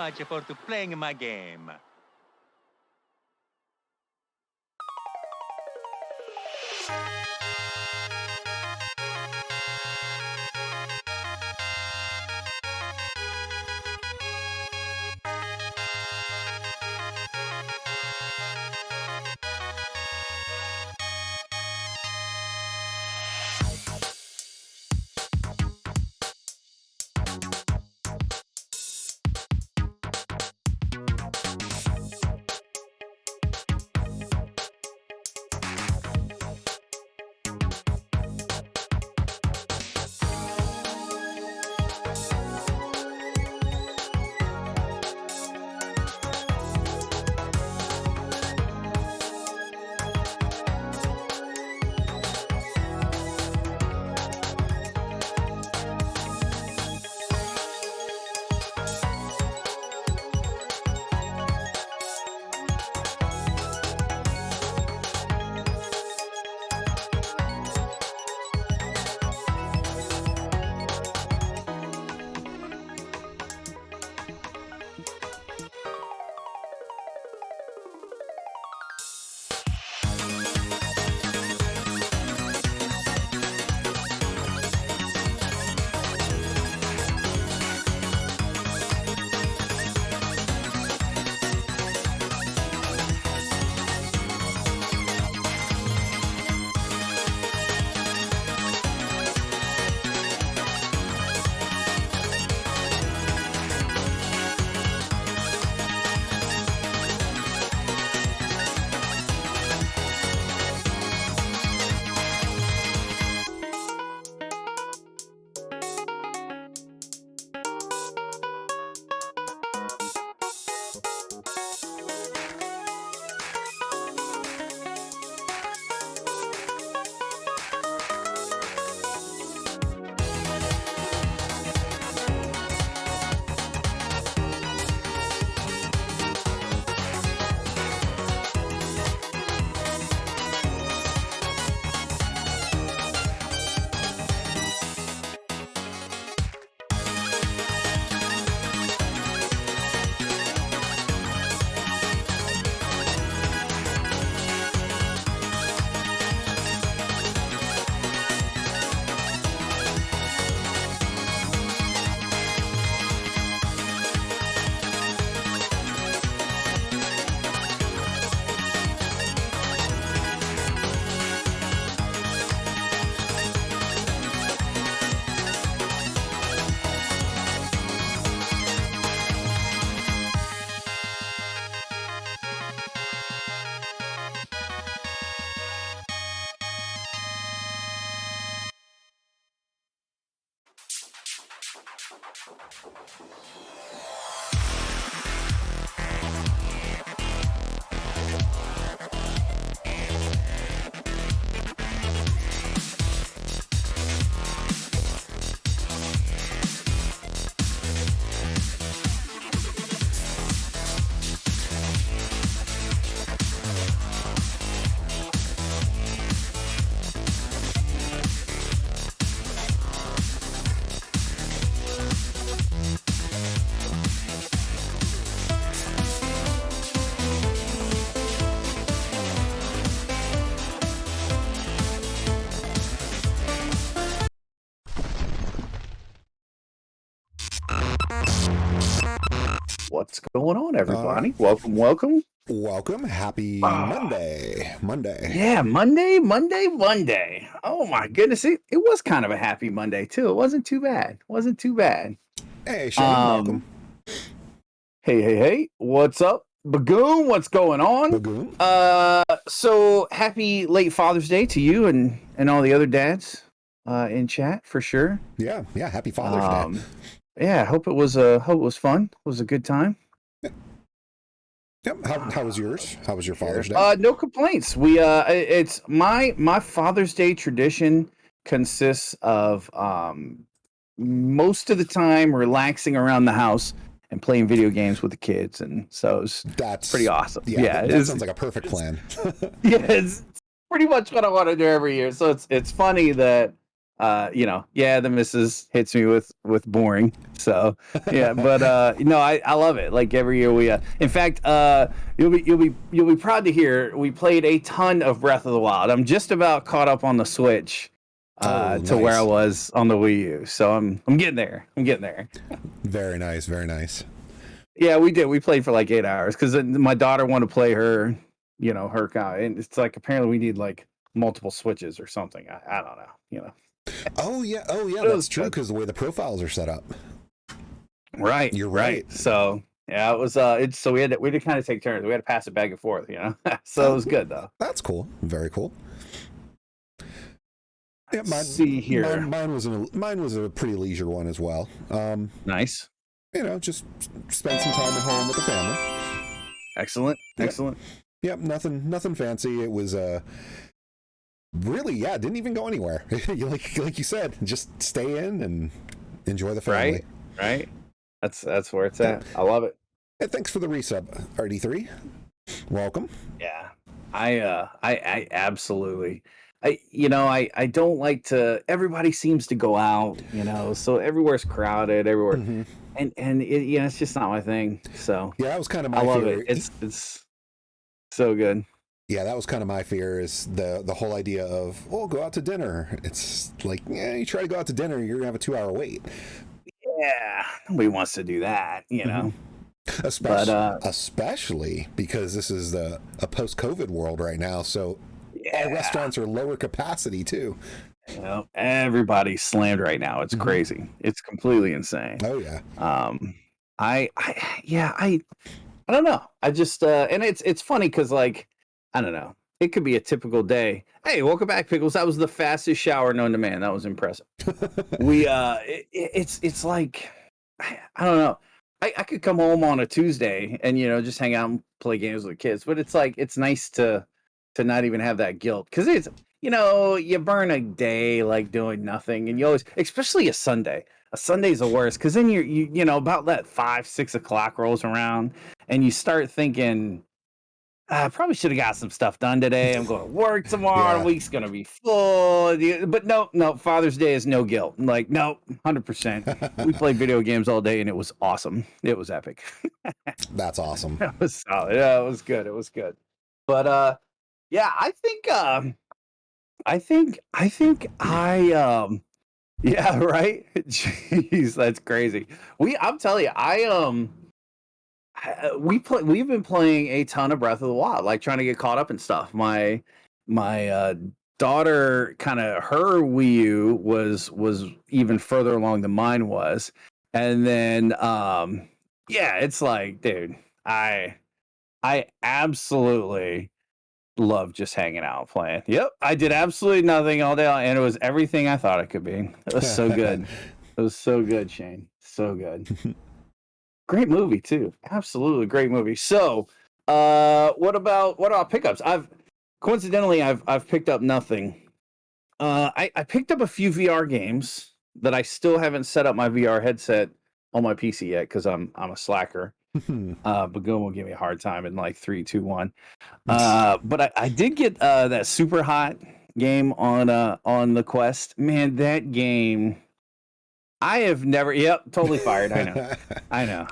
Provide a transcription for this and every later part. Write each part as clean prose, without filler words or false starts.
much for to playing my game. What's going on, everybody? Welcome. Happy Monday. Yeah, Monday. Oh my goodness, it was kind of a happy Monday too. It wasn't too bad. Hey, Shane, welcome. Hey, what's up, Bagoon? What's going on? Bagoon. So happy late Father's Day to you and all the other dads in chat for sure. Yeah, happy Father's Day. Yeah, hope it was fun. It was a good time. Yep. How was yours? How was your Father's Day? No complaints. It's my Father's Day tradition consists of most of the time relaxing around the house and playing video games with the kids, and so that's pretty awesome. Yeah, that sounds like a perfect plan. Yeah, it's pretty much what I want to do every year. So it's funny that the missus hits me with boring. So yeah, but I love it. Like every year we, in fact, you'll be proud to hear we played a ton of Breath of the Wild. I'm just about caught up on the Switch. To where I was on the Wii U, so I'm getting there. Very nice, very nice. Yeah, we did. We played for like 8 hours because my daughter wanted to play her, her guy, and it's like apparently we need like multiple switches or something. I don't know, Oh yeah, that's true because the way the profiles are set up. Right, you're right. So yeah, it was. So we had to kind of take turns. We had to pass it back and forth, So it was good though. That's cool. Very cool. Yeah, see here. Mine was a pretty leisure one as well. Nice. Just spend some time at home with the family. Excellent. Yep, nothing fancy. It was really, didn't even go anywhere. like you said, just stay in and enjoy the family. Right. That's where it's at. I love it. And thanks for the resub, RD3. Welcome. Yeah. I absolutely. I don't like to. Everybody seems to go out, so everywhere's crowded everywhere, and it's just not my thing. So yeah, that was kind of my I love fear. It. It's so good. Yeah, that was kind of my fear is the whole idea of go out to dinner. It's like you try to go out to dinner, you're gonna have a 2-hour wait. Yeah, nobody wants to do that, Especially because this is a post-COVID world right now, so. All restaurants are lower capacity too. Everybody's slammed right now. It's crazy. It's completely insane. Oh yeah. I don't know. I just and it's funny because like I don't know. It could be a typical day. Hey, welcome back, Pickles. That was the fastest shower known to man. That was impressive. It's like I don't know. I could come home on a Tuesday and just hang out and play games with the kids, but it's like it's nice to not even have that guilt because it's you burn a day like doing nothing and you always, especially a Sunday's the worst because then you about that 5-6 o'clock rolls around and you start thinking I probably should have got some stuff done today. I'm going to work tomorrow. The week's going to be full. But no, Father's Day is no guilt. I'm no, 100%. We played video games all day and it was awesome. It was epic. That's awesome. That was solid. Yeah, it was good. But yeah, I think yeah, right. Jeez, that's crazy. I'm telling you, we've been playing a ton of Breath of the Wild, like trying to get caught up and stuff. My daughter her Wii U was even further along than mine was. And then it's like, dude, I absolutely love just hanging out playing. Yep, I did absolutely nothing all day and it was everything I thought it could be. It was so good. It was so good, Shane. So good. Great movie too. Absolutely great movie. So what about pickups? I've picked up nothing. I picked up a few VR games that I still haven't set up my VR headset on my PC yet because I'm a slacker. Bagoon will give me a hard time in like 3, 2, 1. But I did get that Super Hot game on the Quest. Man, that game I have never. Yep, totally fired. I know.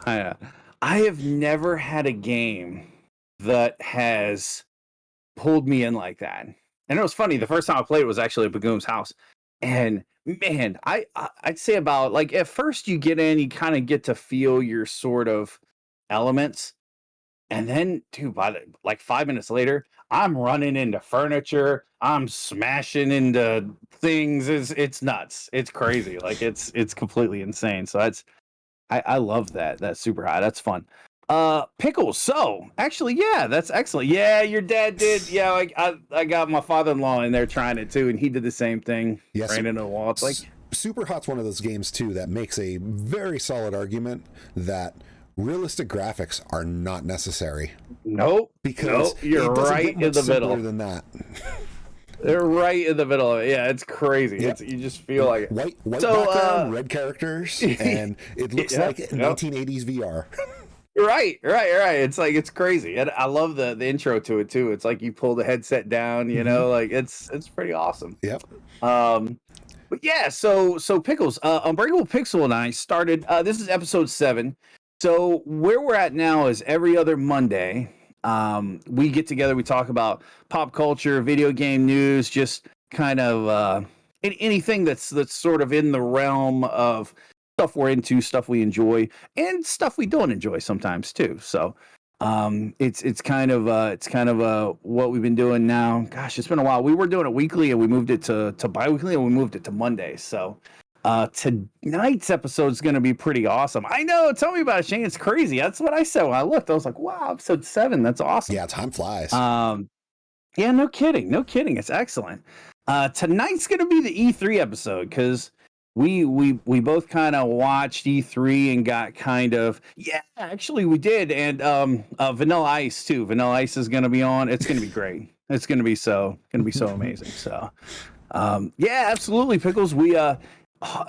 I have never had a game that has pulled me in like that. And it was funny. The first time I played it was actually at Bagoon's house. And man, I'd say about like at first you get in, you kind of get to feel your sort of elements. And then, dude, by like 5 minutes later, I'm running into furniture. I'm smashing into things. It's nuts. It's crazy. Like it's completely insane. So I love that Super High. That's fun. Pickles. So actually, yeah, that's excellent. Yeah, your dad did. Yeah, like I got my father-in-law in there trying it too, and he did the same thing. Yes, ran into the wall. It's like Super Hot's one of those games too that makes a very solid argument that realistic graphics are not necessary. Nope. Because you're right in the middle. Than that. They're right in the middle of it. Yeah, it's crazy. Yeah. You just feel like it. White background, red characters, and it looks like 1980s VR. Right. It's like it's crazy. And I love the intro to it too. It's like you pull the headset down, like it's pretty awesome. Yep. But yeah, so Pickles, Unbreakable Pixel and I started. This is episode 7. So where we're at now is every other Monday. We get together. We talk about pop culture, video game news, just kind of anything that's sort of in the realm of stuff we're into, stuff we enjoy, and stuff we don't enjoy sometimes too. So it's kind of what we've been doing now. Gosh, it's been a while. We were doing it weekly and we moved it to bi-weekly and we moved it to Mondays. So tonight's episode is going to be pretty awesome. I know. Tell me about it, Shane. It's crazy. That's what I said when I looked. I was like, wow, episode 7. That's awesome. Yeah, time flies. Yeah, no kidding. No kidding. It's excellent. Tonight's going to be the E3 episode because we both kind of watched E3 and got kind of, yeah, actually we did. And Vanilla Ice too. Vanilla Ice is going to be on. It's going to be great. It's going to be so amazing. So yeah, absolutely, Pickles. We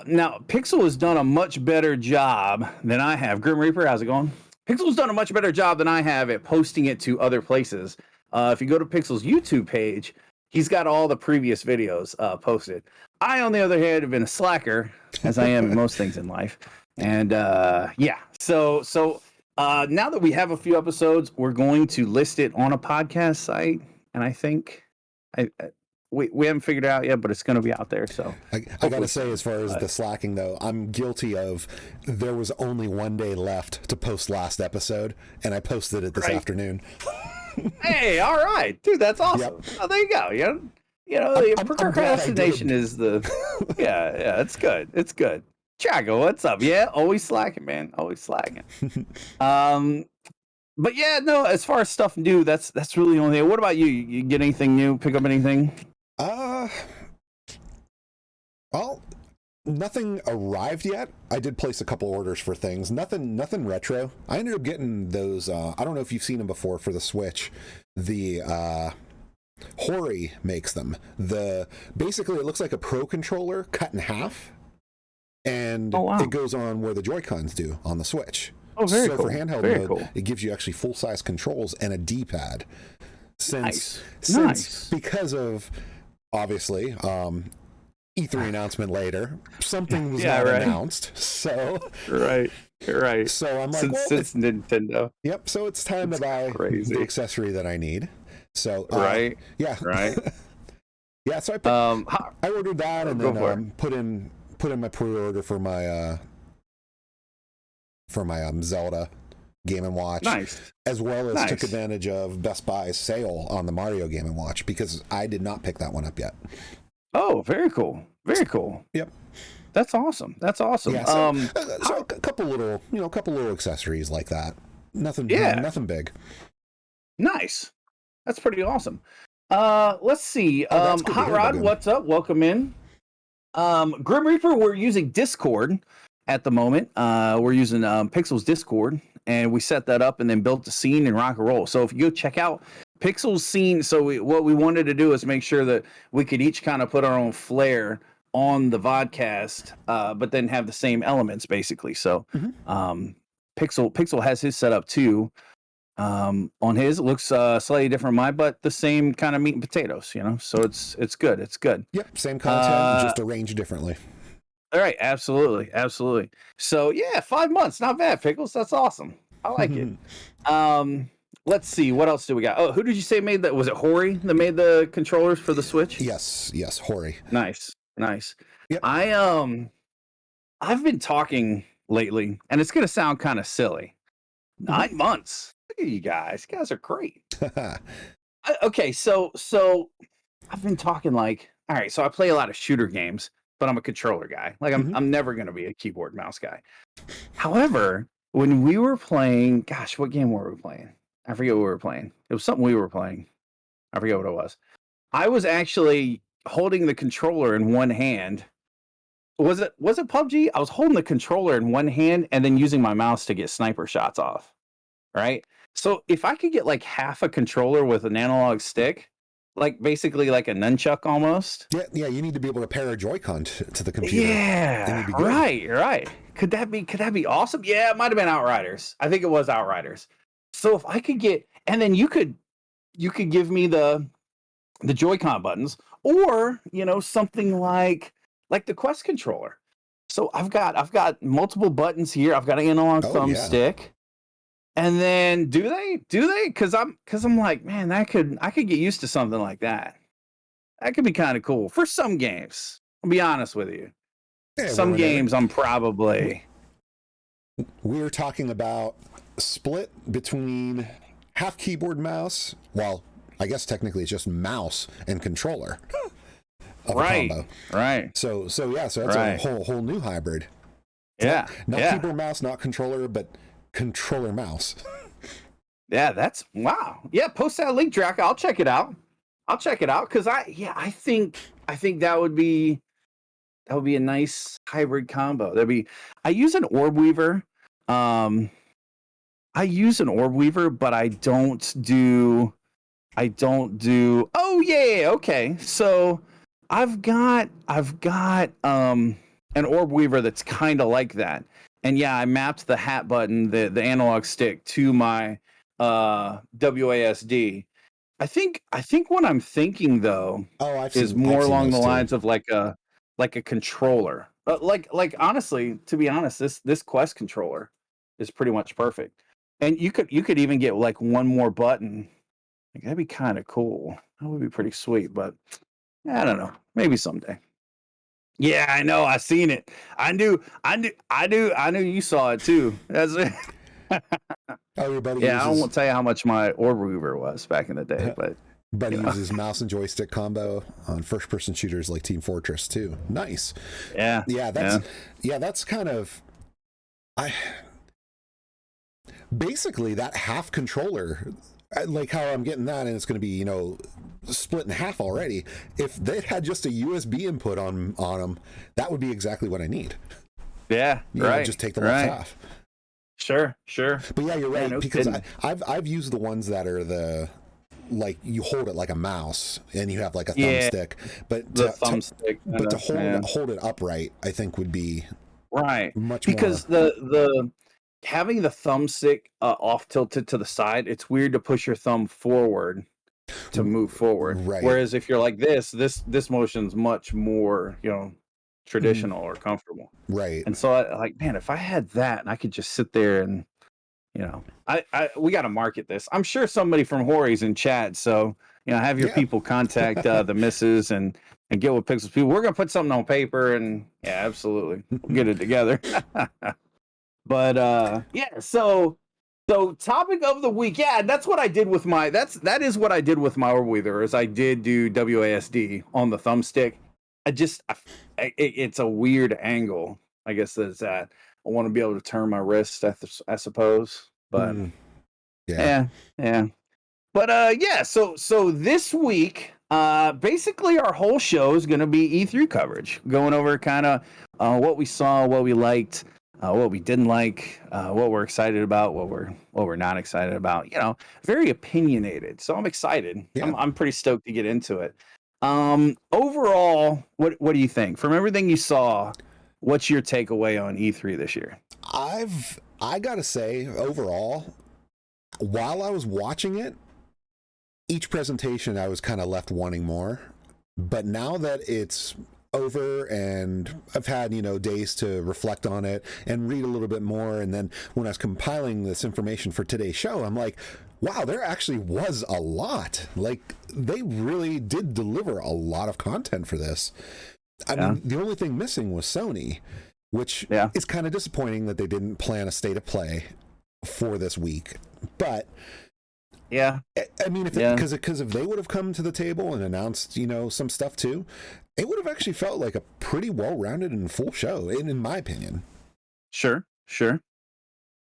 now Pixel has done a much better job than I have. Grim Reaper, how's it going? Pixel's done a much better job than I have at posting it to other places. If you go to Pixel's YouTube page, he's got all the previous videos posted. I, on the other hand, have been a slacker, as I am in most things in life. And yeah, so now that we have a few episodes, we're going to list it on a podcast site. And I think we haven't figured it out yet, but it's going to be out there. So I got to say, as far as the slacking, though, I'm guilty of, there was only one day left to post last episode, and I posted it this afternoon. Hey, all right, dude, that's awesome. Yep. Oh, there you go. You know, procrastination is the yeah, it's good. It's good. Chago, what's up? Yeah, always slacking, man. Always slacking. But yeah, no, as far as stuff new, that's really the only thing. What about you? You get anything new? Pick up anything? Well, nothing arrived yet. I did place a couple orders for things. Nothing retro. I ended up getting those. I don't know if you've seen them before for the Switch. The Hori makes them. Basically it looks like a Pro controller cut in half, and it goes on where the Joy-Cons do on the Switch. Oh, very cool. For handheld mode, it gives you actually full-size controls and a D-pad. Since because of obviously E3 announcement later, something was not announced. So right. So I'm like, since Nintendo. Yep. So it's time to buy the accessory that I need. So yeah. Yeah. So I ordered that and then put in my pre-order for my Zelda Game & Watch, as well as took advantage of Best Buy's sale on the Mario Game & Watch because I did not pick that one up yet. Oh, very cool. Very cool. Yep. That's awesome. Yeah, so a couple little accessories like that. Nothing big. Nice. That's pretty awesome. Let's see. Hot Rod, what's up? Welcome in. Grim Reaper, we're using Discord at the moment. We're using Pixel's Discord, and we set that up and then built the scene and rock and roll. So if you go check out Pixel's scene, what we wanted to do is make sure that we could each kind of put our own flair on the VODcast, but then have the same elements basically. So Pixel has his setup too. On his, it looks slightly different from mine, but the same kind of meat and potatoes, so it's good. It's good. Yep, same content, just arranged differently. All right, absolutely. So yeah, 5 months, not bad, Pickles. That's awesome. I like it. Let's see, what else do we got? Oh, who did you say made that? Was it Hori that made the controllers for the Switch? Yes, Hori. Nice. Yep. I've been talking lately, and it's gonna sound kind of silly. 9 months. Look at you guys. You guys are great. Okay, so I've been talking like, all right, so I play a lot of shooter games, but I'm a controller guy. Like I'm never gonna be a keyboard mouse guy. However, when we were playing, gosh, what game were we playing? I forget what we were playing. It was something we were playing. I forget what it was. I was actually holding the controller in one hand. Was it PUBG? I was holding the controller in one hand and then using my mouse to get sniper shots off. Right? So if I could get like half a controller with an analog stick, like basically like a nunchuck almost. Yeah, you need to be able to pair a Joy-Con to the computer. Yeah, right. Could that be awesome? Yeah, it might have been Outriders. I think it was Outriders. So if I could get, and then you could give me the Joy-Con buttons, or something like like the Quest controller. So I've got multiple buttons here. I've got an analog thumbstick. And then do they? Because I'm like, man, I could get used to something like that. That could be kind of cool for some games. I'll be honest with you. Yeah, some games I'm probably. We were talking about split between half keyboard mouse. Well, I guess technically it's just mouse and controller. Right. Combo. Right. So that's a whole new hybrid. Yeah. Not keyboard mouse, not controller, but controller mouse. Yeah, that's wow. Yeah, post that link, Drac. I'll check it out. Because I think that would be a nice hybrid combo. I use an orb weaver. But I don't do oh yeah, okay. So I've got an orb weaver that's kind of like that. And yeah, I mapped the hat button, the analog stick to my WASD. I think what I'm thinking though is more along the lines of like a controller. Like honestly, to be honest, this Quest controller is pretty much perfect. And you could even get like one more button. Like, that'd be kind of cool. That would be pretty sweet, but I don't know. Maybe someday. Yeah, I know. I seen it. I knew you saw it too. That's it. Everybody I won't tell you how much my orb weaver was back in the day, but uses mouse and joystick combo on first-person shooters like Team Fortress 2. Nice. Yeah. That's kind of basically that half controller. Like how I'm getting that, and it's going to be split in half already. If they had just a USB input on them, that would be exactly what I need. Yeah, right. Just take the left half. Sure. But yeah, you're right, no because kidding. I've used the ones that are like you hold it like a mouse and you have like a thumbstick, but to hold it upright, I think would be much because more. the having the thumbstick off tilted to the side, it's weird to push your thumb forward to move forward. Right. Whereas if you're like this motion's much more, traditional or comfortable. Right. And so man, if I had that and I could just sit there and, we got to market this. I'm sure somebody from Hori's in chat. So, have your people contact the missus and get with Pixels people. We're going to put something on paper and absolutely. We'll get it together. But so topic of the week. Yeah, that's what I did with that is what I did with my orb weaver, is I did do WASD on the thumbstick. It's a weird angle. I guess that's that. I want to be able to turn my wrist, I suppose. But yeah. But so this week, basically our whole show is going to be E3 coverage, going over kind of what we saw, what we liked, what we didn't like, what we're excited about, what we're not excited about. Very opinionated. So I'm excited. Yeah. I'm pretty stoked to get into it. Overall, what do you think? From everything you saw, what's your takeaway on E3 this year? I gotta say, overall, while I was watching it, each presentation I was kind of left wanting more. But now that it's over and I've had days to reflect on it and read a little bit more, and then when I was compiling this information for today's show, I'm like, wow, there actually was a lot. Like, they really did deliver a lot of content for this. I mean, the only thing missing was Sony, which is kind of disappointing that they didn't plan a state of play for this week. But I mean, because if they would have come to the table and announced some stuff too, it would have actually felt like a pretty well-rounded and full show, in my opinion. Sure.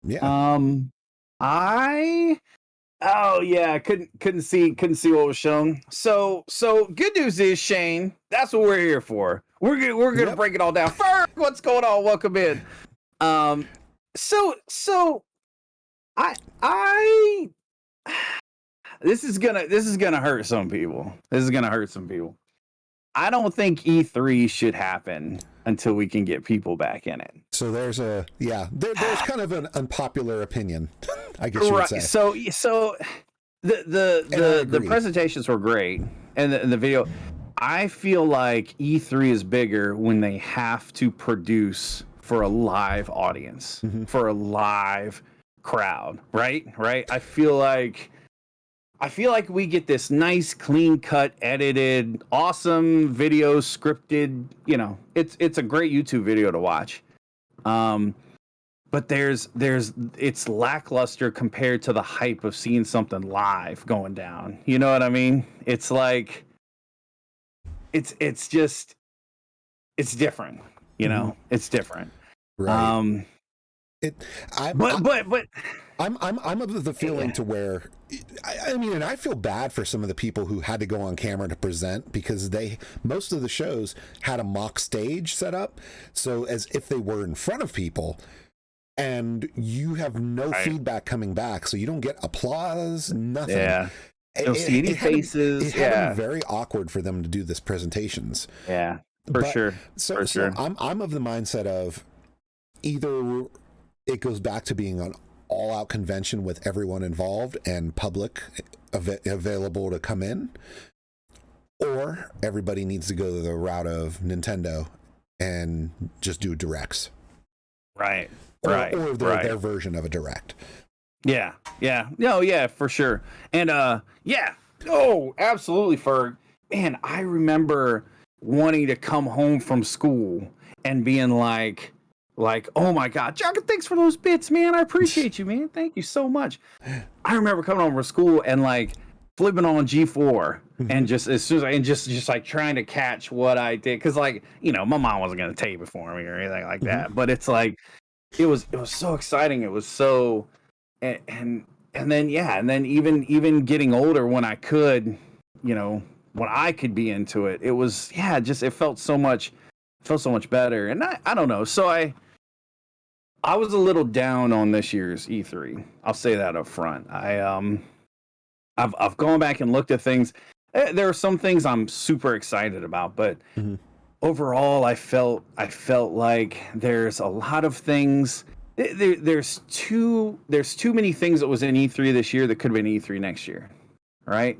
Yeah. Couldn't see what was shown. So good news is, Shane, that's what we're here for. We're gonna break it all down. First, what's going on? Welcome in. So I this is gonna hurt some people. I don't think E3 should happen until we can get people back in it. So there's there's kind of an unpopular opinion, I guess you would say. So the presentations were great, and the video. I feel like E3 is bigger when they have to produce for a live audience, for a live crowd, right? Right? I feel like we get this nice, clean cut, edited, awesome video scripted, it's a great YouTube video to watch. But it's lackluster compared to the hype of seeing something live going down. You know what I mean? It's like it's just it's different, It's different. Right. It but I'm of the feeling to where I mean, and I feel bad for some of the people who had to go on camera to present, because most of the shows had a mock stage set up, so as if they were in front of people, and you have no feedback coming back, so you don't get applause, nothing. Yeah. You'll see any faces. It had to be very awkward for them to do this presentations. Yeah, for sure. So I'm of the mindset of either it goes back to being an all-out convention with everyone involved and public available to come in, or everybody needs to go the route of Nintendo and just do directs. Right. Or their version of a direct. Yeah. No, yeah, for sure. And oh, absolutely, Ferg. Man, I remember wanting to come home from school and being like, oh my God, Jugga, thanks for those bits, man. I appreciate you, man. Thank you so much. I remember coming home from school and like flipping on G4 and just as soon as just like trying to catch what I did. Cause like, my mom wasn't going to tape it for me or anything like that. But it's like, it was so exciting. It was so, and then even getting older when I could, when I could be into it, it was, it felt so much better. And I don't know. So I was a little down on this year's E3. I'll say that up front. I've gone back and looked at things. There are some things I'm super excited about, but overall, I felt like there's a lot of things. There's too many things that was in E3 this year that could have been E3 next year, right?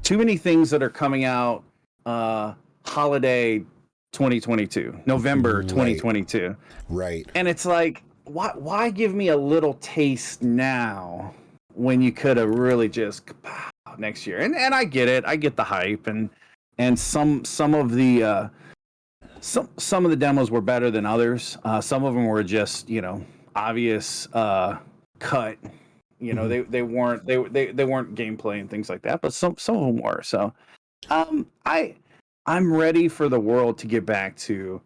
Too many things that are coming out holiday 2022, November 2022. Right. And it's like, why give me a little taste now when you could have really just next year? And I get it. I get the hype and some of the some of the demos were better than others. Some of them were just, obvious cut. They weren't gameplay and things like that, but some of them were. So I'm ready for the world to get back to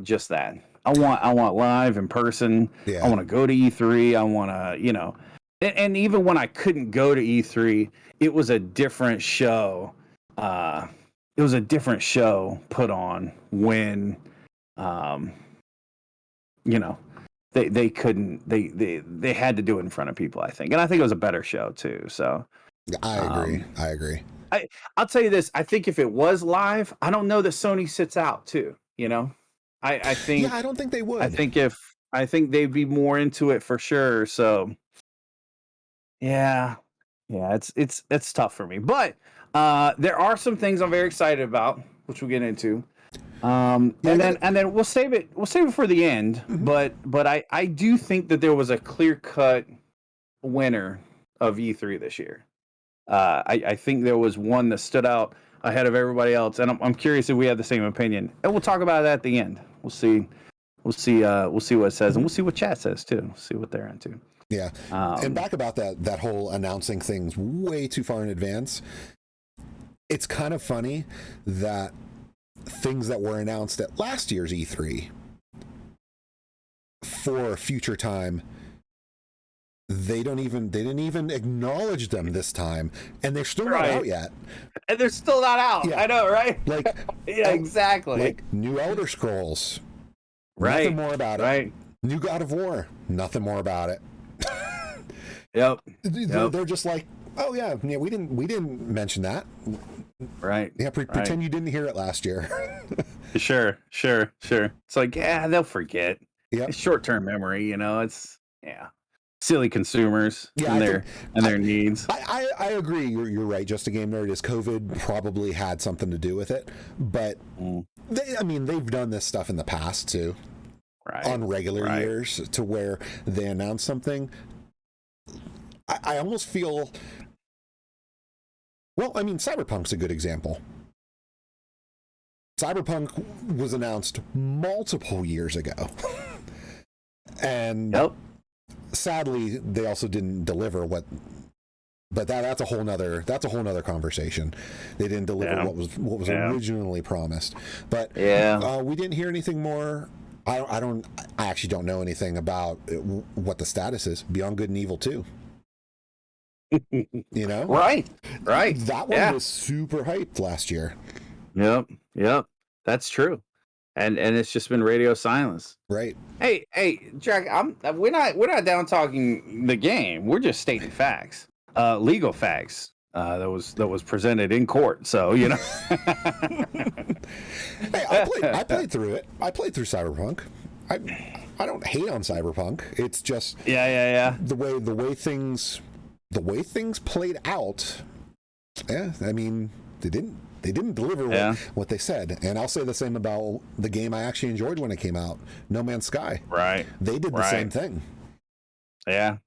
just that. I want live in person. I want to go to E3. I want to, and even when I couldn't go to E3, it was a different show. It was a different show put on when, they couldn't, they had to do it in front of people, I think. And I think it was a better show too. So I agree. I'll tell you this. I think if it was live, I don't know that Sony sits out too, I think, I don't think they would. I think they'd be more into it for sure. So it's tough for me, but there are some things I'm very excited about, which we'll get into. And then we'll save it for the end. But I do think that there was a clear-cut winner of E3 this year. I think there was one that stood out ahead of everybody else, and I'm curious if we have the same opinion. And we'll talk about that at the end. We'll see what it says, and we'll see what chat says too. We'll see what they're into. Yeah. And back about that whole announcing things way too far in advance. It's kind of funny that things that were announced at last year's E3 for a future time, they didn't even acknowledge them this time, and they're still not out yet. And they're still not out. Yeah. I know, right? Like, exactly. Like new Elder Scrolls. Right. Nothing more about it. Right. New God of War. Nothing more about it. Yep. They're just like, oh yeah, we didn't mention that. Right. Yeah, pretend you didn't hear it last year. Sure. It's like, they'll forget. Yeah. It's short-term memory, it's silly consumers and their needs. I agree. You're right. Just a Game Nerd is COVID probably had something to do with it, but they've done this stuff in the past too, on regular years to where they announce something. I almost feel. Well, I mean, Cyberpunk's a good example. Cyberpunk was announced multiple years ago, and sadly, they also didn't deliver what. But that's a whole nother conversation. They didn't deliver what was originally promised. But we didn't hear anything more. I actually don't know anything about what the status is beyond Good and Evil 2. You know, right. That one was super hyped last year. Yep, that's true, and it's just been radio silence. Right. Hey, Jack, we're not down talking the game. We're just stating facts, legal facts that was presented in court. So you know. Hey, I played through it. I played through Cyberpunk. I don't hate on Cyberpunk. It's just the way things played out. Yeah, I mean, they didn't deliver what they said. And I'll say the same about the game I actually enjoyed when it came out, No Man's Sky. Right. They did the same thing. Yeah,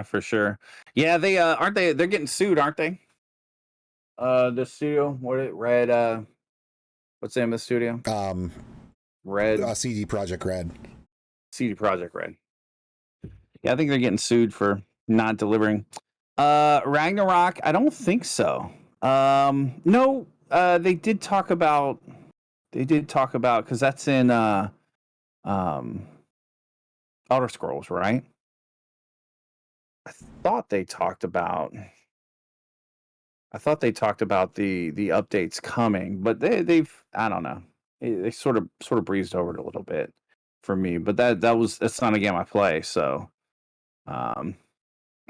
for sure. Yeah, they aren't they? They're getting sued, aren't they? The studio, Red? What's the name of the studio? Red. CD Projekt Red. CD Projekt Red. Yeah, I think they're getting sued for not delivering. Ragnarok, I don't think so. No, they did talk about because that's in Outer Scrolls, right? I thought they talked about the updates coming, but they've I don't know. They sort of breezed over it a little bit for me, but that's not a game I play, so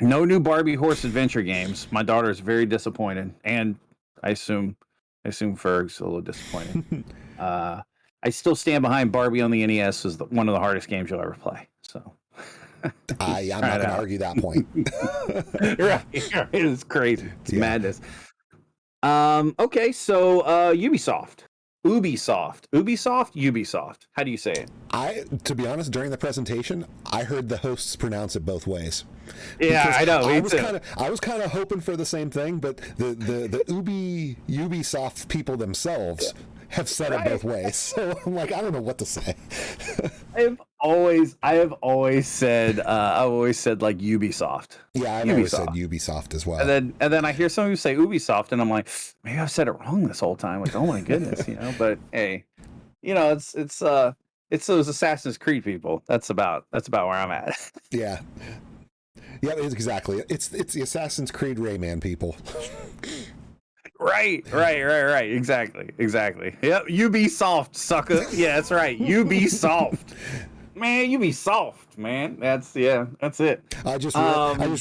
no new Barbie Horse Adventure games. My daughter is very disappointed, and I assume Ferg's a little disappointed. I still stand behind Barbie on the NES is one of the hardest games you'll ever play. So I'm not going to argue that point. right. It's crazy. It's madness. Okay, so Ubisoft. How do you say it? To be honest, during the presentation, I heard the hosts pronounce it both ways. Yeah, I know. I was kind of hoping for the same thing, but the Ubisoft people themselves have said it both ways. So I'm like, I don't know what to say. I have always said like Ubisoft. Yeah, I've always said Ubisoft as well. And then I hear some people say Ubisoft, and I'm like, maybe I've said it wrong this whole time. Like, oh my goodness, you know. But hey, you know, it's those Assassin's Creed people. That's about where I'm at. Yeah, exactly. It's the Assassin's Creed Rayman people. Right. Exactly. Yep. Ubisoft, sucker. Yeah, that's right. Ubisoft. Man, Ubisoft, man. That's it. I just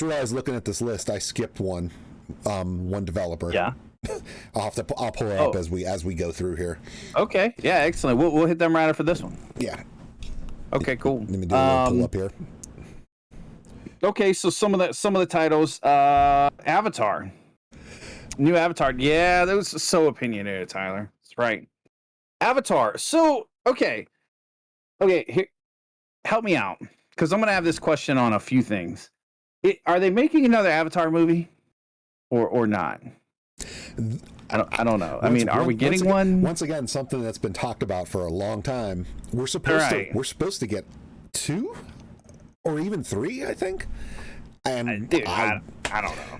realized looking at this list, I skipped one developer. Yeah. I'll pull it up as we go through here. Okay. Yeah, excellent. We'll hit them right after this one. Yeah. Okay, cool. Let me do a little pull up here. Okay, so some of the titles, Avatar. New Avatar. Yeah, that was so opinionated, Tyler. That's right. Avatar. So, okay, here, help me out, because I'm going to have this question on a few things. Are they making another Avatar movie or not? I don't know. I mean, are we getting one? Once again, something that's been talked about for a long time. We're supposed to get 2 or even 3, I think. And dude, I don't know.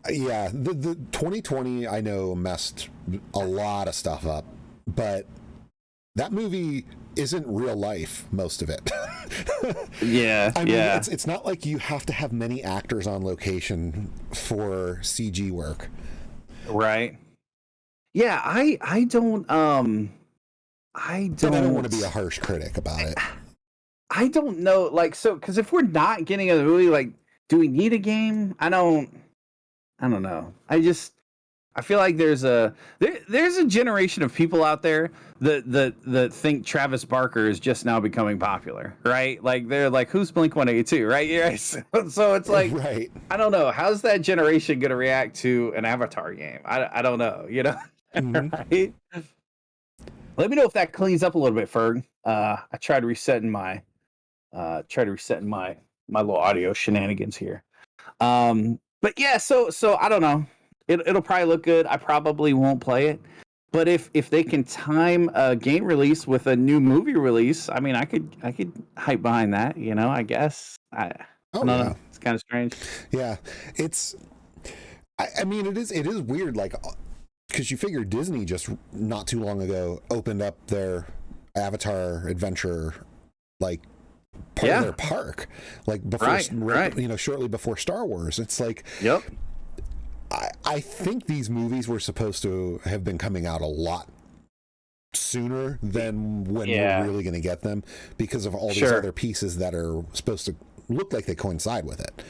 Yeah, the 2020 I know messed a lot of stuff up, but that movie isn't real life, most of it. Yeah, I mean, it's not like you have to have many actors on location for CG work. Right. Yeah, I don't want to be a harsh critic about it. I don't know, like, so, because if we're not getting a movie, like, do we need a game? I don't know. I I feel like there's a generation of people out there that think Travis Barker is just now becoming popular, right? Like they're like, who's Blink-182, right? Yeah. So it's like, right. I don't know, how's that generation going to react to an Avatar game? I don't know, you know. Mm-hmm. Right? Let me know if that cleans up a little bit, Ferg. I tried resetting my little audio shenanigans here. But yeah, so I don't know. It'll probably look good. I probably won't play it. But if they can time a game release with a new movie release, I mean, I could hype behind that, you know, I guess. I don't know. It's kind of strange. Yeah. It's I mean it is weird, like, because you figure Disney just not too long ago opened up their Avatar adventure, like, part of their park, like before, you know, shortly before Star Wars. It's like, yep. I think these movies were supposed to have been coming out a lot sooner than when we're really going to get them, because of all these other pieces that are supposed to look like they coincide with it.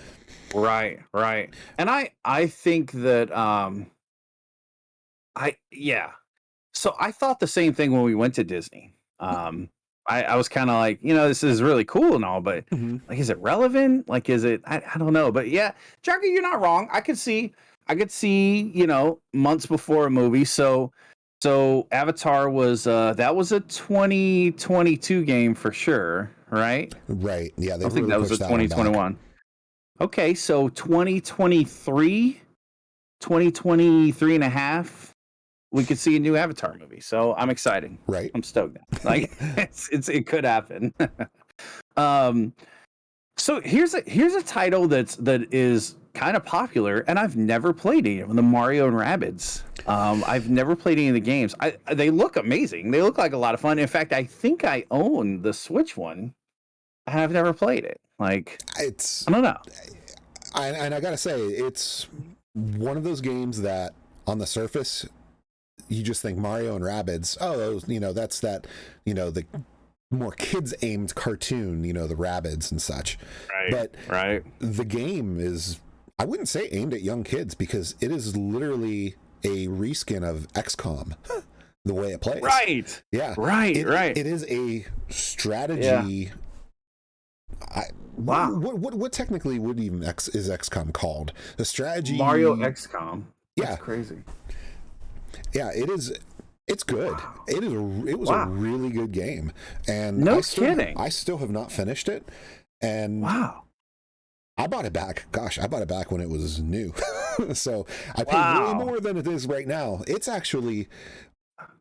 Right. And I think that so I thought the same thing when we went to Disney. I was kind of like, you know, this is really cool and all, but like, is it relevant? Like, is it? I don't know. But yeah, Jagger, you're not wrong. I could see, you know, months before a movie. So Avatar was that was a 2022 game for sure, right? Right. Yeah, I think that was a 2021. Okay, so 2023 and a half, we could see a new Avatar movie. So I'm excited. Right. I'm stoked. Like it could happen. So here's a title that is kind of popular, and I've never played any of them, the Mario and Rabbids. I've never played any of the games. They look amazing. They look like a lot of fun. In fact, I think I own the Switch one, and I've never played it. Like, I don't know. And I gotta say, it's one of those games that on the surface you just think Mario and Rabbids, oh, you know, that's that, you know, the more kids aimed cartoon, you know, the Rabbids and such. Right. But the game is, I wouldn't say aimed at young kids, because it is literally a reskin of XCOM, the way it plays. Right. Yeah. Right. It is a strategy. Yeah. Wow. What technically would even is XCOM called? A strategy. Mario XCOM. That's crazy. Yeah, it is. It's good. Wow. It was a really good game, and kidding. I still have not finished it, and wow. I bought it back. Gosh, I bought it back when it was new, so I paid way more than it is right now. It's actually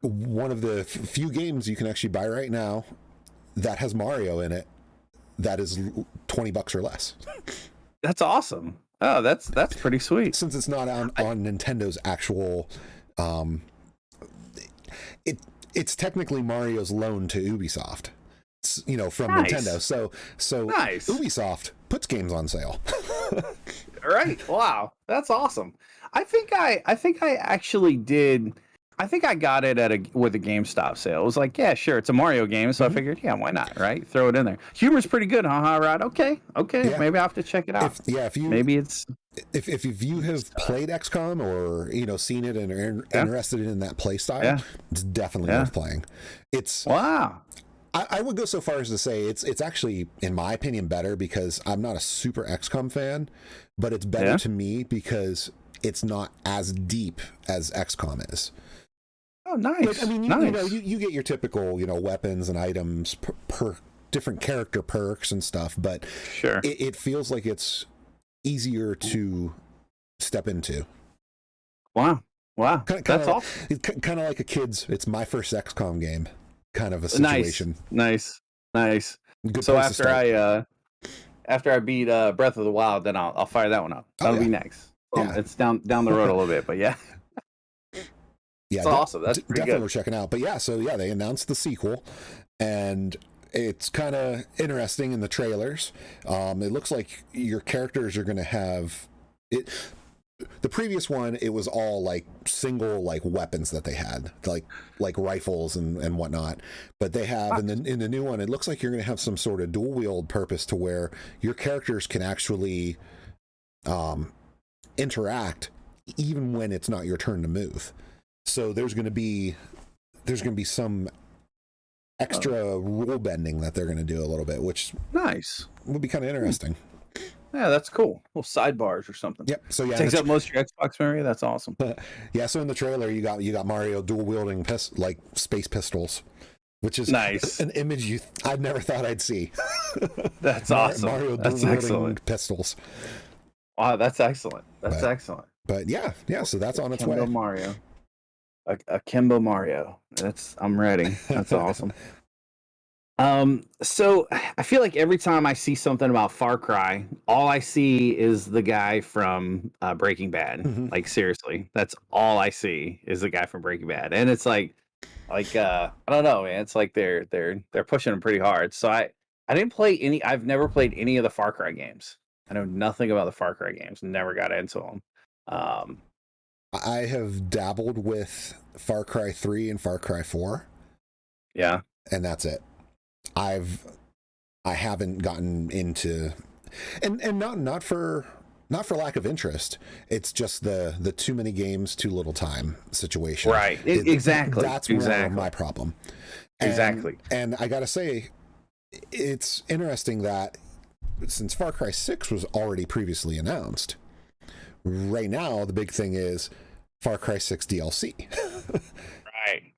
one of the few games you can actually buy right now that has Mario in it that is $20 or less. That's awesome. Oh, that's pretty sweet. Since it's not on Nintendo's actual, it's technically Mario's loan to Ubisoft, you know, from Nintendo. So nice. Ubisoft puts games on sale. Right. Wow. That's awesome. I think I actually did. I think I got it with a GameStop sale. It was like, yeah, sure, it's a Mario game, so I figured, yeah, why not, right? Throw it in there. Humor's pretty good, huh, Rod? Okay, yeah. Maybe I have to check it out. If you have played XCOM or, you know, seen it and are interested in that play style, it's definitely worth playing. It's wow. I would go so far as to say it's actually, in my opinion, better, because I'm not a super XCOM fan, but it's better to me because it's not as deep as XCOM is. Oh, nice. Like, I mean, you know, you get your typical, you know, weapons and items per different character perks and stuff, but it feels like it's easier to step into. Wow. That's awesome. Kind of like a kid's, it's my first XCOM game kind of a situation. Nice. Good so after I beat Breath of the Wild, then I'll fire that one up. That'll be next. Well, it's down the road a little bit, but yeah. Yeah, it's awesome. That's pretty definitely good. We're checking out. But they announced the sequel, and it's kind of interesting in the trailers. It looks like your characters are going to have it. The previous one, it was all like single like weapons that they had, like rifles and whatnot. But they have in the new one, it looks like you're going to have some sort of dual wield purpose to where your characters can actually interact even when it's not your turn to move. So there's going to be some extra rule bending that they're going to do a little bit, which would be kind of interesting. Yeah, that's cool. Little sidebars or something. Yep. So yeah, takes up most of your Xbox memory. That's awesome. Yeah. So in the trailer, you got Mario dual wielding like space pistols, which is nice. An image I'd never thought I'd see. That's awesome. Mario that's dual excellent. Pistols. Wow, that's excellent. That's excellent. But yeah. So that's on its way. Mario. Akimbo Mario. I'm ready. That's awesome. So I feel like every time I see something about Far Cry, all I see is the guy from Breaking Bad. Mm-hmm. Like seriously, that's all I see is the guy from Breaking Bad, and it's like I don't know, man. It's like they're pushing him pretty hard. So I didn't play any. I've never played any of the Far Cry games. I know nothing about the Far Cry games. Never got into them. I have dabbled with Far Cry 3 and Far Cry 4. Yeah, and that's it. I haven't gotten into, and not for lack of interest. It's just the too many games, too little time situation. Right. Exactly. That's more my problem. Exactly. And I gotta say, it's interesting that since Far Cry 6 was already previously announced, right now the big thing is Far Cry 6 DLC.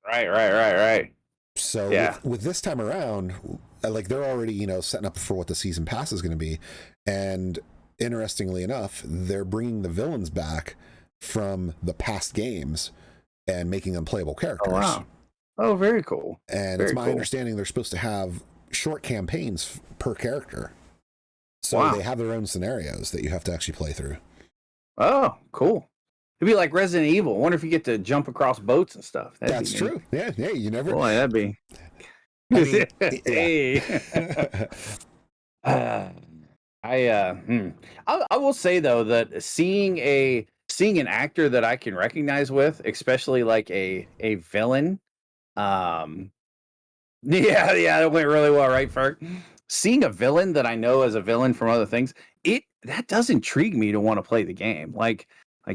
Right. So with this time around, like they're already, setting up for what the season pass is going to be. And interestingly enough, they're bringing the villains back from the past games and making them playable characters. Oh, wow. Oh, very cool. And it's my understanding they're supposed to have short campaigns per character. So they have their own scenarios that you have to actually play through. Oh, cool. It'd be like Resident Evil. I wonder if you get to jump across boats and stuff. That's true. Yeah, you never. Boy, that'd be. I will say though that seeing an actor that I can recognize with, especially like a villain, that went really well, right, Ferg? Seeing a villain that I know as a villain from other things, that does intrigue me to want to play the game. Like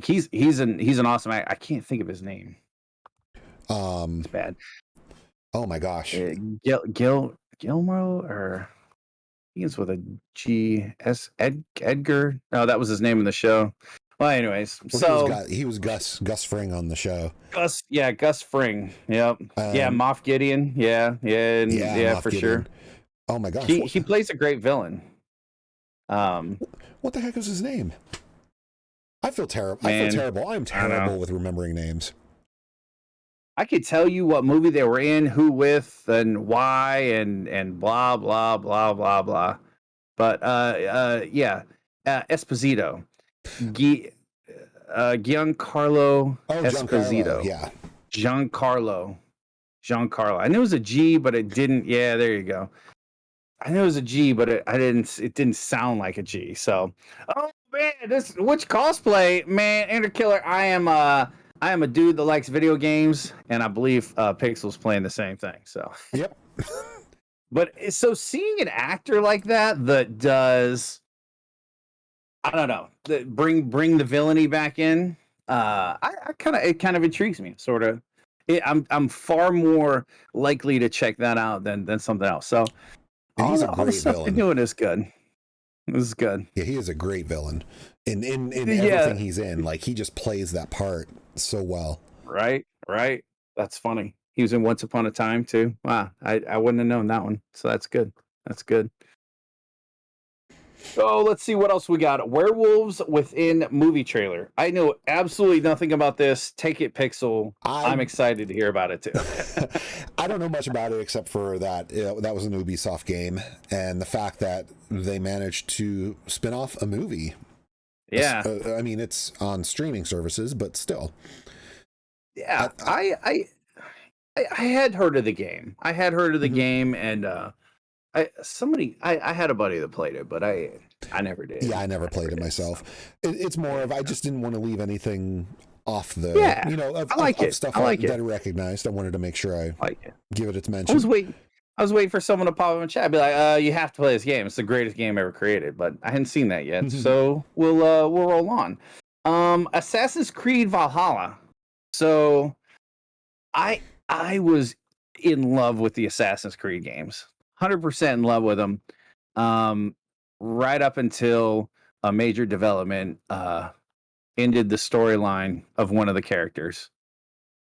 he's an awesome actor. I can't think of his name. It's bad. Oh my gosh. Gilmo, or he begins with a G. Edgar. No, that was his name in the show. Well, anyways, he was Gus Fring on the show. Gus Fring. Yep. Moff Gideon. Yeah, Moff for Gideon. Sure. Oh my gosh. He plays a great villain. What the heck is his name? I feel terrible. I'm terrible with remembering names. I could tell you what movie they were in, who with, and why, and blah blah blah blah blah. But Esposito, Giancarlo Esposito. Giancarlo. I knew it was a G, but it didn't. Yeah, there you go. I knew it was a G, but it didn't sound like a G. So, oh man, which cosplay, man, Interkiller. I am a dude that likes video games, and I believe Pixel's playing the same thing. So, yep. But so seeing an actor like that does, I don't know, that bring the villainy back in, it kind of intrigues me, sort of. I'm far more likely to check that out than something else. So. He's a great all the stuff villain. They're doing is good. This is good. Yeah, he is a great villain in everything he's in. Like he just plays that part so well. Right. That's funny. He was in Once Upon a Time too. Wow, I wouldn't have known that one. So that's good. So let's see what else we got. Werewolves Within movie trailer. I know absolutely nothing about this. Take it, Pixel. I'm excited to hear about it too. I don't know much about it except for that that was an Ubisoft game, and the fact that they managed to spin off a movie. Yeah, I mean it's on streaming services, but still. Yeah, I had heard of the game. Game, and I had a buddy that played it, but I never did. Yeah, I never played it myself. So. It's more of I just didn't want to leave anything off the stuff that I recognized. I wanted to make sure I give it its mention. I was waiting for someone to pop up in chat. I'd be like, you have to play this game. It's the greatest game ever created. But I hadn't seen that yet, so we'll roll on. Assassin's Creed Valhalla. So I was in love with the Assassin's Creed games. 100% in love with them. Right up until a major development ended the storyline of one of the characters,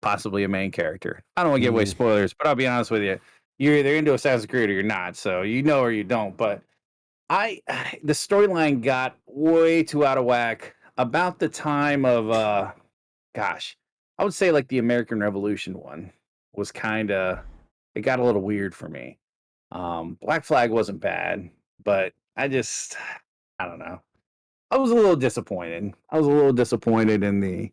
possibly a main character. I don't want to give away spoilers, but I'll be honest with you. You're either into Assassin's Creed or you're not, so you know or you don't. But the storyline got way too out of whack about the time of gosh, I would say like the American Revolution one was kind of, it got a little weird for me. Black Flag wasn't bad, but I don't know. I was a little disappointed. I was a little disappointed in Yeah,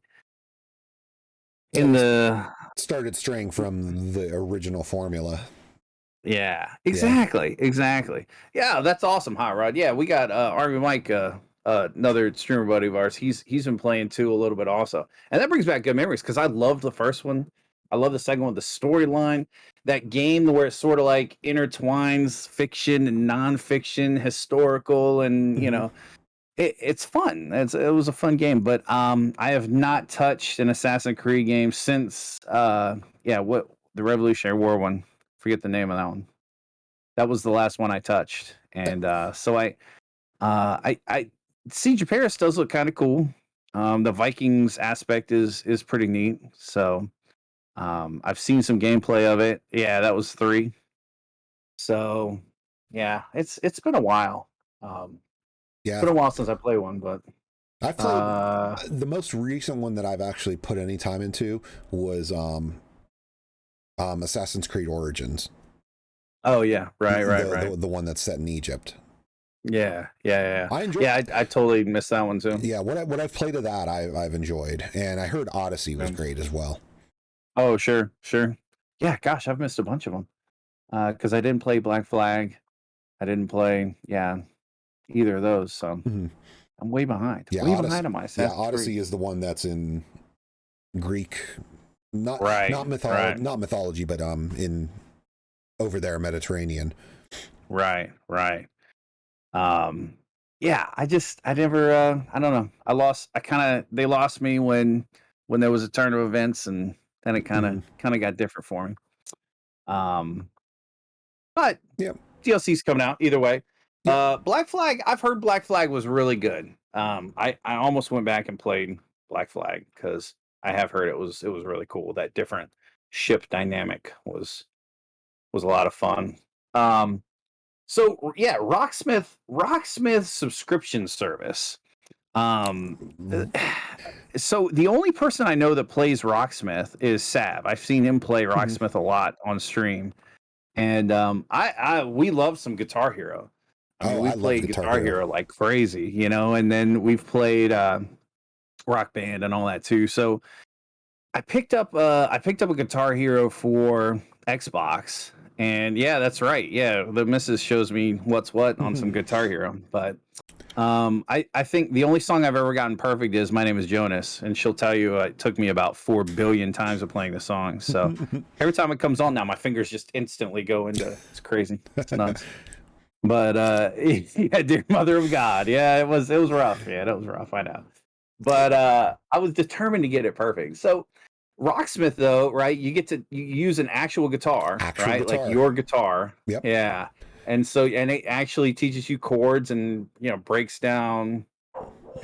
they the started straying from the original formula. yeah, exactly. Yeah, that's awesome, Hot Rod. Yeah, we got Army Mike, another streamer buddy of ours. He's been playing too a little bit also, and that brings back good memories because I loved the first one. I love the second one. The storyline, that game where it sort of like intertwines fiction and nonfiction, historical, and you know, it's fun. It was a fun game, but I have not touched an Assassin's Creed game since what the Revolutionary War one. Forget the name of that one. That was the last one I touched, and so I Siege of Paris does look kind of cool. The Vikings aspect is pretty neat. So I've seen some gameplay of it. Yeah, that was 3. So yeah, it's been a while. It's Yeah, been a while since I played one, but I've played the most recent one that I've actually put any time into was Assassin's Creed Origins. Oh yeah, right. The one that's set in Egypt. Yeah. I enjoyed. Yeah, I totally missed that one too. Yeah, what I've played of that, I've enjoyed, and I heard Odyssey was great as well. Oh sure. Yeah, gosh, I've missed a bunch of them because I didn't play Black Flag. I didn't play either of those, so I'm way behind. Yeah, way behind on my Assassin's Creed. Odyssey is the one that's in Greek, not mythology, but in over there Mediterranean. Right. Yeah, I never I don't know. They lost me when there was a turn of events, and then it kind of got different for me. But yeah, DLC's coming out either way. Black Flag, I've heard Black Flag was really good. I almost went back and played Black Flag because I have heard it was really cool. That different ship dynamic was a lot of fun. So yeah, Rocksmith subscription service. So the only person I know that plays Rocksmith is Sav. I've seen him play Rocksmith a lot on stream, and we love some Guitar Hero. We played Guitar Hero like crazy, you know, and then we've played Rock Band and all that too. So I picked up a Guitar Hero for Xbox. And yeah, that's right. Yeah, the missus shows me what's what on some Guitar Hero. But I think the only song I've ever gotten perfect is My Name is Jonas. And she'll tell you it took me about 4 billion times of playing the song. So every time it comes on now, my fingers just instantly go into it's crazy. It's nuts. But yeah, dear Mother of God. Yeah, it was rough. Yeah, it was rough. I know. But I was determined to get it perfect. So Rocksmith, though, right? You use an actual guitar, right? Like your guitar. Yep. Yeah. And it actually teaches you chords and, you know, breaks down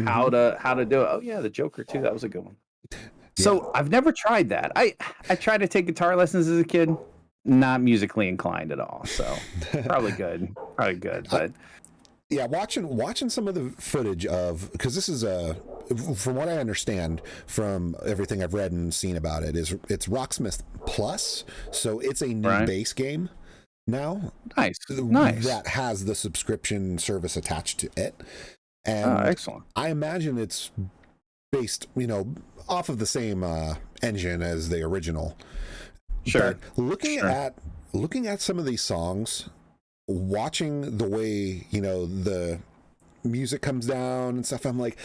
how to do it. Oh yeah, the Joker too. That was a good one. Yeah. So I've never tried that. I tried to take guitar lessons as a kid. Not musically inclined at all. So probably good. But yeah, watching some of the footage of, because this is from what I understand from everything I've read and seen about it, it's Rocksmith Plus, so it's a new base game now. Nice. That has the subscription service attached to it, and excellent. I imagine it's based, you know, off of the same engine as the original. Sure. But looking at some of these songs, watching the way, you know, the music comes down and stuff, I'm like,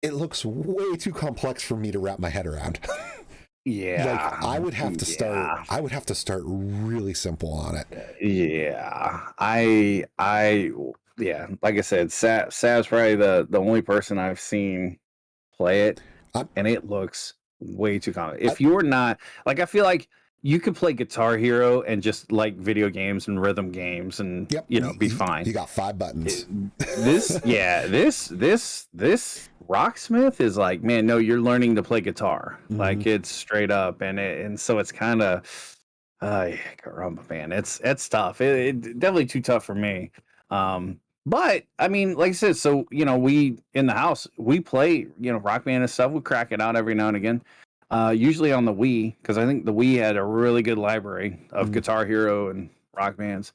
it looks way too complex for me to wrap my head around. Yeah. Like I would have to start really simple on it. Yeah. Like I said, Sav's probably the only person I've seen play it, I'm- and it looks way too common. If you're not like, I feel like you could play Guitar Hero and just like video games and rhythm games, and Yep. be fine. You got 5 buttons. This Rocksmith is like, man, no, you're learning to play guitar. Like, it's straight up, and so it's kind of, caramba, man, it's tough. It definitely too tough for me. But I mean, like I said, so we in the house we play Rock Band and stuff. We crack it out every now and again. Usually on the Wii, because I think the Wii had a really good library of Guitar Hero and Rock Bands.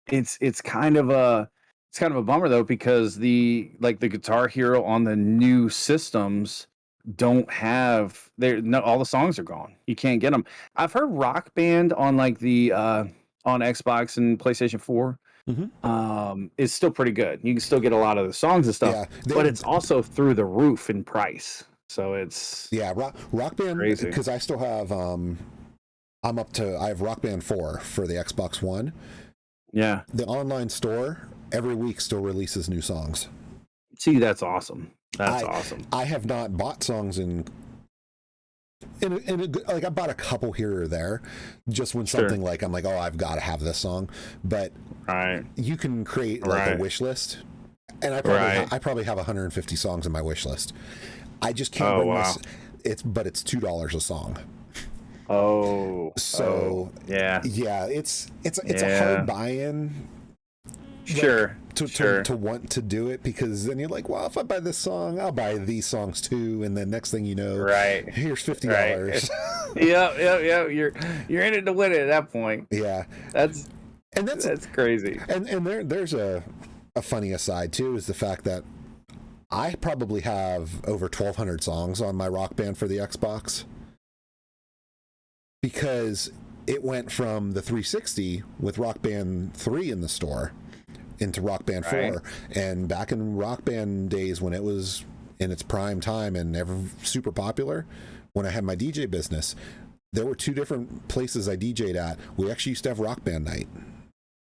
It's kind of a bummer though, because the Guitar Hero on the new systems don't have all the songs are gone. You can't get them. I've heard Rock Band on like the on Xbox and PlayStation 4 is still pretty good. You can still get a lot of the songs and stuff, but it's also through the roof in price. So it's Rock Band, crazy. because I still have I have Rock Band 4 for the Xbox One. Yeah. The online store every week still releases new songs. See, that's awesome. That's awesome. I have not bought songs in like I bought a couple here or there, just when something like I'm like, oh, I've got to have this song. But you can create like a wish list, and I probably have 150 songs in my wish list. I just can't bring this. But it's $2 a song. It's a hard buy-in. To want to do it, because then you're like, well, if I buy this song, I'll buy these songs too, and then next thing you know, here's $50. Yep. You're in it to win it at that point. Yeah, that's crazy. And there's a funny aside too, is the fact that I probably have over 1,200 songs on my Rock Band for the Xbox, because it went from the 360 with Rock Band 3 in the store into Rock Band 4. And back in Rock Band days, when it was in its prime time and super popular, when I had my DJ business, there were 2 different places I DJ'd at. We actually used to have Rock Band night.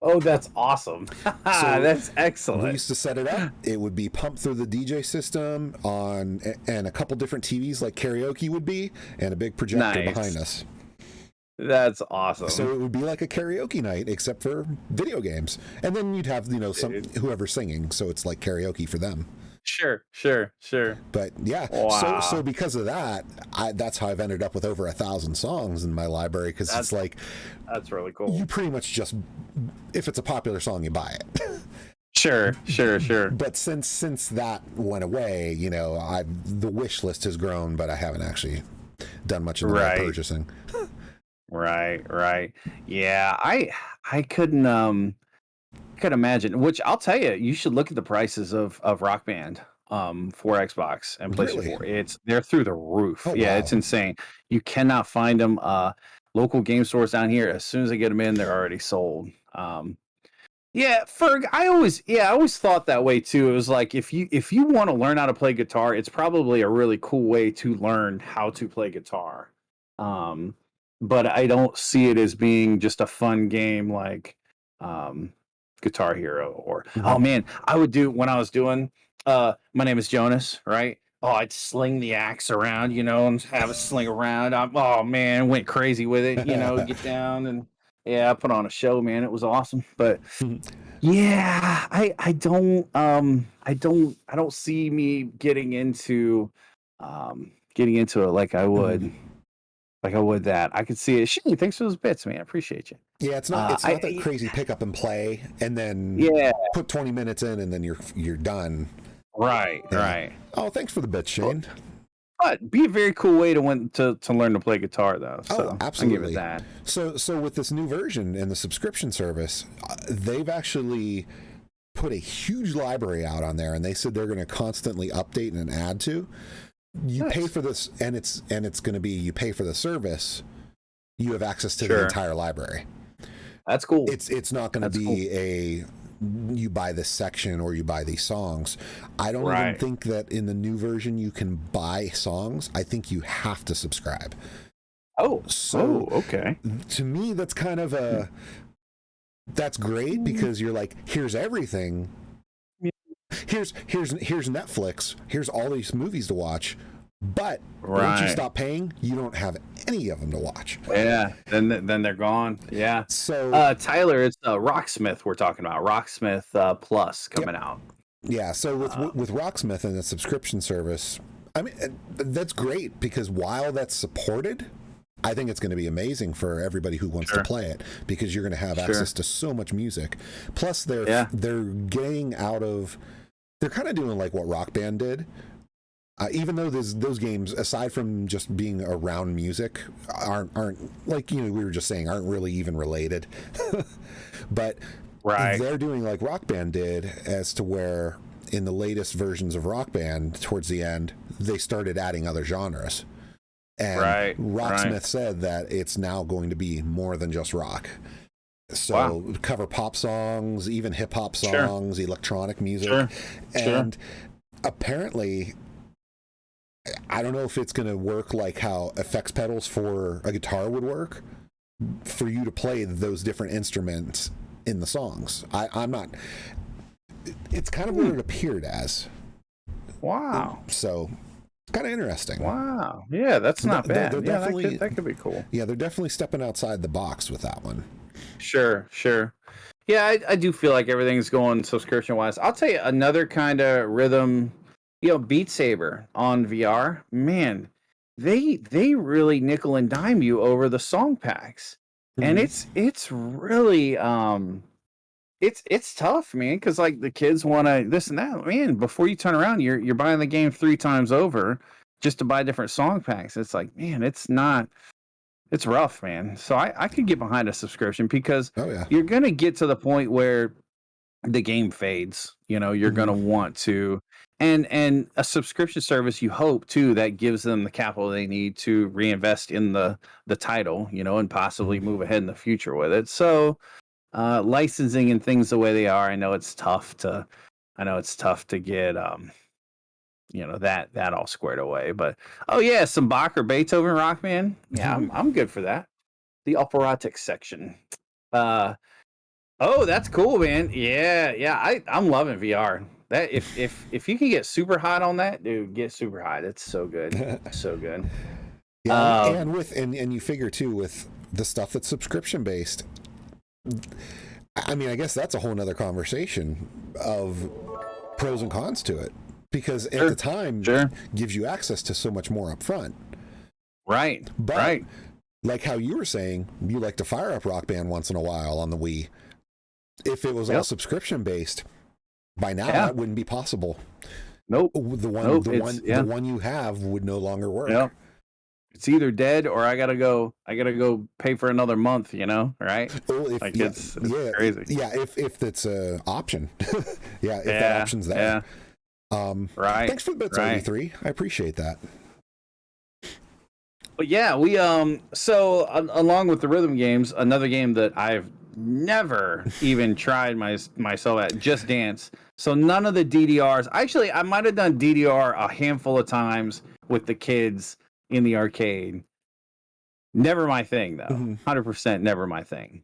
Oh, that's awesome. That's excellent. We used to set it up. It would be pumped through the DJ system and a couple different TVs like karaoke would be, and a big projector behind us. That's awesome. So it would be like a karaoke night, except for video games. And then you'd have, whoever's singing, so it's like karaoke for them. Sure. But yeah, wow. So because of that, that's how I've ended up with over 1,000 songs in my library, because it's like, that's really cool. You pretty much just, if it's a popular song, you buy it. Sure. But since that went away, the wish list has grown, but I haven't actually done much of the purchasing. Right. Yeah, I couldn't imagine. Which I'll tell you, you should look at the prices of Rock Band for Xbox and PlayStation 4. They're through the roof. Oh, yeah, wow. It's insane. You cannot find them. Local game stores down here, as soon as they get them in, they're already sold. Yeah, Ferg, I always thought that way too. It was like, if you want to learn how to play guitar, it's probably a really cool way to learn how to play guitar. But I don't see it as being just a fun game like Guitar Hero or oh man, I would do when I was doing My Name is Jonas, right? Oh, I'd sling the axe around, and have a sling around. Oh man, went crazy with it, get down and I put on a show, man. It was awesome. But yeah, I don't see me getting into it like I would. Like I would that. I could see it. Shane, thanks for those bits, man. I appreciate you. Yeah, it's not that crazy pick up and play and then put 20 minutes in and then you're done. Right. Oh, thanks for the bits, Shane. But be a very cool way to learn to play guitar, though. So absolutely. I'll give it that. So with this new version and the subscription service, they've actually put a huge library out on there, and they said they're going to constantly update and add to. You pay for this, and it's going to be, you pay for the service, you have access to the entire library. That's cool. It's not going to be you buy this section or you buy these songs. I don't even think that in the new version you can buy songs. I think you have to subscribe. Okay. To me, that's kind of that's great, because you're like, here's everything. here's Netflix. Here's all these movies to watch. But right. once you stop paying, you don't have any of them to watch. Yeah, then they're gone. Yeah. So Tyler, it's Rocksmith we're talking about. Rocksmith Plus coming out. Yeah. So with Rocksmith and the subscription service, I mean, that's great because while that's supported, I think it's going to be amazing for everybody who wants to play it because you're going to have access to so much music. Plus, they're getting out of. They're kind of doing like what Rock Band did. Even though those games, aside from just being around music, aren't like, we were just saying, aren't really even related. But they're doing like Rock Band did, as to where in the latest versions of Rock Band, towards the end, they started adding other genres. And Rocksmith said that it's now going to be more than just rock. So cover pop songs, even hip hop songs, electronic music. And apparently, I don't know if it's going to work like how effects pedals for a guitar would work for you to play those different instruments in the songs. I'm not. It's kind of what it appeared as. Wow. So it's kind of interesting. Wow. Yeah, that's not bad. They're definitely, that could be cool. Yeah, they're definitely stepping outside the box with that one. Sure. Yeah, I do feel like everything's going subscription-wise. I'll tell you another kind of rhythm. Beat Saber on VR, man, they really nickel and dime you over the song packs, and it's really it's tough, man, because like the kids want to this and that, man. Before you turn around, you're buying the game 3 times over just to buy different song packs. It's like, man, it's rough, man. So I could get behind a subscription because you're gonna get to the point where the game fades. You're gonna want to. And a subscription service, you hope too, that gives them the capital they need to reinvest in the title, and possibly move ahead in the future with it. So licensing and things the way they are, I know it's tough to get that all squared away. But some Bach or Beethoven rock, man. Yeah, I'm good for that. The operatic section. That's cool, man. Yeah. I'm loving VR. That if you can get super hot on that, dude, get super hot. It's so good. So good. Yeah, and you figure too with the stuff that's subscription based. I mean, I guess that's a whole nother conversation of pros and cons to it because at the time gives you access to so much more up front. Right. But like how you were saying, you like to fire up Rock Band once in a while on the Wii. If it was all subscription based, by now that wouldn't be possible. Nope. The one you have would no longer work. Yep. It's either dead or I gotta go pay for another month, right? Well, it's crazy. Yeah, if it's an option. That option's there. Yeah. Right. Thanks for the bits, 83. I appreciate that. But yeah, we so along with the rhythm games, another game that I've never even tried myself at, Just Dance. So none of the DDRs. Actually, I might have done DDR a handful of times with the kids in the arcade. Never my thing, though. 100% never my thing.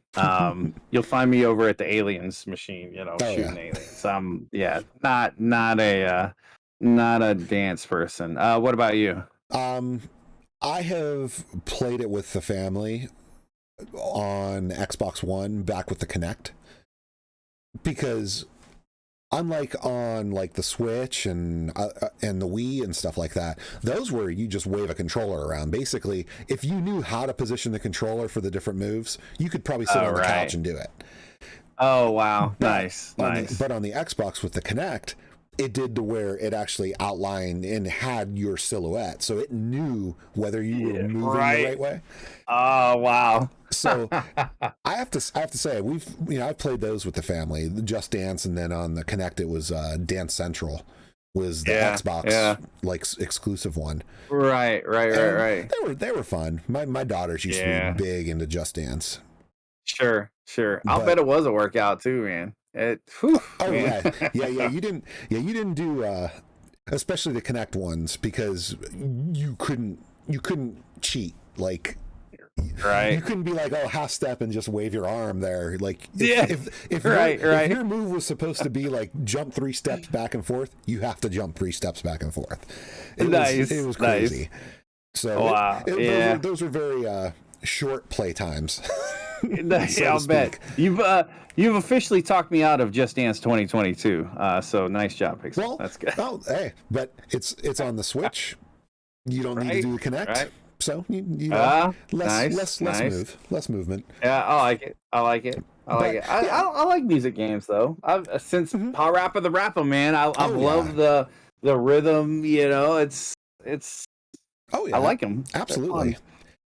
You'll find me over at the Aliens machine, shooting aliens. Not a dance person. What about you? I have played it with the family on Xbox One back with the Kinect, because unlike on like the Switch and the Wii and stuff like that, those where you just wave a controller around. Basically, if you knew how to position the controller for the different moves, you could probably sit on the couch and do it. Oh wow, nice. But on the Xbox with the Kinect, it did to where it actually outlined and had your silhouette, so it knew whether you were moving the right way. Oh wow! So I have to say I've played those with the family, Just Dance, and then on the Kinect it was Dance Central was the Xbox like exclusive one. Right. They were fun. My daughters used to be big into Just Dance. Sure. I'll bet it was a workout too, man. Yeah. You didn't do especially the Kinect ones because you couldn't cheat. Like You couldn't be like, oh, half step and just wave your arm there. Like, if your move was supposed to be like jump 3 steps back and forth, you have to jump 3 steps back and forth. It was crazy. So those were very short play times. So I'll bet you've officially talked me out of Just Dance 2022. So nice job, Pixel. Well, that's good. Oh, hey, but it's on the Switch. You don't need to do the Kinect. Right. So you know, less movement. Yeah, I like it. I like music games though. I've since Parappa the Rapper, man. I love the rhythm. You know, it's. Oh yeah, I like them. Absolutely.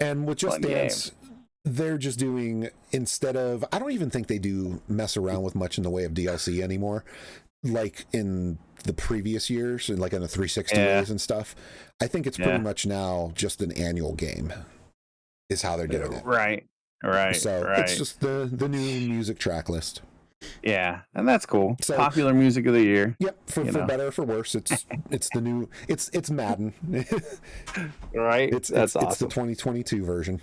And with Just Dance, they're just doing, instead of, I don't even think they do mess around with much in the way of DLC anymore, like in the previous years and like in the 360 days and stuff. I think it's pretty much now just an annual game is how they're doing it. Right. So it's just the new music track list. Yeah, and that's cool. So, popular music of the year. Yep, for better or for worse, it's the new it's Madden. Right. It's awesome. It's the 2022 version.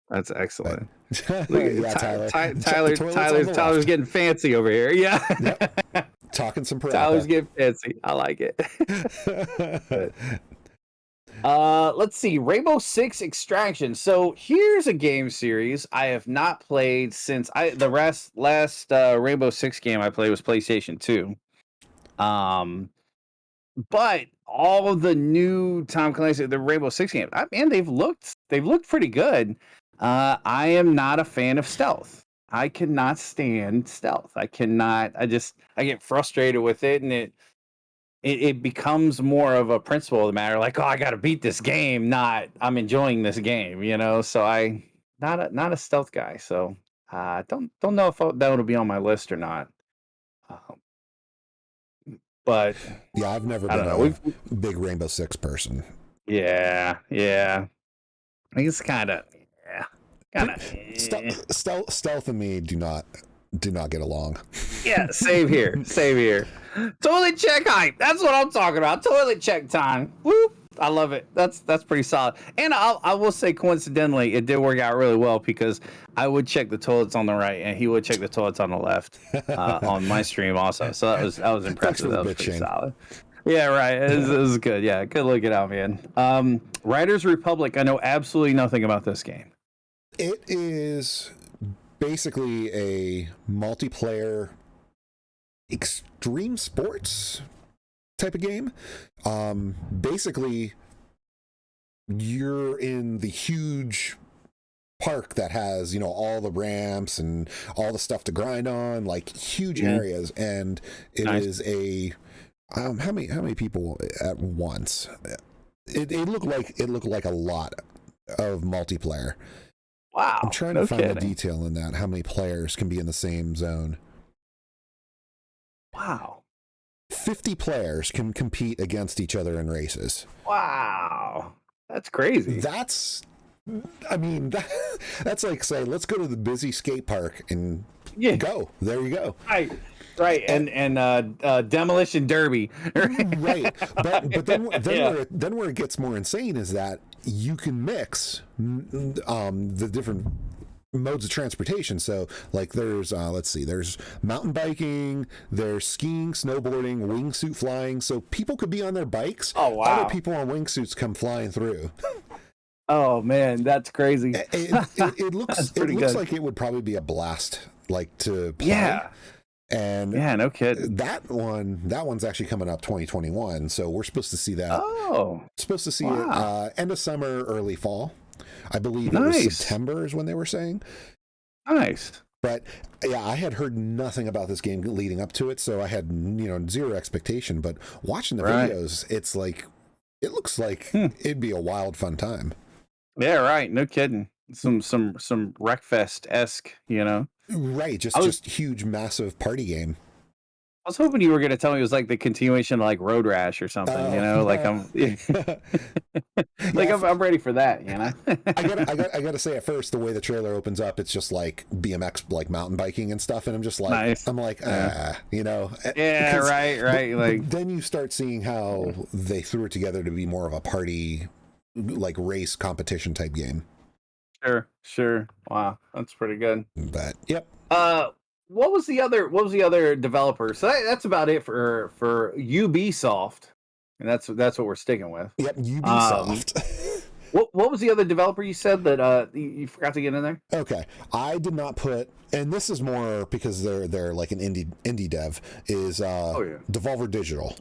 That's excellent. Look at Tyler's getting fancy over here. Yeah. Yep. Talking some Parappa. Tyler's getting fancy. I like it. Let's see, Rainbow Six Extraction. So here's a game series I have not played since last Rainbow Six game I played was PlayStation 2. But all of the new Tom Clancy, the Rainbow Six games, man, they've looked pretty good. I am not a fan of stealth. I cannot stand stealth. I get frustrated with it, and it becomes more of a principle of the matter, like, oh, I got to beat this game, not I'm enjoying this game, you know. So I not a stealth guy. So don't know if that would be on my list or not. But yeah, I've never been a big Rainbow Six person. Yeah. I think it's kind of stealth and me do not get along. Yeah, same here. Toilet check hype. That's what I'm talking about. Toilet check time. Whoop. I love it. That's pretty solid. And I will say, coincidentally, it did work out really well because I would check the toilets on the right and he would check the toilets on the left on my stream also. So that was impressive. That was pretty solid. Yeah, right. It was good. Yeah, good looking out, man. Riders Republic. I know absolutely nothing about this game. It is basically a multiplayer extreme sports type of game. Basically, you're in the huge park that has, you know, all the ramps and all the stuff to grind on, like huge areas, and it is a how many people at once? It looked like a lot of multiplayer. Wow. I'm trying to find the detail in that. How many players can be in the same zone? Wow. 50 players can compete against each other in races. Wow. That's crazy. That's like saying, let's go to the busy skate park and go. There you go. Right. And demolition derby. Right. But then where it gets more insane is that you can mix the different modes of transportation. So like there's there's mountain biking, there's skiing, snowboarding, wingsuit flying. So people could be on their bikes. Oh wow. Other people on wingsuits come flying through. Oh man, that's crazy. It looks like it would probably be a blast, like, to play. Yeah. And yeah, no kidding. That one's actually coming up 2021, so we're supposed to see that. Oh, supposed to see it end of summer, early fall. I believe it was September is when they were saying. Nice. But yeah, I had heard nothing about this game leading up to it, so I had zero expectation. But watching the videos, it's like it looks like it'd be a wild, fun time. Yeah, right. No kidding. Some Wreckfest-esque, Right, just huge, massive party game. I was hoping you were going to tell me it was like the continuation of like Road Rash or something, like I'm I'm ready for that, I gotta say, at first, the way the trailer opens up, it's just like BMX, like mountain biking and stuff, and I'm just like, nice. I'm like, yeah, right. Like then you start seeing how they threw it together to be more of a party, like race competition type game. Sure. Wow, that's pretty good. But yep. What was the other developer? So that's about it for Ubisoft, and that's what we're sticking with. Yep, Ubisoft. What was the other developer you said that you forgot to get in there? Okay, I did not put, and this is more because they're like an indie dev, is Devolver Digital.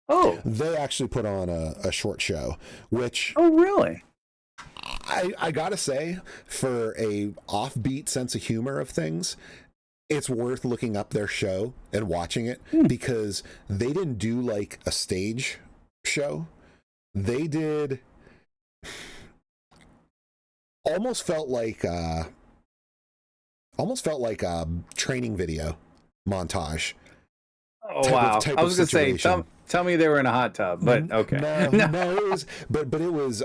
Oh, they actually put on a short show, which really? I gotta say, for a offbeat sense of humor of things, it's worth looking up their show and watching it because they didn't do like a stage show. They did almost felt like a training video montage. Oh wow! I was gonna say, tell me they were in a hot tub, but okay. No, it was, but it was,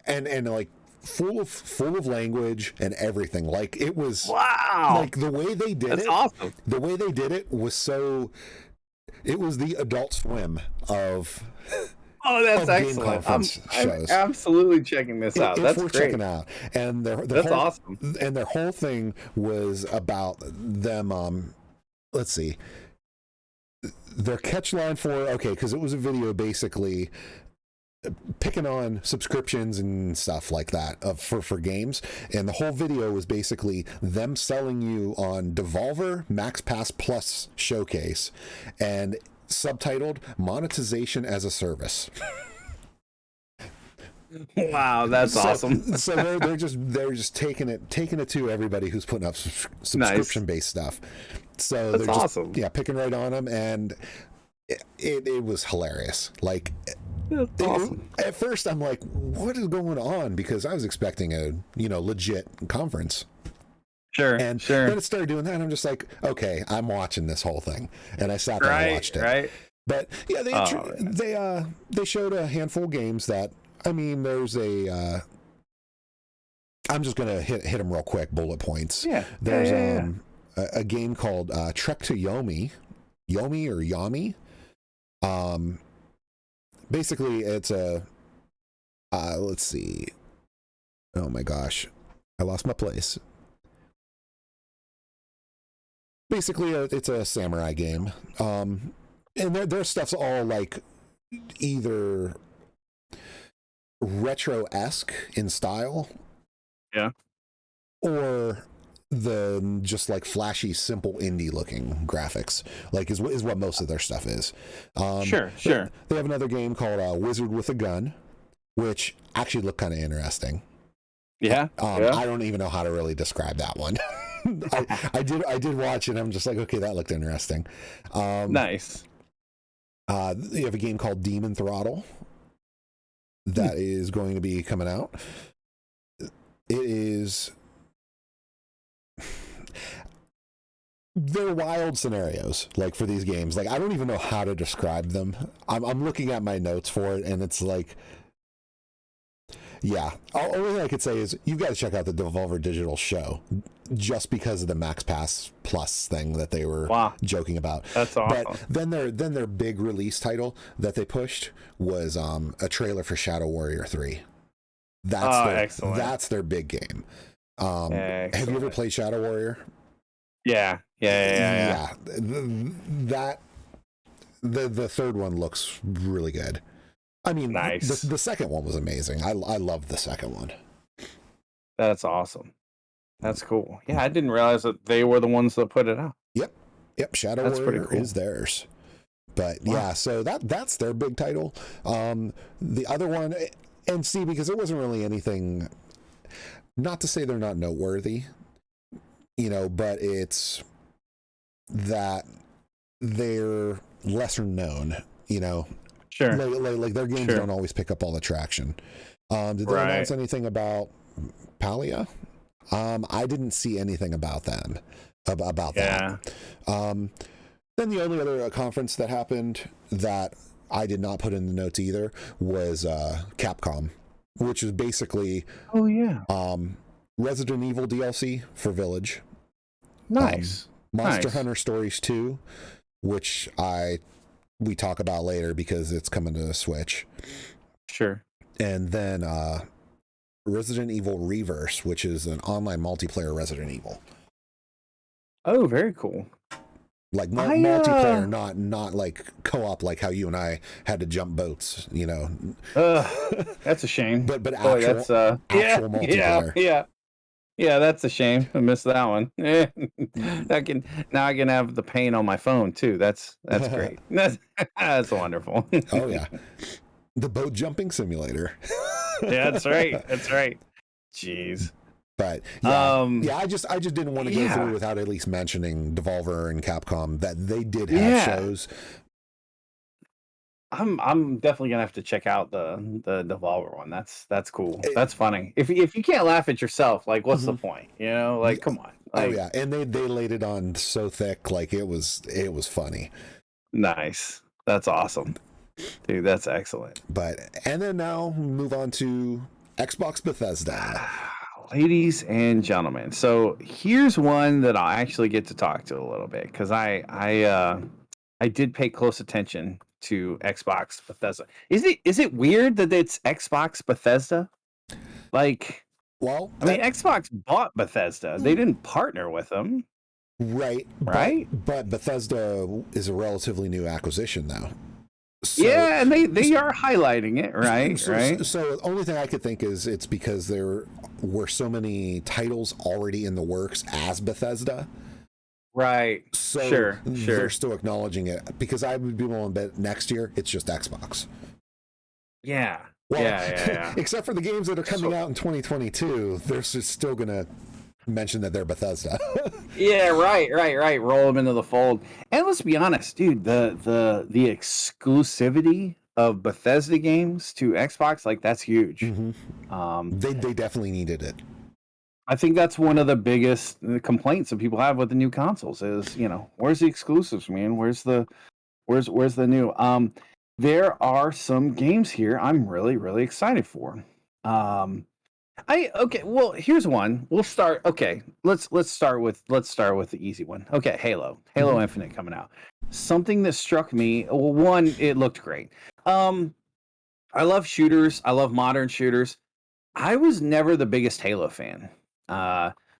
and like full of language and everything. Like it was like the way they did it. Awesome. The way they did it was so. It was the Adult Swim of. Oh, that's excellent! I'm absolutely checking this out. That's worth great. Checking out, and that's awesome. And their whole thing was about them. Let's see. Their catch line because it was a video basically picking on subscriptions and stuff like that for games, and the whole video was basically them selling you on Devolver Max Pass Plus Showcase, and subtitled "Monetization as a Service." Wow, that's awesome. So they're just taking it to everybody who's putting up subscription based stuff. So that's they're just awesome. Picking right on them, and it was hilarious. Like awesome. At first I'm like, what is going on? Because I was expecting a legit conference. Sure. Then it started doing that, and I'm just like, okay, I'm watching this whole thing, and I sat there and watched it. Right. But yeah, they showed a handful of games that. I mean, there's I'm just gonna hit them real quick, bullet points. Yeah. There's a game called Trek to Yomi or Yami. Basically, it's a let's see. Oh my gosh, I lost my place. Basically, it's a samurai game, and their stuff's all like either retro-esque in style, or the just like flashy, simple indie looking graphics, like is what most of their stuff is. Sure. They have another game called Wizard with a Gun, which actually looked kind of interesting. I don't even know how to really describe that one. I did watch it, and I'm just like, okay, that looked interesting. Nice. You have a game called Demon Throttle that is going to be coming out. It is. They're wild scenarios, like for these games. Like I don't even know how to describe them. I'm looking at my notes for it, and it's like, yeah. Only thing I could say is you've got to check out the Devolver Digital show, just because of the Max Pass Plus thing that they were joking about. That's awesome. But then their big release title that they pushed was a trailer for Shadow Warrior 3. Excellent. That's their big game. Have you ever played Shadow Warrior? Yeah. That the third one looks really good. I mean, nice. The second one was amazing. I loved the second one. That's awesome. That's cool. Yeah, I didn't realize that they were the ones that put it out. Yep. Shadow Warrior is theirs. But yeah, so that's their big title. The other one, and see, because it wasn't really anything. Not to say they're not noteworthy, but it's that they're lesser known. Sure. Like their games don't always pick up all the traction. Did they announce anything about Palia? I didn't see anything about them, about that. Then the only other conference that happened that I did not put in the notes either was Capcom, which is basically Resident Evil DLC for Village. Nice. Monster Hunter Stories 2, which we talk about later because it's coming to the Switch. Sure. And then Resident Evil Reverse, which is an online multiplayer Resident Evil. Oh, very cool. Like multiplayer, not like co-op, like how you and I had to jump boats, you know. That's a shame. But Boy, actual multiplayer. Yeah, that's a shame. I missed that one. I can have the pain on my phone too. That's great. That's wonderful. Oh yeah, the boat jumping simulator. Yeah, that's right. That's right. Jeez. But yeah, I just didn't want to go through without at least mentioning Devolver and Capcom that they did have shows. I'm definitely gonna have to check out the Devolver one. That's cool. That's funny. If you can't laugh at yourself, like what's the point? You know, like come on. Like, oh yeah, and they laid it on so thick, like it was funny. Nice. That's awesome, dude. That's excellent. And then now move on to Xbox Bethesda. Ladies and gentlemen, so here's one that I'll actually get to talk to a little bit because I did pay close attention to Xbox Bethesda. Is it weird that it's Xbox Bethesda? Like, well, I mean, Xbox bought Bethesda. They didn't partner with them. Right. But Bethesda is a relatively new acquisition now. So, yeah, and they are highlighting it, right? So the only thing I could think is it's because there were so many titles already in the works as Bethesda. Right. So sure. They're still acknowledging it because I would be willing to bet next year it's just Xbox. Yeah. Well, yeah. Except for the games that are coming out in 2022, they're just still gonna mention that they're Bethesda. Yeah, right. Roll them into the fold. And let's be honest, dude, the exclusivity of Bethesda games to Xbox, like that's huge. Mm-hmm. They definitely needed it. I think that's one of the biggest complaints that people have with the new consoles is, you know, where's the exclusives, man? Where's the new? There are some games here I'm really, really excited for. Well, here's one. We'll start. Okay, let's start with the easy one. Okay, Halo Infinite coming out. Something that struck me. Well, one, it looked great. I love shooters. I love modern shooters. I was never the biggest Halo fan.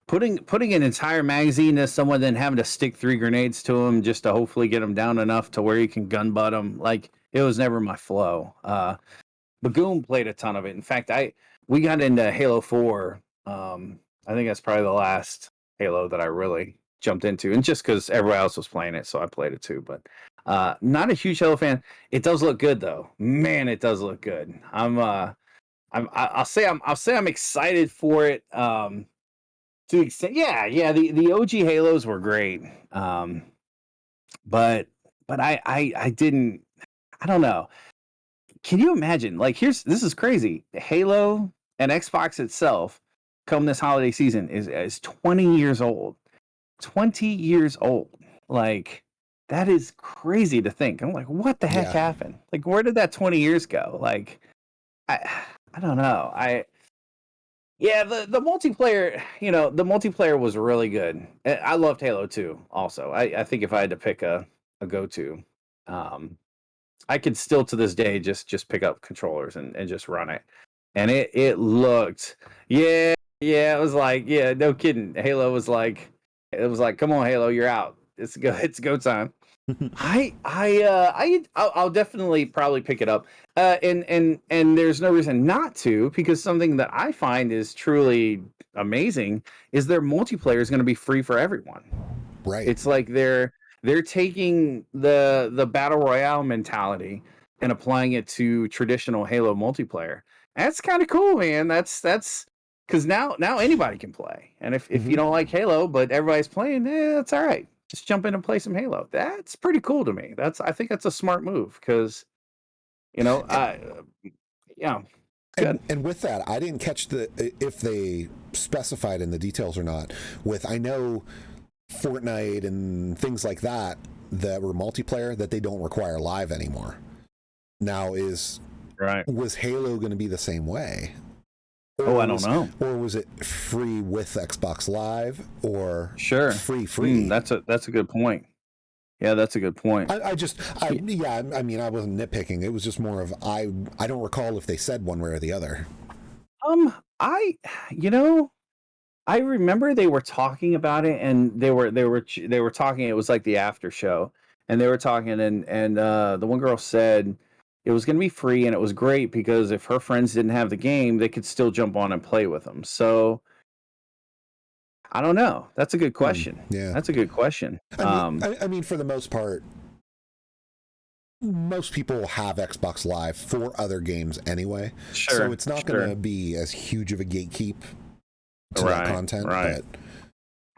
Putting an entire magazine to someone, then having to stick 3 grenades to them just to hopefully get them down enough to where you can gun butt them. Like it was never my flow. Bagoon played a ton of it. In fact, we got into Halo 4. I think that's probably the last Halo that I really jumped into, and just because everybody else was playing it, so I played it too. But not a huge Halo fan. It does look good though. Man, it does look good. I'll say I'm excited for it. To the extent, yeah. The OG Halos were great. But I didn't. I don't know. Can you imagine? Like, this is crazy. Halo and Xbox itself, come this holiday season, is 20 years old. 20 years old. Like, that is crazy to think. I'm like, what the heck happened? Like, where did that 20 years go? Like, I don't know. The multiplayer, the multiplayer was really good. I loved Halo 2 also. I think if I had to pick a go-to, I could still to this day just pick up controllers and just run it. And it looked, it was like, no kidding. Halo was like, come on, Halo, you're out. It's go time. I'll definitely probably pick it up. And there's no reason not to, because something that I find is truly amazing is their multiplayer is going to be free for everyone. Right. It's like they're taking the battle royale mentality and applying it to traditional Halo multiplayer. That's kind of cool, man. That's because now anybody can play. And if you don't like Halo, but everybody's playing, that's all right. Just jump in and play some Halo. That's pretty cool to me. I think that's a smart move because, good. And with that, I didn't catch if they specified in the details or not. I know Fortnite and things like that were multiplayer that they don't require live anymore. Now was Halo going to be the same way? I don't know. Or was it free with Xbox Live or free? That's a good point. Yeah, that's a good point. I mean, I wasn't nitpicking. It was just more of I don't recall if they said one way or the other. I, you know, I remember they were talking about it, and they were talking. It was like the after show, and they were talking, and the one girl said it was going to be free, and it was great because if her friends didn't have the game, they could still jump on and play with them. So I don't know. That's a good question. Yeah, That's a good question. I mean, for the most part, most people have Xbox Live for other games anyway, so it's not going to be as huge of a gatekeep to that content.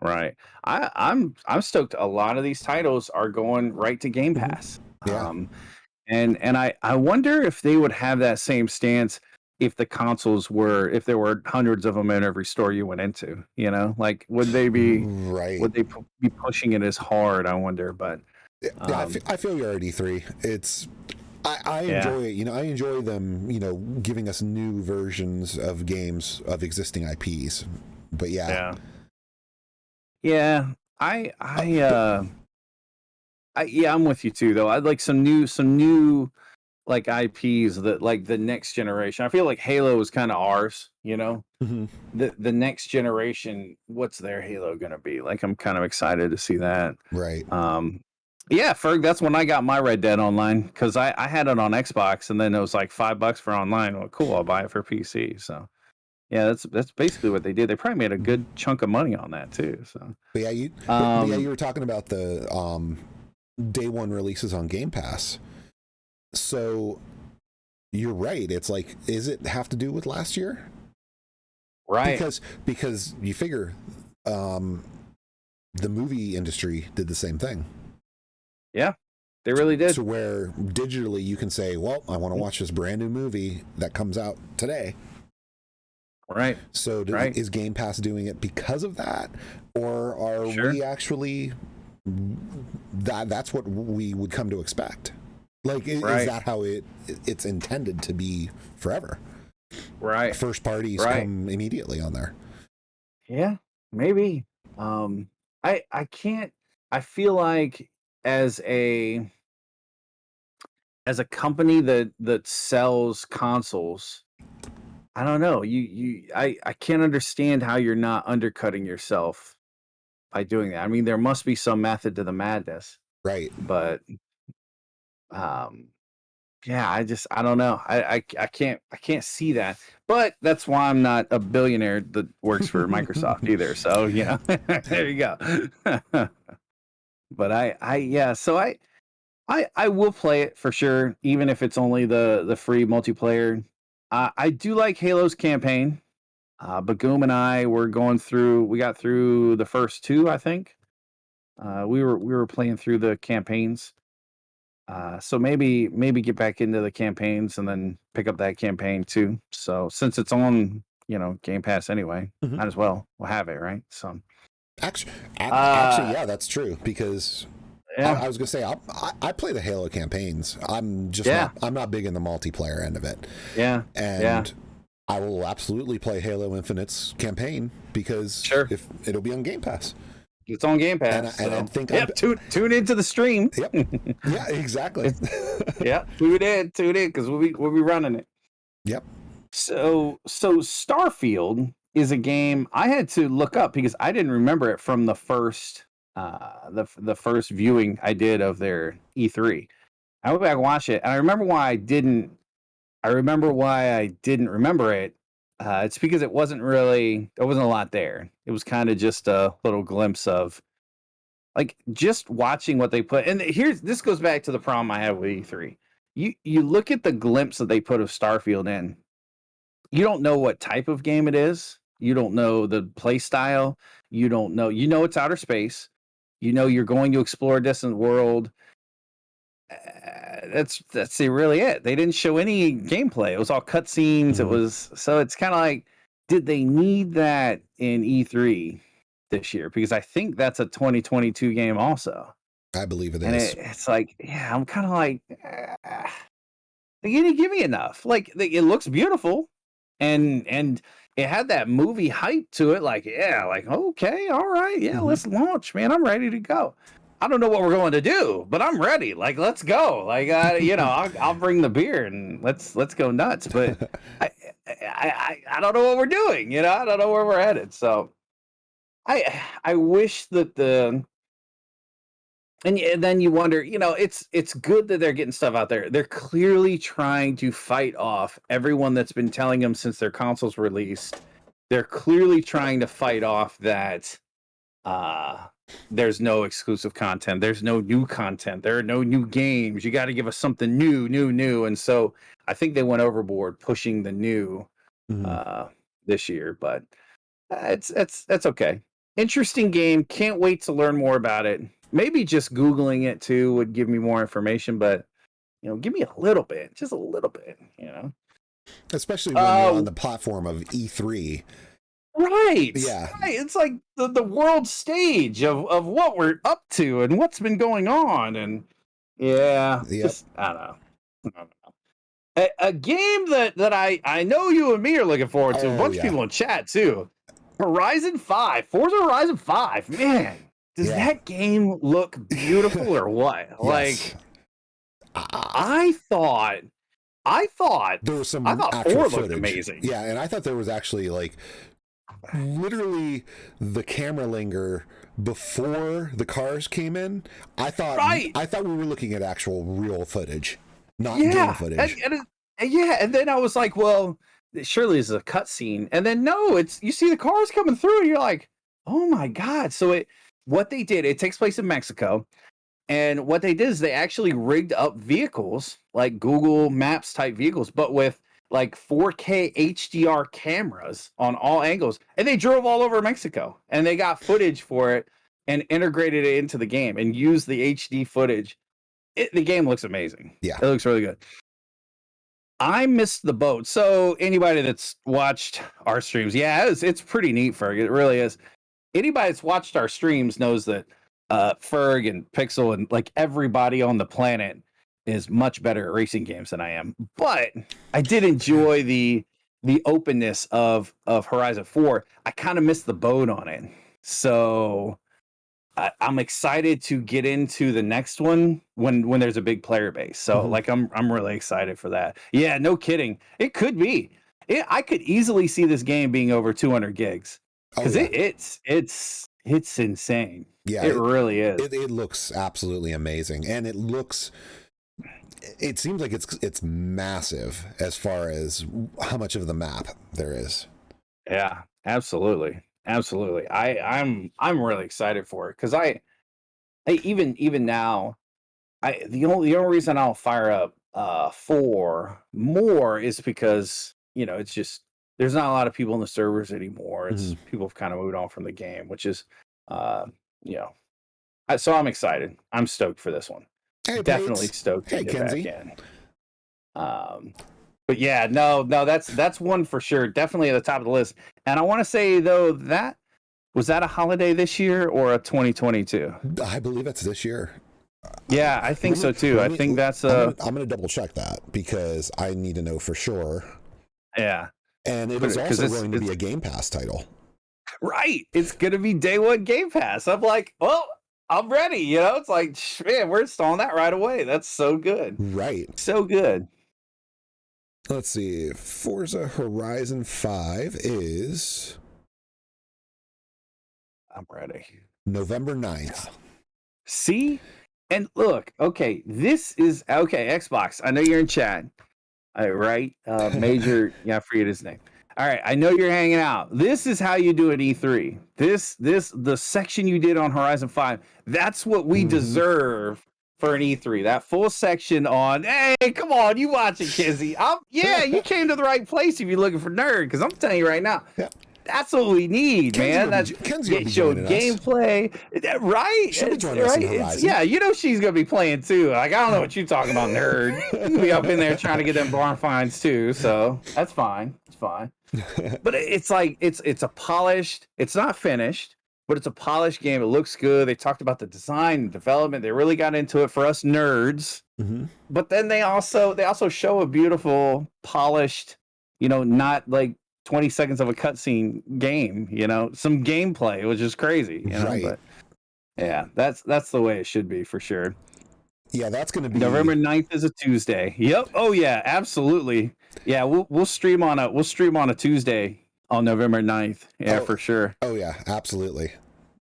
Right. I'm stoked. A lot of these titles are going right to Game Pass. Yeah. And I wonder if they would have that same stance if the consoles were, if there were hundreds of them in every store you went into. You know, like would they be Would they be pushing it as hard? I wonder. But I feel you're at E3. It's I enjoy it. You know, I enjoy them. You know, giving us new versions of games of existing IPs. But yeah. I'm with you too, though. I'd like some new like IPs that like the next generation. I feel like Halo is kind of ours, you know. The next generation, what's their Halo gonna be? Like, I'm kind of excited to see that. Right. Yeah, Ferg, that's when I got my Red Dead Online because I had it on Xbox, and then it was like $5 for online. Well, cool, I'll buy it for PC. So yeah, that's basically what they did. They probably made a good chunk of money on that too. So but yeah, you were talking about the day one releases on Game Pass. So you're right. It's like, is it have to do with last year? Right. Because you figure the movie industry did the same thing. Yeah, they really did. To where digitally you can say, well, I want to watch this brand new movie that comes out today. Right. So is Game Pass doing it because of that? Or are we actually... That's what we would come to expect. Like, is that how it's intended to be forever? Right. First parties come immediately on there. Yeah, maybe. I can't. I feel like as a company that sells consoles, I don't know. I can't understand how you're not undercutting yourself by doing that. I mean, there must be some method to the madness. Right. But yeah, I don't know. I can't see that. But that's why I'm not a billionaire that works for Microsoft either. So, you know, there you go. But I will play it for sure, even if it's only the free multiplayer. I do like Halo's campaign. Bagoom and I were we got through the first two, I think. We were playing through the campaigns. So maybe get back into the campaigns and then pick up that campaign too. So since it's on, you know, Game Pass anyway, might as well we'll have it, right? So actually, yeah, that's true because I was gonna say I play the Halo campaigns. I'm just I'm not big in the multiplayer end of it. And I will absolutely play Halo Infinite's campaign because if it'll be on Game Pass. It's on Game Pass. And I think tune into the stream. Yep. Yeah, exactly. Tune in because we'll be running it. Yep. So Starfield is a game I had to look up because I didn't remember it from the first the first viewing I did of their E3. I went back and watched it, and I remember why I didn't remember it. It's because there wasn't a lot there. It was kind of just a little glimpse of, like, just watching what they put. And this goes back to the problem I have with E3. You look at the glimpse that they put of Starfield in. You don't know what type of game it is. You don't know the play style. You don't know. You know it's outer space. You know you're going to explore a distant world. That's really it. They didn't show any gameplay. It was all cutscenes. It's kind of like, did they need that in E3 this year? Because I think that's a 2022 game also. I believe it is. And it's like, yeah, I'm kind of like, they didn't give me enough. Like, it looks beautiful, and it had that movie hype to it. Like, like, okay, all right, let's launch, man. I'm ready to go. I don't know what we're going to do, but I'm ready. Like, let's Go. Like, you know, I'll bring the beer and let's go nuts. But I don't know what we're doing. You know, I don't know where we're headed. So I wish that and then you wonder, you know, it's good that they're getting stuff out there. They're clearly trying to fight off everyone that's been telling them since their consoles released. They're clearly trying to fight off that there's no exclusive content, there's no new content, there are no new games. You got to give us something new. And so I think they went overboard pushing the new this year, but it's okay. Interesting game. Can't wait to learn more about it. Maybe just Googling it too would give me more information, but you know, give me a little bit, just a little bit, you know. Especially when you're on the platform of E3. Right. Yeah. Right. It's like the world stage of what we're up to and what's been going on. And yeah, just I don't know. A game that I know you and me are looking forward to. A bunch of people in chat too. Horizon 5, Forza Horizon 5. Man, does that game look beautiful or what? Yes. Like I thought there was some actual 4 looked amazing. Yeah, and I thought there was actually like literally the camera linger before the cars came in. I thought we were looking at actual real footage, not game footage. And then I was like, well, surely this is a cutscene. And then no, you see the cars coming through, and you're like, oh my god. So what they did, it takes place in Mexico. And what they did is they actually rigged up vehicles, like Google Maps type vehicles, but with like 4K HDR cameras on all angles. And they drove all over Mexico. And they got footage for it and integrated it into the game and used the HD footage. The game looks amazing. Yeah. It looks really good. I missed the boat. So anybody that's watched our streams, it's pretty neat, Ferg. It really is. Anybody that's watched our streams knows that Ferg and Pixel and like everybody on the planet is much better at racing games than I am. But I did enjoy the openness of Horizon 4. I kind of missed the boat on it. So I'm excited to get into the next one when there's a big player base. So like I'm really excited for that. Yeah, no kidding. It could be. I could easily see this game being over 200 gigs because it's insane. Yeah, it really is. It looks absolutely amazing, and it seems like it's massive as far as how much of the map there is. Yeah, absolutely. I'm really excited for it because I even now the only reason I'll fire up 4 more is because you know it's just there's not a lot of people in the servers anymore. It's people have kind of moved on from the game, which is you know, so I'm excited. I'm stoked for this one. Hey, definitely stoked to get Kenzie. Back in. But yeah, no, that's one for sure. Definitely at the top of the list. And I want to say though was that a holiday this year or a 2022? I believe it's this year. Yeah, I think so too. I think that's I'm gonna double check that because I need to know for sure. Yeah. And it is also going to be a Game Pass title. Right. It's going to be day one Game Pass. I'm like, well, I'm ready. You know, it's like, man, we're installing that right away. That's so good. Right. So good. Let's see. Forza Horizon 5 is... I'm ready. November 9th. See? And look, okay, this is... Okay, Xbox. I know you're in chat. Right? Major... yeah, I forget his name. All right, I know you're hanging out. This is how you do an E3. The section you did on Horizon 5, that's what we deserve for an E3. That full section on, hey, come on, you watch it, Kizzy. Yeah, you came to the right place if you're looking for nerd, because I'm telling you right now, that's what we need, man. That's show gameplay, right? Yeah, you know she's gonna be playing too. Like I don't know what you're talking about, nerd. You'll be up in there trying to get them barn finds too, so that's fine. It's fine. But it's like it's a polished. It's not finished, but it's a polished game. It looks good. They talked about the design and development. They really got into it for us nerds. But then they also show a beautiful, polished, you know, not like 20 seconds of a cutscene game, you know, some gameplay, which is crazy, you know. Right. But yeah, that's the way it should be for sure. Yeah, that's going to be November 9th is a Tuesday. Yep. Oh yeah, absolutely. Yeah, we'll stream on a Tuesday on November 9th. Yeah, for sure. Oh yeah, absolutely.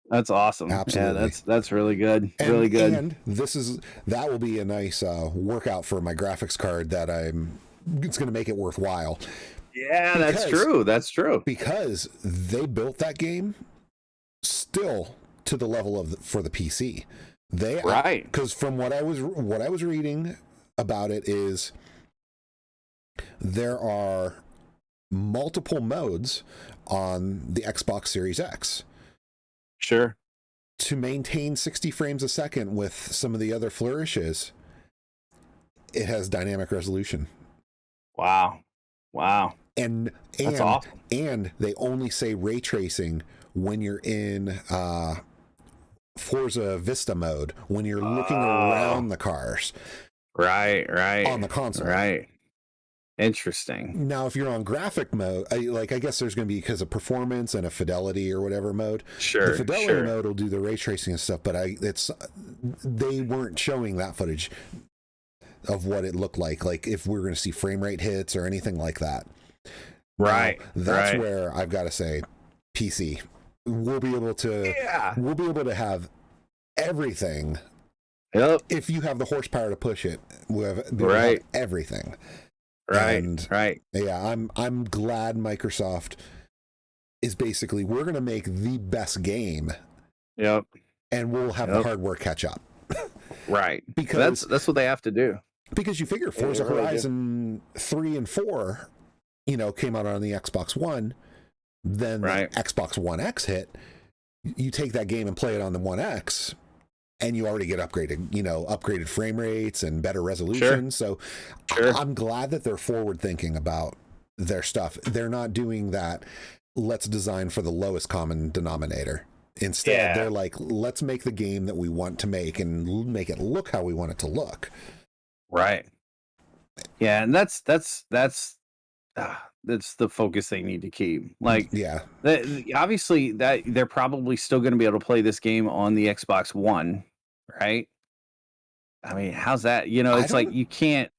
That's awesome. Absolutely. Yeah, that's really good. And, really good. And that will be a nice workout for my graphics card that it's going to make it worthwhile. Yeah, that's true. That's true. Because they built that game still to the level for the PC. Right. Because from what I was reading about it is there are multiple modes on the Xbox Series X. Sure. To maintain 60 frames a second with some of the other flourishes, it has dynamic resolution. Wow. And that's awesome. And they only say ray tracing when you're in Forza Vista mode, when you're looking around the cars. Right. On the console. Right. Interesting. Now, if you're on graphic mode, I guess there's going to be, because of performance and a fidelity or whatever mode. Sure. The fidelity mode will do the ray tracing and stuff, but they weren't showing that footage of what it looked like if we were going to see frame rate hits or anything like that. Right. Now, that's where I've got to say, PC. We'll be able to have everything. Yep. If you have the horsepower to push it, we'll have everything. Right. Yeah, I'm glad Microsoft is basically, we're going to make the best game. Yep. And we'll have the hardware catch up. Right. Because that's what they have to do. Because you figure Forza Horizon 3 and 4, came out on the Xbox One, then the Xbox One X hit. You take that game and play it on the One X, and you already get upgraded frame rates and better resolution. Sure. So I'm glad that they're forward thinking about their stuff. They're not doing that, let's design for the lowest common denominator. Instead, they're like, let's make the game that we want to make and make it look how we want it to look. Right. Yeah, and that's the focus they need to keep. Like, obviously that they're probably still going to be able to play this game on the Xbox One, right? I mean, how's that? It's like it can't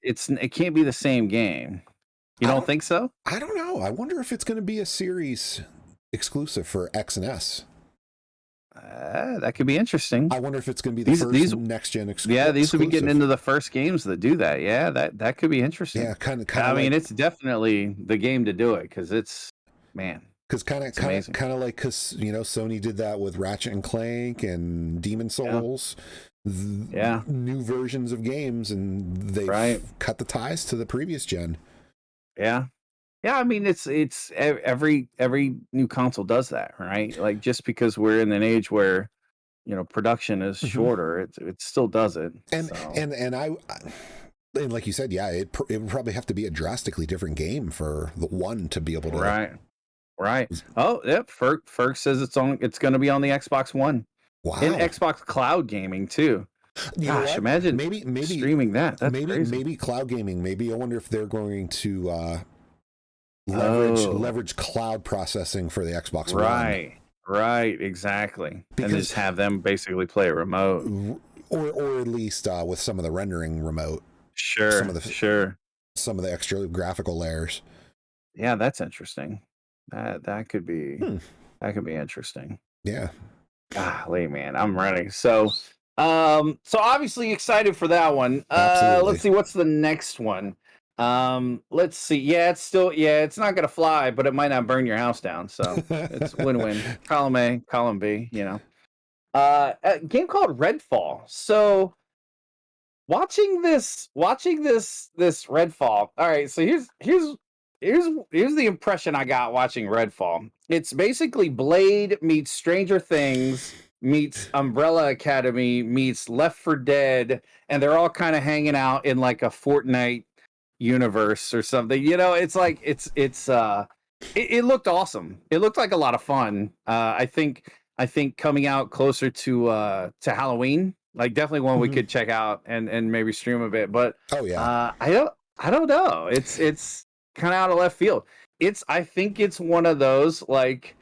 be the same game. You don't think so? I don't know. I wonder if it's going to be a series exclusive for X and S. That could be interesting. I wonder if it's going to be these next gen exclusive. Yeah, these will be getting into the first games that do that. Yeah, that could be interesting. Yeah, kind of. I mean, it's definitely the game to do it because it's kind of like because Sony did that with Ratchet and Clank and Demon Souls. New versions of games, and they cut the ties to the previous gen. Yeah. I mean, it's every new console does that, right? Like, just because we're in an age where production is shorter, it still does it. And like you said, it would probably have to be a drastically different game for the One to be able to. Right. Oh, yep. Ferg says it's going to be on the Xbox One. Wow. And Xbox Cloud Gaming too. Gosh, imagine maybe streaming that. That's crazy. Maybe cloud gaming. Maybe I wonder if they're going to leverage cloud processing for the Xbox One. Right, exactly. And just have them basically play it remote, or at least with some of the rendering remote. Sure, some of the extra graphical layers. Yeah, that's interesting. That could be interesting. Yeah. Golly, man, I'm ready. So obviously excited for that one. Let's see, what's the next one? Let's see. Yeah, it's not gonna fly, but it might not burn your house down. So it's win-win. Column A, column B. A game called Redfall. So watching this Redfall. All right. So here's the impression I got watching Redfall. It's basically Blade meets Stranger Things meets Umbrella Academy meets Left 4 Dead, and they're all kind of hanging out in like a Fortnite universe or something. It's like it looked awesome. It looked like a lot of fun. I think coming out closer to Halloween, like definitely one we could check out and maybe stream a bit. But I don't know. It's kind of out of left field. I think it's one of those, like,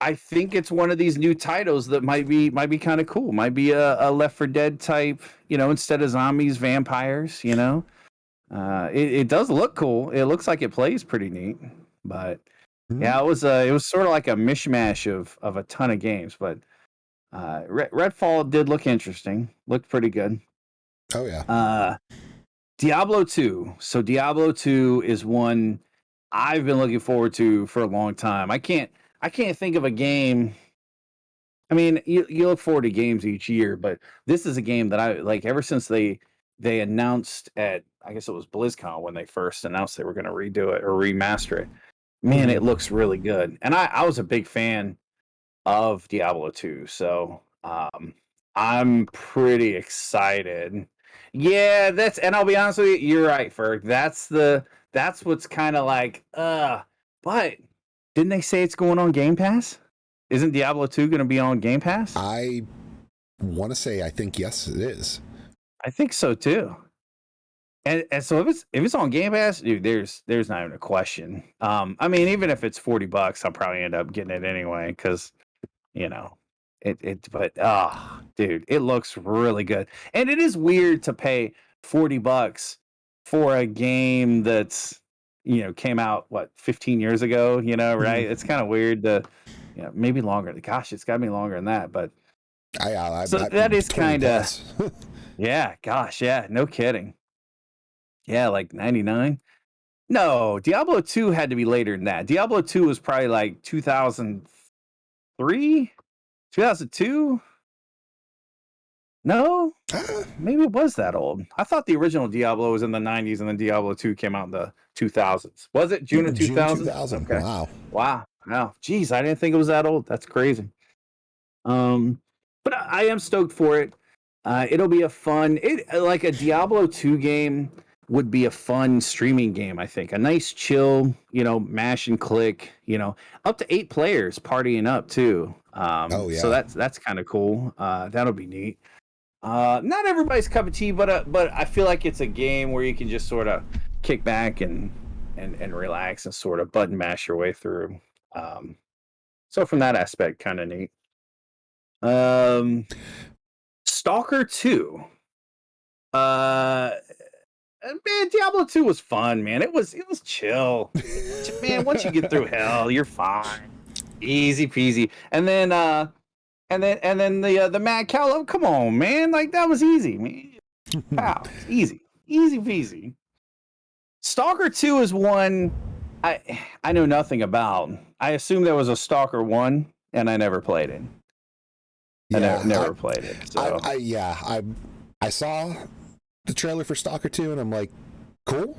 I think it's one of these new titles that might be kind of cool. Might be a Left 4 Dead type, instead of zombies, vampires, It does look cool. It looks like it plays pretty neat, but Mhm. yeah, it was sort of like a mishmash of a ton of games. But Redfall did look interesting. Looked pretty good. Oh yeah. Diablo 2. So Diablo 2 is one I've been looking forward to for a long time. I can't think of a game. I mean, you look forward to games each year, but this is a game that I like ever since they announced at, I guess it was BlizzCon when they first announced they were going to redo it or remaster it. Man, it Mhm. looks really good. And I was a big fan of Diablo 2. So I'm pretty excited. Yeah, that's and I'll be honest with you, you're right, Ferg. That's what's kind of like, but didn't they say it's going on Game Pass? Isn't Diablo 2 going to be on Game Pass? I want to say I think yes, it is. I think so too. And so if it's on Game Pass, dude, there's not even a question. I mean, even if it's $40, I'll probably end up getting it anyway because you know but dude, it looks really good. And it is weird to pay $40 for a game that's came out what 15 years ago, right? Mhm. It's kind of weird to maybe longer. Gosh, it's got to be longer than that, but so I that is 20 kind of plus. yeah, gosh, yeah, no kidding. Yeah, like 99. No, Diablo 2 had to be later than that. Diablo 2 was probably like 2003, 2002. No, Ah, maybe it was that old. I thought the original Diablo was in the 90s and then Diablo 2 came out in the 2000s. Was it June of June 2000? 2000. Okay. Wow. Wow. Wow. Geez, I didn't think it was that old. That's crazy. Um, but I am stoked for it. It'll be a fun, like a Diablo 2 game would be a fun streaming game, I think. A nice chill, mash and click, up to 8 players partying up too. Oh So yeah. that's kind of cool. That'll be neat. Not everybody's cup of tea, but I feel like it's a game where you can just sort of kick back and relax and sort of button mash your way through. Um, so from that aspect, kind of neat. Um, Stalker 2. Uh, man, Diablo 2 was fun, man. It was chill. Man, once you get through hell, you're fine. Easy peasy. And then the Mad Cow. Come on, man. Like that was easy, man. Wow, it's easy. Easy peasy. Stalker 2 is one I know nothing about. I assume there was a Stalker 1 and I never played it. I Yeah. never played it. So I saw the trailer for Stalker 2 and I'm like, cool.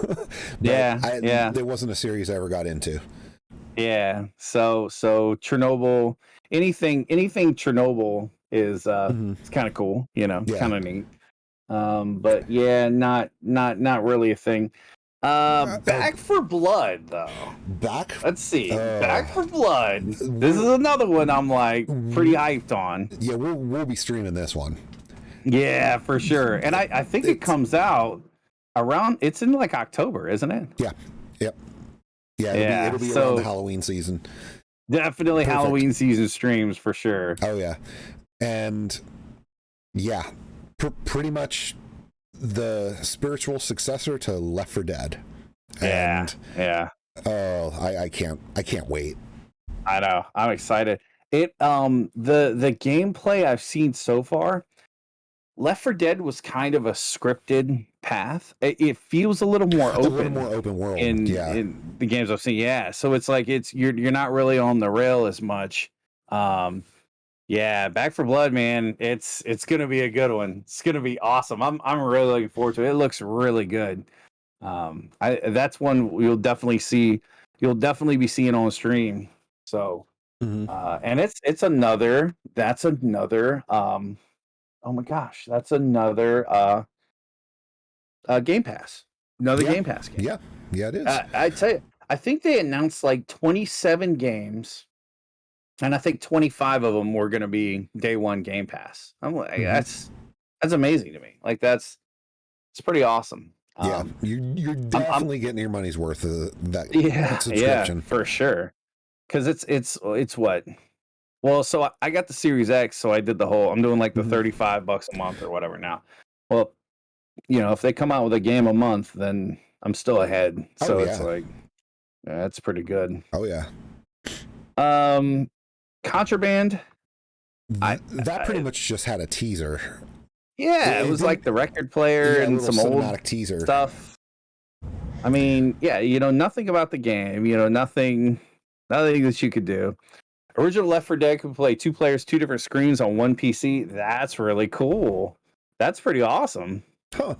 But yeah. there wasn't a series I ever got into. Yeah. So Chernobyl, anything Chernobyl is it's kind of cool, Yeah. kind of neat. But yeah, not really a thing. Back for Blood though. Back? Let's see. Uh, Back for Blood. This is another one I'm like pretty hyped on. Yeah, we'll be streaming this one. Yeah, for sure. And I think it comes out around it's in like October, isn't it? Yeah. Yep. Yeah, Yeah. it'll be around So the Halloween season. definitely Perfect. Halloween season streams for sure. Oh yeah. And yeah, pretty much the spiritual successor to Left 4 Dead. And Yeah. oh, I can't wait. I know. I'm excited. The gameplay I've seen so far, Left 4 Dead was kind of a scripted path. It feels a little more A little open more open world. Yeah. in the games I've seen. Yeah, so it's like you're not really on the rail as much. Yeah, Back for Blood, man. It's gonna be a good one. It's gonna be awesome. I'm really looking forward to it. It looks really good. That's one you'll definitely see. You'll definitely be seeing on stream. So, Mhm. and that's another. Oh my gosh, that's another Game Pass. Another Yeah. Game Pass game. Yeah. Yeah, it is. I tell you, I think they announced like 27 games, and I think 25 of them were going to be day one Game Pass. I'm like, Mhm. that's amazing to me. Like it's pretty awesome. Yeah, you're definitely getting your money's worth of that subscription. Yeah, for sure. Because it's what. Well, so I got the Series X, so I did the whole. I'm doing like the Mhm. $35 a month or whatever now. Well, if they come out with a game a month, then I'm still ahead. So it's like, yeah, that's pretty good. Oh yeah. Contraband. That pretty much just had a teaser. Yeah, it was like the record player and some cinematic old teaser stuff. I mean, yeah, nothing about the game. Nothing that you could do. Original Left 4 Dead could play 2 players, 2 different screens on one PC. That's really cool. That's pretty awesome. Huh.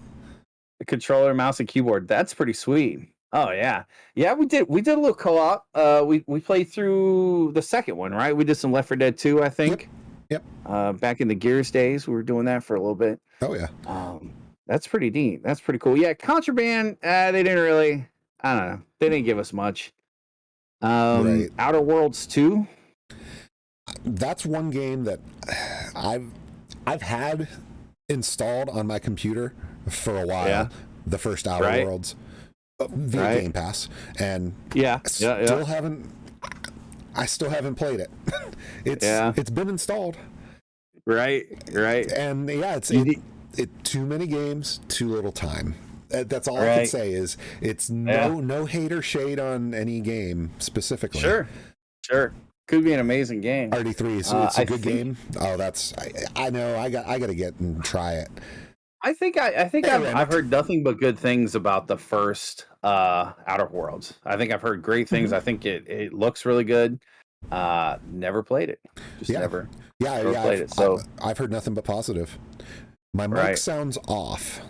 The controller, mouse, and keyboard. That's pretty sweet. Oh yeah, yeah. We did a little co-op. We played through the second one, right? We did some Left 4 Dead 2, I think. Yep. Back in the Gears days, we were doing that for a little bit. Oh yeah. That's pretty neat. That's pretty cool. Yeah, Contraband. They didn't really. I don't know. They didn't give us much. Right. Outer Worlds 2. That's one game that I've had installed on my computer for a while. Yeah. The first Outer Worlds via Game Pass, and I still haven't played it. It's been installed. Right. And yeah, it's too many games, too little time. That's all I can say is it's no hate or shade on any game specifically. Sure. Could be an amazing game. RD3, so it's a good game. Oh, I know. I got to get and try it. I think I've heard nothing but good things about the first Outer Worlds. I think I've heard great things. I think it looks really good. Never played it. Never. Never played it. So I've heard nothing but positive. My mic sounds off.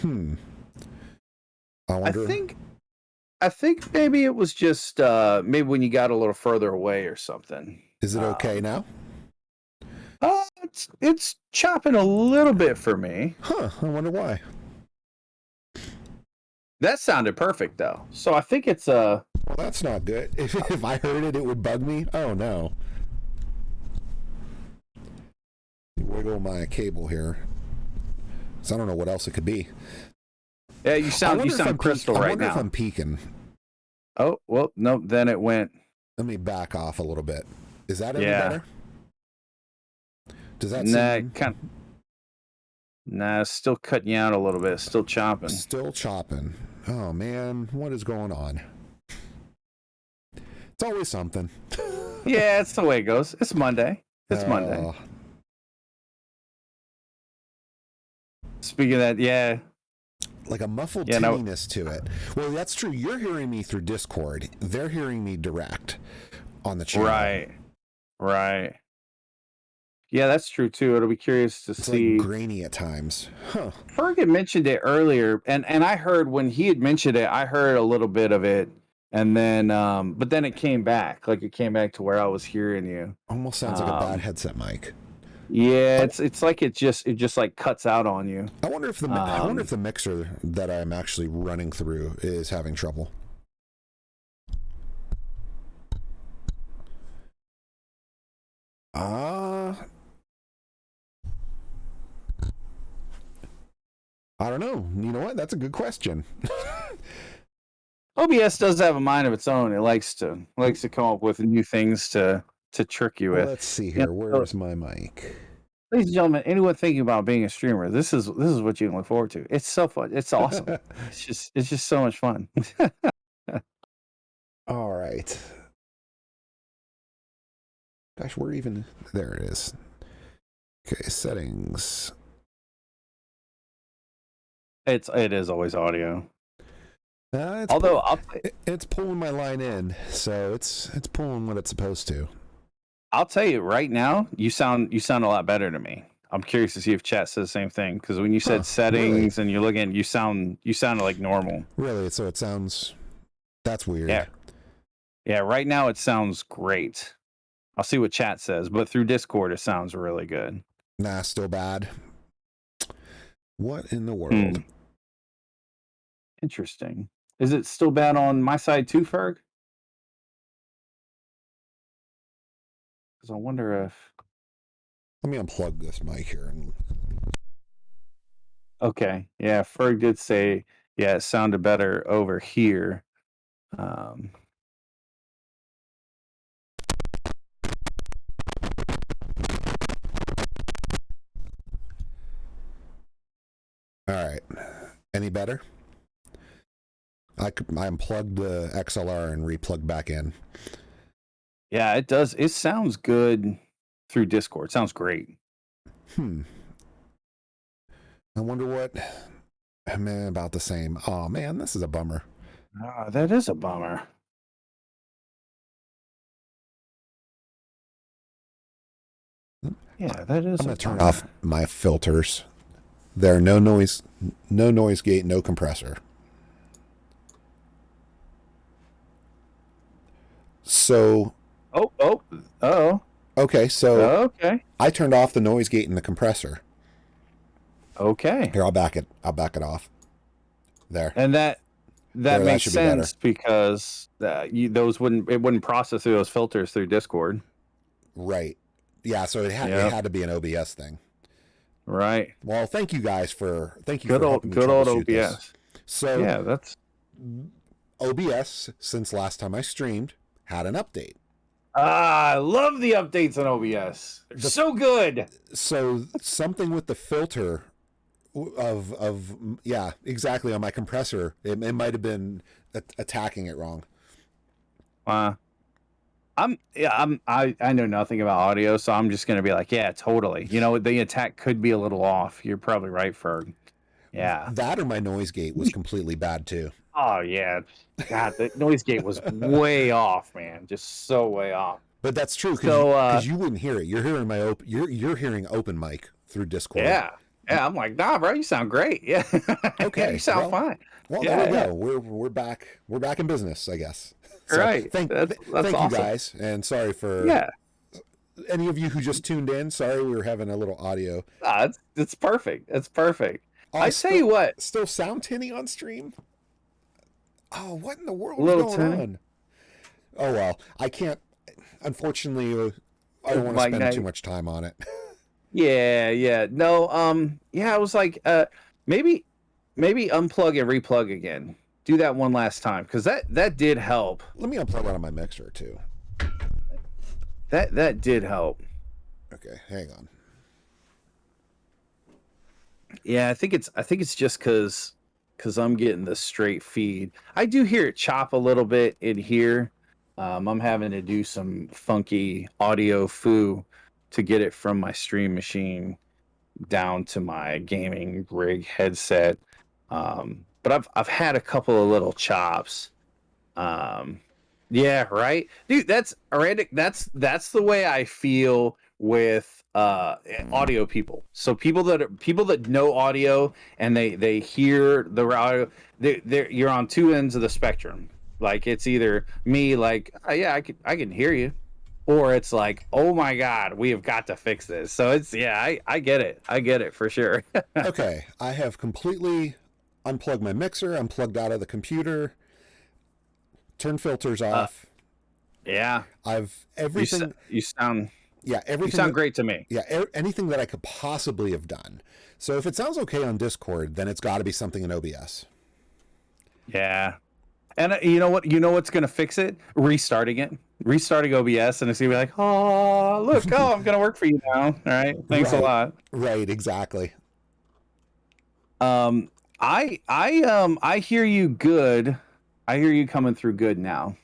I wonder. I think maybe it was just maybe when you got a little further away or something. Is it okay now? It's chopping a little bit for me. Huh, I wonder why. That sounded perfect though. So I think it's well, that's not good. If I heard it, it would bug me. Oh no. Wiggle my cable here. So I don't know what else it could be. Yeah, you sound crystal right now. I wonder if I'm peaking. Oh, well, no, then it went. Let me back off a little bit. Is that any better? Does that seem... Nah, still cutting you out a little bit. Still chopping. Still chopping. Oh, man. What is going on? It's always something. Yeah, it's the way it goes. It's Monday. Monday. Speaking of that, yeah. Like a muffled tinniness to it. Well, that's true. You're hearing me through Discord. They're hearing me direct on the channel. Right. Yeah, that's true too. It'll be curious to see. Like grainy at times. Huh. Ferg had mentioned it earlier, and I heard when he had mentioned it, I heard a little bit of it, and then but then it came back. Like it came back to where I was hearing you. Almost sounds like a bad headset mic. Yeah, it's like it just like cuts out on you. I wonder if the mixer that I'm actually running through is having trouble. I don't know. You know what? That's a good question. OBS does have a mind of its own. It likes to come up with new things to trick you with. Let's see here. Where's my mic? Ladies and gentlemen, anyone thinking about being a streamer, this is what you can look forward to. It's so fun. It's awesome. It's just so much fun. All right. Gosh, where even? There it is. Okay, settings. It is always audio. Although it's pulling my line in, so it's pulling what it's supposed to. I'll tell you right now, you sound a lot better to me. I'm curious to see if chat says the same thing, because when you said settings and you're looking, you sounded like normal. Really? So it sounds. That's weird. Yeah. Right now it sounds great. I'll see what chat says, but through Discord it sounds really good. Nah, still bad. What in the world? Interesting. Is it still bad on my side too, Ferg? Because I wonder if... Let me unplug this mic here. Okay. Yeah, Ferg did say, it sounded better over here. All right. Any better? I unplugged the XLR and replugged back in. Yeah, it does. It sounds good through Discord. Sounds great. I wonder what. Man, about the same. Oh man, this is a bummer. Ah, that is a bummer. Yeah, that is. I'm going to turn off my filters. There are no noise gate, no compressor. So. Oh. Okay, so. Okay. I turned off the noise gate and the compressor. Okay. Here, I'll back it off. There. And that makes sense be because it wouldn't process through those filters through Discord. Right. Yeah, so it had to be an OBS thing. Right. Well, thank you guys for good old OBS. This. So yeah, that's OBS since last time I streamed had an update. I love the updates on OBS. They're so good. So something with the filter of yeah, exactly, on my compressor, it might have been attacking it wrong. I know nothing about audio, so I'm just gonna be like, yeah, totally. The attack could be a little off. You're probably right, Ferg. Yeah. That or my noise gate was completely bad too. Oh yeah. God, the noise gate was way off, man. Just so way off. But that's true because you wouldn't hear it. You're hearing you're hearing open mic through Discord. Yeah. Yeah, I'm like, nah, bro, you sound great. Yeah. Okay. You sound fine. Well, there we go. We're back. We're back in business, I guess. So right. Thank that's awesome. You guys, and sorry for any of you who just tuned in. Sorry, we were having a little audio. It's perfect. It's perfect. I tell you what, still sound tinny on stream. Oh, what in the world is going on? Oh well, I can't. Unfortunately, I don't want to spend too much time on it. Yeah. No, yeah, I was like, maybe unplug and replug again. Do that one last time because that did help. Let me unplug one of my mixer too. That did help. Okay, hang on. Yeah, I think it's just because I'm getting the straight feed. I do hear it chop a little bit in here. I'm having to do some funky audio foo to get it from my stream machine down to my gaming rig headset. But I've had a couple of little chops. Yeah, right, dude. That's the way I feel with audio people. So people that know audio and they hear the audio, you're on two ends of the spectrum. Like it's either me, like I can hear you, or it's like, oh my god, we have got to fix this. So it's I get it for sure. Okay, I have completely unplugged my mixer, unplugged out of the computer, turn filters off. Yeah, I've everything. You sound everything. You sound great to me. Yeah, anything that I could possibly have done. So if it sounds okay on Discord, then it's got to be something in OBS. Yeah, and you know what's gonna fix it? Restarting OBS, and it's gonna be like, oh look, I'm gonna work for you now. All right, thanks a lot. Right, exactly. I hear you good. I hear you coming through good now.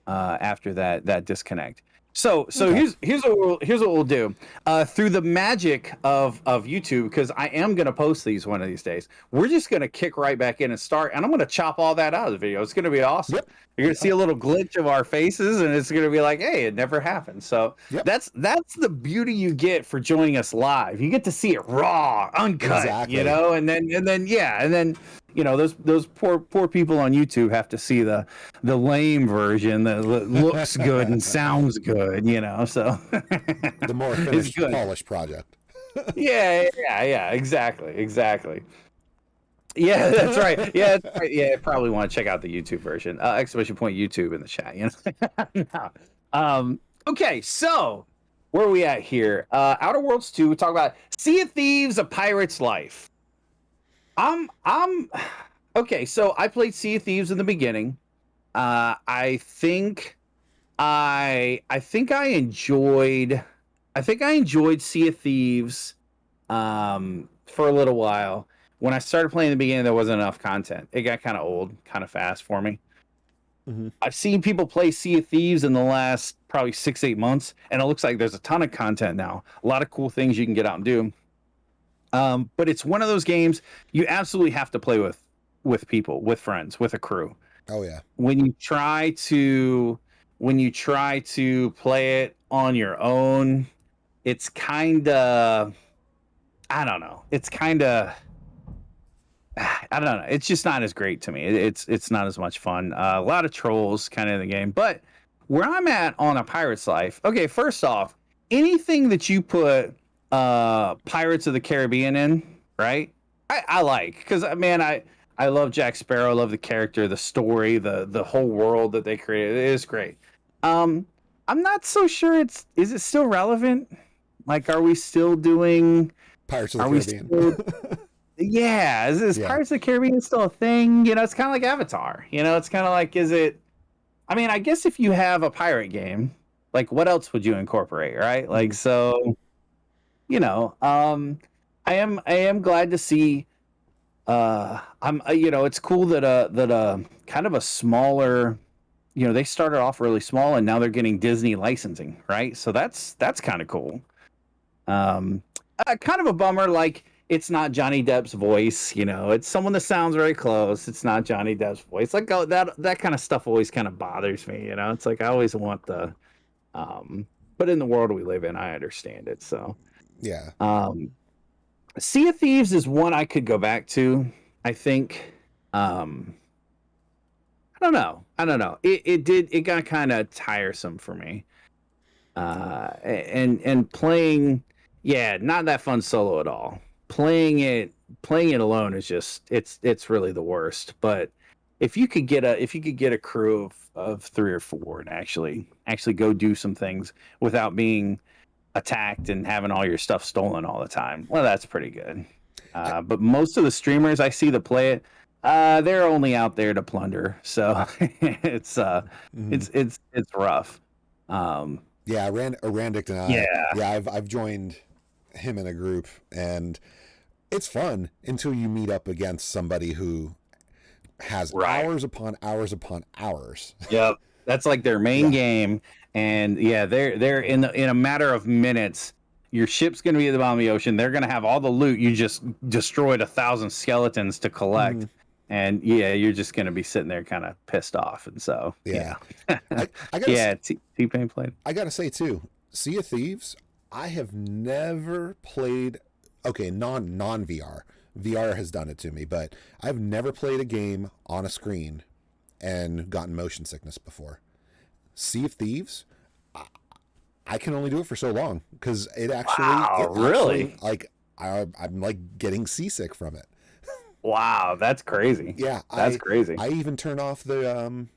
After that disconnect. So okay. here's what we'll do. Through the magic of YouTube, because I am gonna post these one of these days. We're just gonna kick right back in and start, and I'm gonna chop all that out of the video. It's gonna be awesome. Yep. You're gonna see a little glitch of our faces, and it's gonna be like, hey, it never happened. So that's the beauty you get for joining us live. You get to see it raw, uncut, exactly. and then those poor people on YouTube have to see the lame version that looks good and sounds good, So the more finished, polished product. yeah, exactly. Yeah, that's right. Yeah, that's right. Yeah, probably want to check out the YouTube version. Exclamation point YouTube in the chat. No. Okay, so where are we at here? Outer Worlds 2. We talk about Sea of Thieves: A Pirate's Life. Okay. So I played Sea of Thieves in the beginning. I think I enjoyed Sea of Thieves for a little while. when I started playing in the beginning, there wasn't enough content. It got kind of old, kind of fast for me. Mm-hmm. I've seen people play Sea of Thieves in the last probably 6-8 months, and it looks like there's a ton of content now. A lot of cool things you can get out and do. But it's one of those games you absolutely have to play with people, with friends, with a crew. Oh yeah. When you try to play it on your own, it's kind of, I don't know. It's kind of, I don't know. It's just not as great to me. It's not as much fun. A lot of trolls kind of in the game. But where I'm at on A Pirate's Life, okay, first off, anything that you put Pirates of the Caribbean in, right? I like, because man, I love Jack Sparrow. I love the character, the story, the whole world that they created. It is great. I'm not so sure is it still relevant? Like, are we still doing Pirates of the Caribbean? Yeah, is Pirates of the Caribbean still a thing? You know, it's kind of like Avatar. You know, it's kind of like, is it? I mean, I guess if you have a pirate game, like, what else would you incorporate, right? Like, so, you know, I am glad to see. You know, it's cool that kind of a smaller, you know, they started off really small and now they're getting Disney licensing, right? So that's kind of cool. Kind of a bummer, like, it's not Johnny Depp's voice, you know, it's someone that sounds very close. It's not Johnny Depp's voice. Like, oh, that kind of stuff always kind of bothers me, you know. It's like I always want the but in the world we live in, I understand it. So yeah. Sea of Thieves is one I could go back to. I think I don't know. It got kind of tiresome for me. And playing, yeah, not that fun solo at all. Playing it alone is just it's really the worst. But if you could get a crew of 3 or 4 and actually go do some things without being attacked and having all your stuff stolen all the time, well, that's pretty good. But most of the streamers I see that play it, they're only out there to plunder. So it's rough. Yeah, Randict and I. I've joined him in a group, and it's fun until you meet up against somebody who has hours upon hours upon hours. Yep, that's like their main game, and they're in a matter of minutes. Your ship's going to be at the bottom of the ocean. They're going to have all the loot. You just destroyed 1,000 skeletons to collect. And you're just going to be sitting there kind of pissed off. And so, I gotta T-Pain played. I got to say, too, Sea of Thieves, I have never played, non-VR. VR has done it to me, but I've never played a game on a screen and gotten motion sickness before. Sea of Thieves, I can only do it for so long because it actually, really? Like, I'm like getting seasick from it. Wow, that's crazy. Yeah, that's crazy. I even turn off the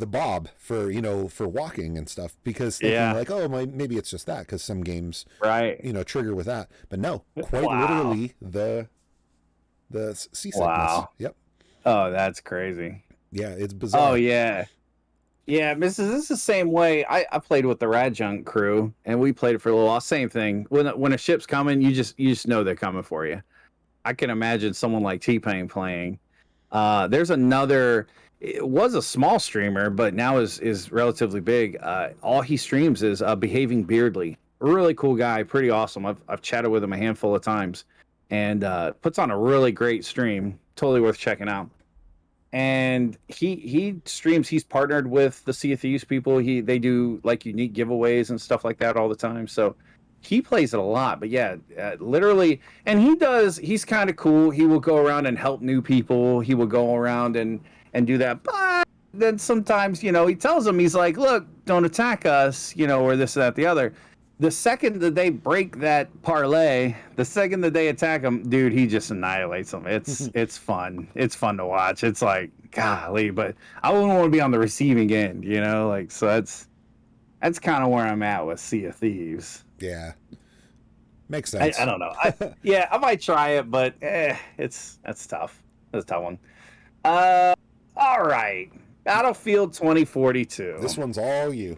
bob for walking and stuff because thinking like, oh, maybe it's just that because some games trigger with that, but no, quite literally the seasickness. Wow. Yep. Oh, that's crazy. Yeah, it's bizarre. Oh yeah. Yeah, this is the same way. I played with the Rad Junk crew, and we played it for a little while. Same thing. When a ship's coming, you just know they're coming for you. I can imagine someone like T-Pain playing. There's another. It was a small streamer, but now is relatively big. All he streams is Behaving Beardly. Really cool guy, pretty awesome. I've chatted with him a handful of times, and puts on a really great stream. Totally worth checking out. And he streams. He's partnered with the Sea of Thieves people. They do like unique giveaways and stuff like that all the time. So he plays it a lot. But yeah, literally, and he's kind of cool. He will go around and help new people. He will go around and do that. But then sometimes, he tells them, he's like, look, don't attack us, or this, that, the other. The second that they break that parlay, the second that they attack him, dude, he just annihilates them. It's fun. It's fun to watch. It's like, golly, but I wouldn't want to be on the receiving end, so that's kind of where I'm at with Sea of Thieves. Yeah. Makes sense. I don't know. I might try it, but that's tough. That's a tough one. All right. Battlefield 2042. This one's all you.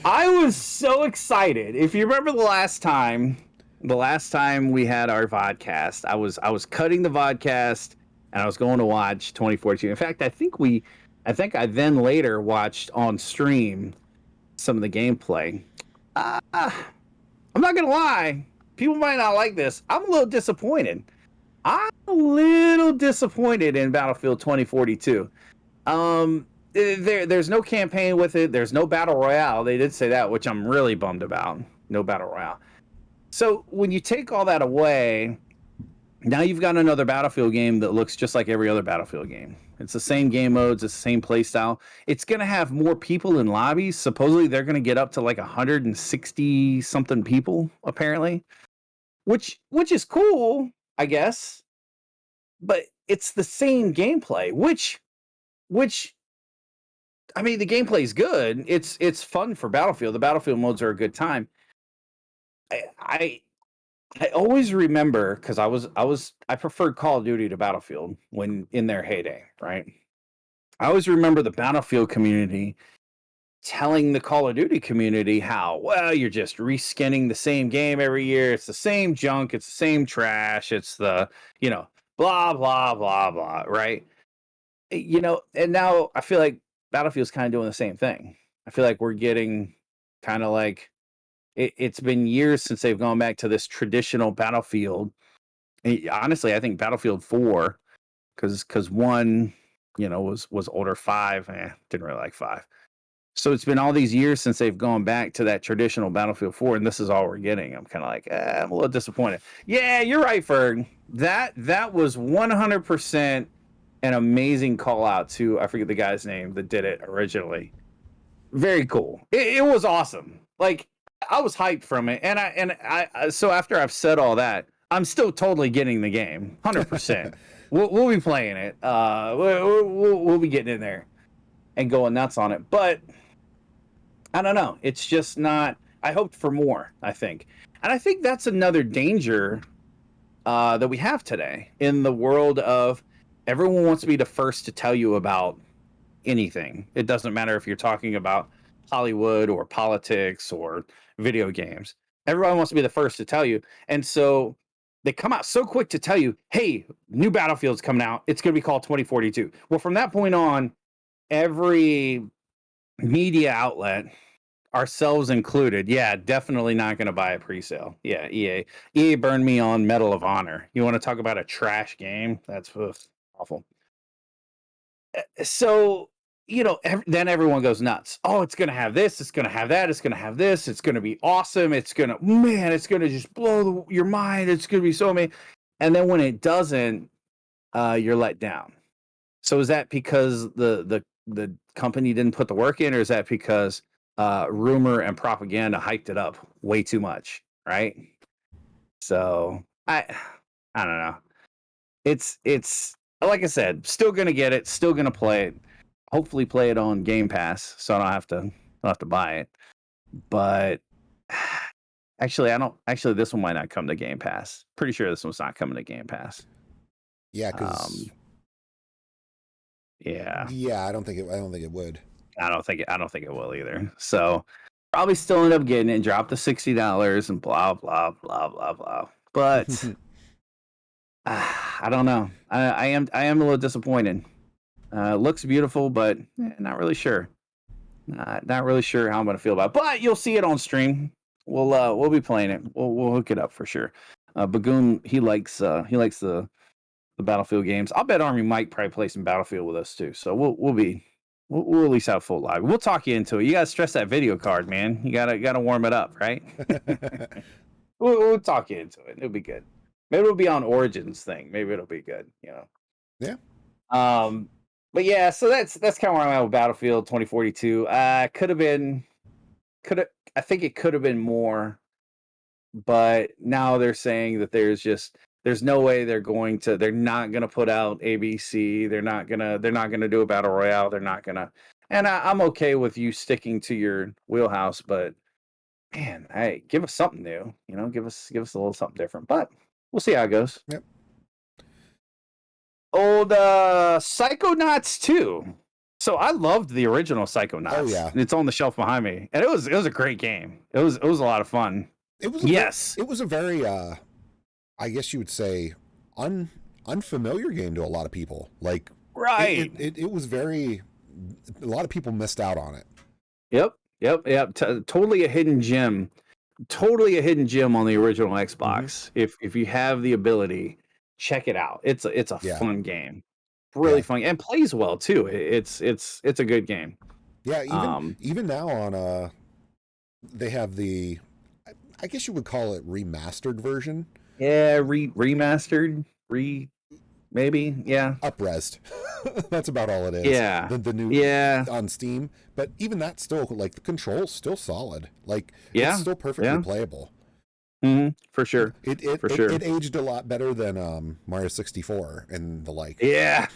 I was so excited. If you remember the last time the last time we had our VODcast, I was cutting the VODcast and I was going to watch 2042. In fact, I think I then later watched on stream some of the gameplay. I'm not gonna lie, people might not like this. I'm a little disappointed. I'm a little disappointed in Battlefield 2042. There's no campaign with it. There's no battle royale. They did say that, which I'm really bummed about. No battle royale. So when you take all that away, now you've got another Battlefield game that looks just like every other Battlefield game. It's the same game modes, it's the same play style. It's going to have more people in lobbies. Supposedly they're going to get up to like 160 something people apparently, which is cool, I guess. But it's the same gameplay, which I mean, the gameplay is good. It's fun for Battlefield. The Battlefield modes are a good time. I always remember because I preferred Call of Duty to Battlefield when in their heyday, right? I always remember the Battlefield community telling the Call of Duty community how, well, you're just reskinning the same game every year. It's the same junk. It's the same trash. It's the, blah, blah, blah, blah, right? And now I feel like Battlefield's kind of doing the same thing. I feel like we're getting kind of like, it's been years since they've gone back to this traditional Battlefield. Honestly, I think Battlefield 4, because 1, was older. 5, didn't really like 5. So it's been all these years since they've gone back to that traditional Battlefield 4, and this is all we're getting. I'm kind of like, I'm a little disappointed. Yeah, you're right, Ferg. That was 100% an amazing call out to, I forget the guy's name that did it originally. Very cool. It was awesome. Like, I was hyped from it, and I so after I've said all that, I'm still totally getting the game, 100%. We'll be playing it. We'll be getting in there and going nuts on it. But I don't know. It's just not. I hoped for more. I think, and I think that's another danger that we have today in the world of everyone wants to be the first to tell you about anything. It doesn't matter if you're talking about Hollywood or politics or video games. Everyone wants to be the first to tell you. And so they come out so quick to tell you, hey, new Battlefield's coming out. It's going to be called 2042. Well, from that point on, every media outlet, ourselves included, definitely not going to buy a pre-sale. Yeah, EA burned me on Medal of Honor. You want to talk about a trash game? That's awful. So then everyone goes nuts. Oh, it's going to have this. It's going to have that. It's going to have this. It's going to be awesome. It's going to just blow your mind. It's going to be so amazing. And then when it doesn't, you're let down. So is that because the company didn't put the work in, or is that because rumor and propaganda hyped it up way too much? Right. So I don't know. It's like I said, still going to get it. Still going to play it. Hopefully play it on Game Pass, so I don't have to buy it. But actually, this one might not come to Game Pass. Pretty sure this one's not coming to Game Pass. Yeah, because I don't think it would. I don't think it will either. So probably still end up getting it and drop the $60 and blah blah blah blah blah. But I don't know. I am a little disappointed. Looks beautiful, but not really sure. Not really sure how I'm going to feel about it. But you'll see it on stream. We'll be playing it. We'll hook it up for sure. Bagoon, he likes the Battlefield games. I'll bet Army might probably play some Battlefield with us too. So we'll at least have full live. We'll talk you into it. You gotta stress that video card, man. You gotta warm it up, right? we'll talk you into it. It'll be good. Maybe it'll be on Origins thing. Maybe it'll be good. Yeah. But yeah, so that's kind of where I'm at with Battlefield 2042. I think it could have been more, but now they're saying that there's no way they're not gonna put out ABC. They're not gonna do a battle royale. They're not gonna, and I'm okay with you sticking to your wheelhouse, but man, hey, give us something new. Give us a little something different. But we'll see how it goes. Yep. Old Psychonauts 2. So I loved the original Psychonauts. Oh yeah, it's on the shelf behind me, and it was a great game. It was a lot of fun. It was Yes. it was a very I guess you would say unfamiliar game to a lot of people. Like Right. it was very, a lot of people missed out on it. Yep. Totally a hidden gem. Totally a hidden gem on the original Xbox. If you have the ability, check it out. It's a Yeah. fun game. Really fun and plays well too. It's a good game. Yeah, even now on they have the, I guess you would call it remastered version. Yeah, remastered, maybe, yeah. Up-resed. That's about all it is. Yeah. The new on Steam, but even that still, like, the controls still solid. Like, it's still perfectly playable. For sure. It aged a lot better than Mario 64 and the like. Yeah,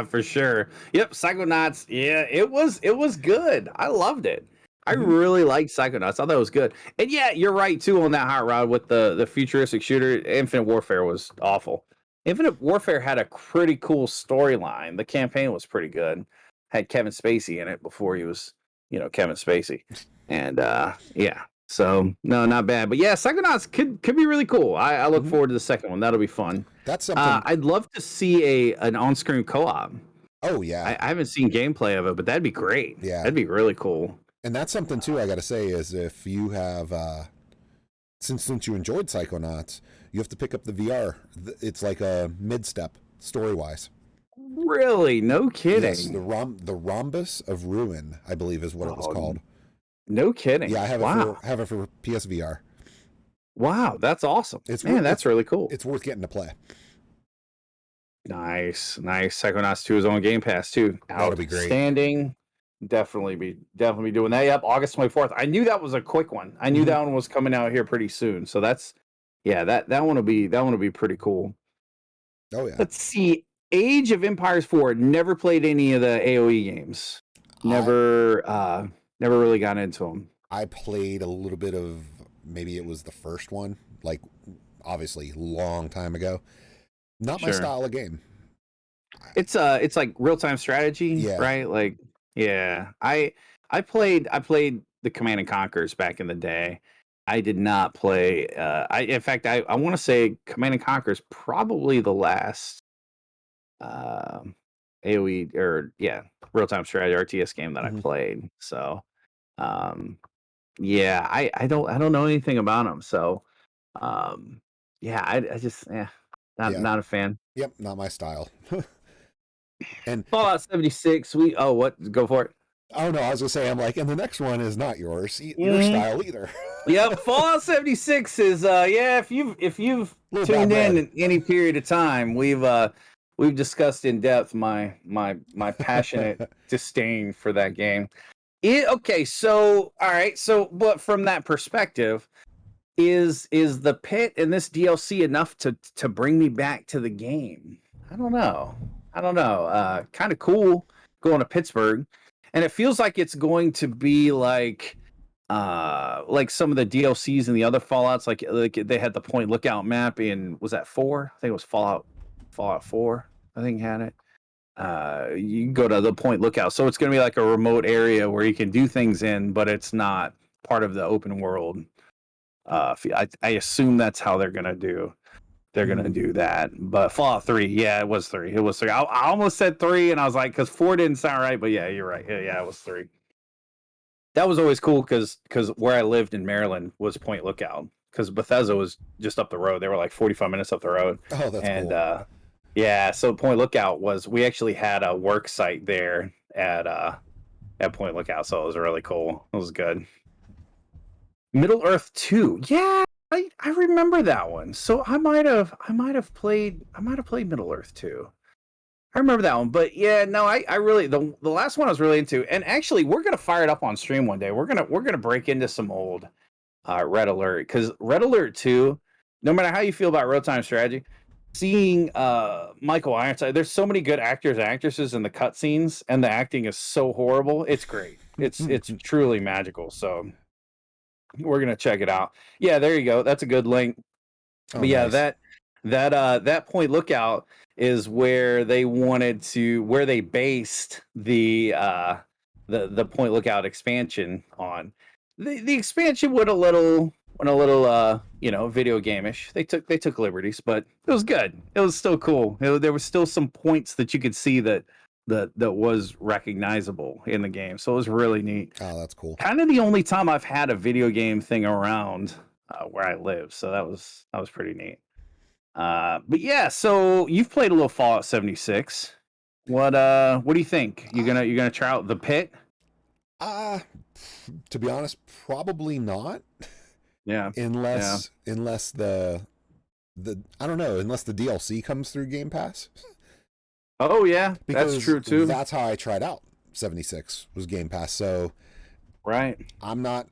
for sure. Yep, Psychonauts. Yeah, it was good. I loved it. I really liked Psychonauts. I thought that was good. And yeah, you're right too on that hot rod with the futuristic shooter. Infinite Warfare was awful. Infinite Warfare had a pretty cool storyline. The campaign was pretty good. Had Kevin Spacey in it before he was, Kevin Spacey. And yeah. So no, not bad. But yeah, Psychonauts could be really cool. I look forward to the second one. That'll be fun. That's something I'd love to see an on-screen co-op. Oh yeah. I haven't seen gameplay of it, but that'd be great. Yeah. That'd be really cool. And that's something too I gotta say is if you have since you enjoyed Psychonauts, you have to pick up the VR. It's like a mid-step story-wise. Really? No kidding. Yes, the Rhombus of Ruin, I believe is what it was called. No kidding. Yeah, I have it for PSVR. Wow, that's awesome. Man, that's really cool. It's worth getting to play. Nice. Psychonauts 2 is on Game Pass too. That'll be great. Outstanding. Definitely be doing that. Yep, August 24th. I knew that was a quick one. I knew that one was coming out here pretty soon. So that's that one will be pretty cool. Oh yeah. Let's see. Age of Empires 4. Never played any of the AoE games. Never really got into them. I played a little bit of, maybe it was the first one, like obviously long time ago. Not my style of game. It's like real-time strategy, right? Like, yeah. I played the Command and Conquers back in the day. I did not play in fact I want to say Command and Conquer's probably the last AoE or real-time strategy RTS game that I played. So I don't know anything about them. So I just not a fan. Yep, not my style. And Fallout 76, go for it. Oh no, I was gonna say, I'm like, and the next one is not your style either. Yep, Fallout 76 is if you've tuned in any period of time, we've discussed in depth my passionate disdain for that game. But from that perspective, is the pit in this DLC enough to bring me back to the game? I don't know. Kind of cool going to Pittsburgh, and it feels like it's going to be like some of the DLCs and the other Fallouts. Like they had the Point Lookout map in, was that 4? I think it was Fallout 4. I think had it. You can go to the Point Lookout, so it's going to be like a remote area where you can do things in, but it's not part of the open world. I assume that's how they're going to do. They're going to do that. But Fallout 3, it was 3. It was 3. I almost said 3, and I was like, because 4 didn't sound right, but yeah, you're right. Yeah, it was 3. That was always cool because where I lived in Maryland was Point Lookout, because Bethesda was just up the road. They were like 45 minutes up the road. Oh, that's cool. So Point Lookout we actually had a work site there at Point Lookout, so it was really cool. It was good. Middle Earth 2. Yeah, I remember that one. So I might have played Middle Earth 2. I remember that one. But yeah, no, I really the last one I was really into. And actually, we're gonna fire it up on stream one day. We're gonna break into some old Red Alert, because Red Alert 2, no matter how you feel about real-time strategy, seeing Michael Ironside, there's so many good actors and actresses in the cutscenes, and the acting is so horrible. It's great. It's truly magical. So we're gonna check it out. Yeah, there you go. That's a good link. Oh, but yeah, nice. that Point Lookout is where they based the Point Lookout expansion on. The expansion went a little went a little video game-ish. They took liberties, but it was good. It was still cool. There was still some points that you could see that was recognizable in the game. So it was really neat. Oh, that's cool. Kind of the only time I've had a video game thing around where I live. So that was pretty neat. But yeah, so you've played a little Fallout 76. What do you think? You're gonna try out the pit? To be honest, probably not. Yeah. Unless the I don't know, unless the DLC comes through Game Pass. Oh yeah, because that's true too. That's how I tried out 76 was Game Pass. So right. I'm not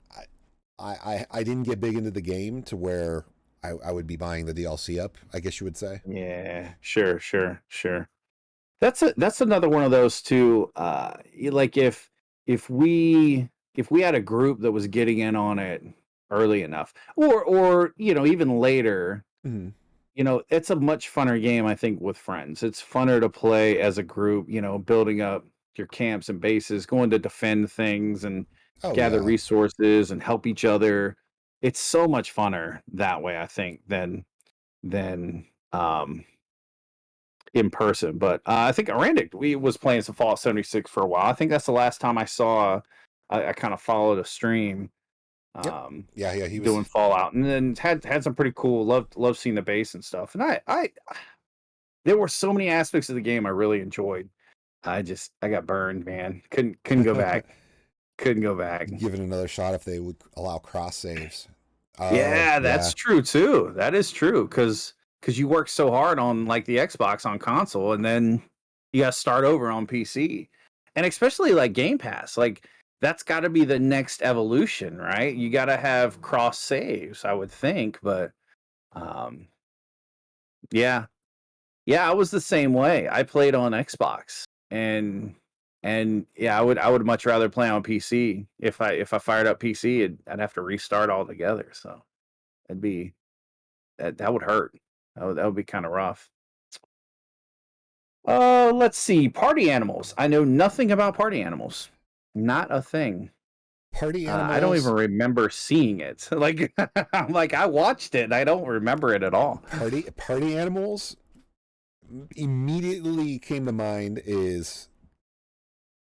I didn't get big into the game to where I would be buying the DLC up, I guess you would say. Yeah, sure. That's another one of those too. Like if we had a group that was getting in on it early enough, or even later, mm-hmm. It's a much funner game, I think, with friends. It's funner to play as a group, building up your camps and bases, going to defend things and gather resources and help each other. It's so much funner that way, I think, than in person. But I think Randic, we was playing some Fallout 76 for a while. I think that's the last time I saw. I kind of followed a stream. Yeah, he was doing Fallout, and then had some pretty cool. Loved seeing the base and stuff. And I there were so many aspects of the game I really enjoyed. I got burned, man. Couldn't go back. Couldn't go back. Give it another shot if they would allow cross saves. Yeah, that's true too. That is true because you work so hard on like the Xbox on console, and then you got to start over on PC, and especially like Game Pass, like. That's got to be the next evolution, right? You got to have cross saves, I would think, but yeah, I was the same way. I played on Xbox, and yeah, I would much rather play on PC. If I fired up PC, I'd have to restart altogether. So it'd be that would hurt. That would be kind of rough. Let's see. Party animals. I know nothing about party animals. Not a thing. Party animals. I don't even remember seeing it. Like I'm like I watched it and I don't remember it at all. Party animals immediately came to mind is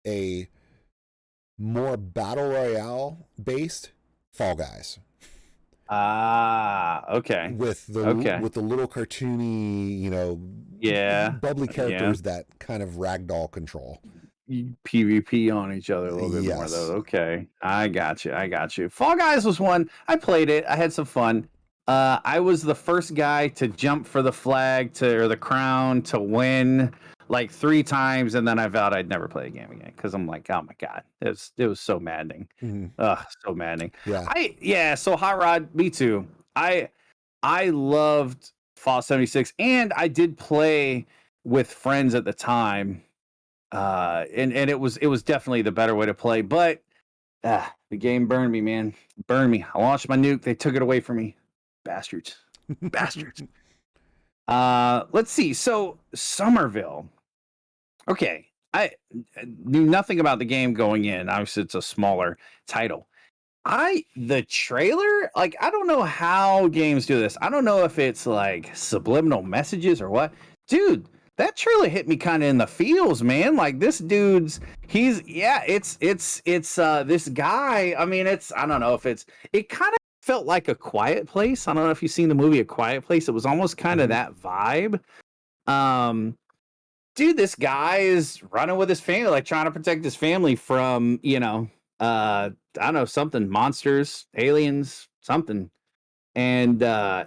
a more battle royale based Fall Guys. Okay. With the little cartoony, bubbly characters that kind of ragdoll control. PvP on each other a little bit more though. Okay. I got you. Fall Guys was one. I played it. I had some fun. I was the first guy to jump for the flag or the crown to win like 3 times, and then I vowed I'd never play a game again because I'm like, oh my god, it was so maddening. Mm-hmm. So maddening. Yeah. So Hot Rod, me too. I loved Fallout 76, and I did play with friends at the time. And it was definitely the better way to play, but the game burned me, man. Burned me. I launched my nuke. They took it away from me. Bastards. Let's see. So Somerville. Okay. I knew nothing about the game going in. Obviously, it's a smaller title. The trailer, like, I don't know how games do this. I don't know if it's like subliminal messages or what. Dude, that trailer hit me kind of in the feels, man. Like this dude's, it's this guy. I mean, I don't know if it kind of felt like A Quiet Place. I don't know if you've seen the movie A Quiet Place. It was almost kind of that vibe. Dude, this guy is running with his family, like trying to protect his family from, I don't know, something, monsters, aliens, something. And I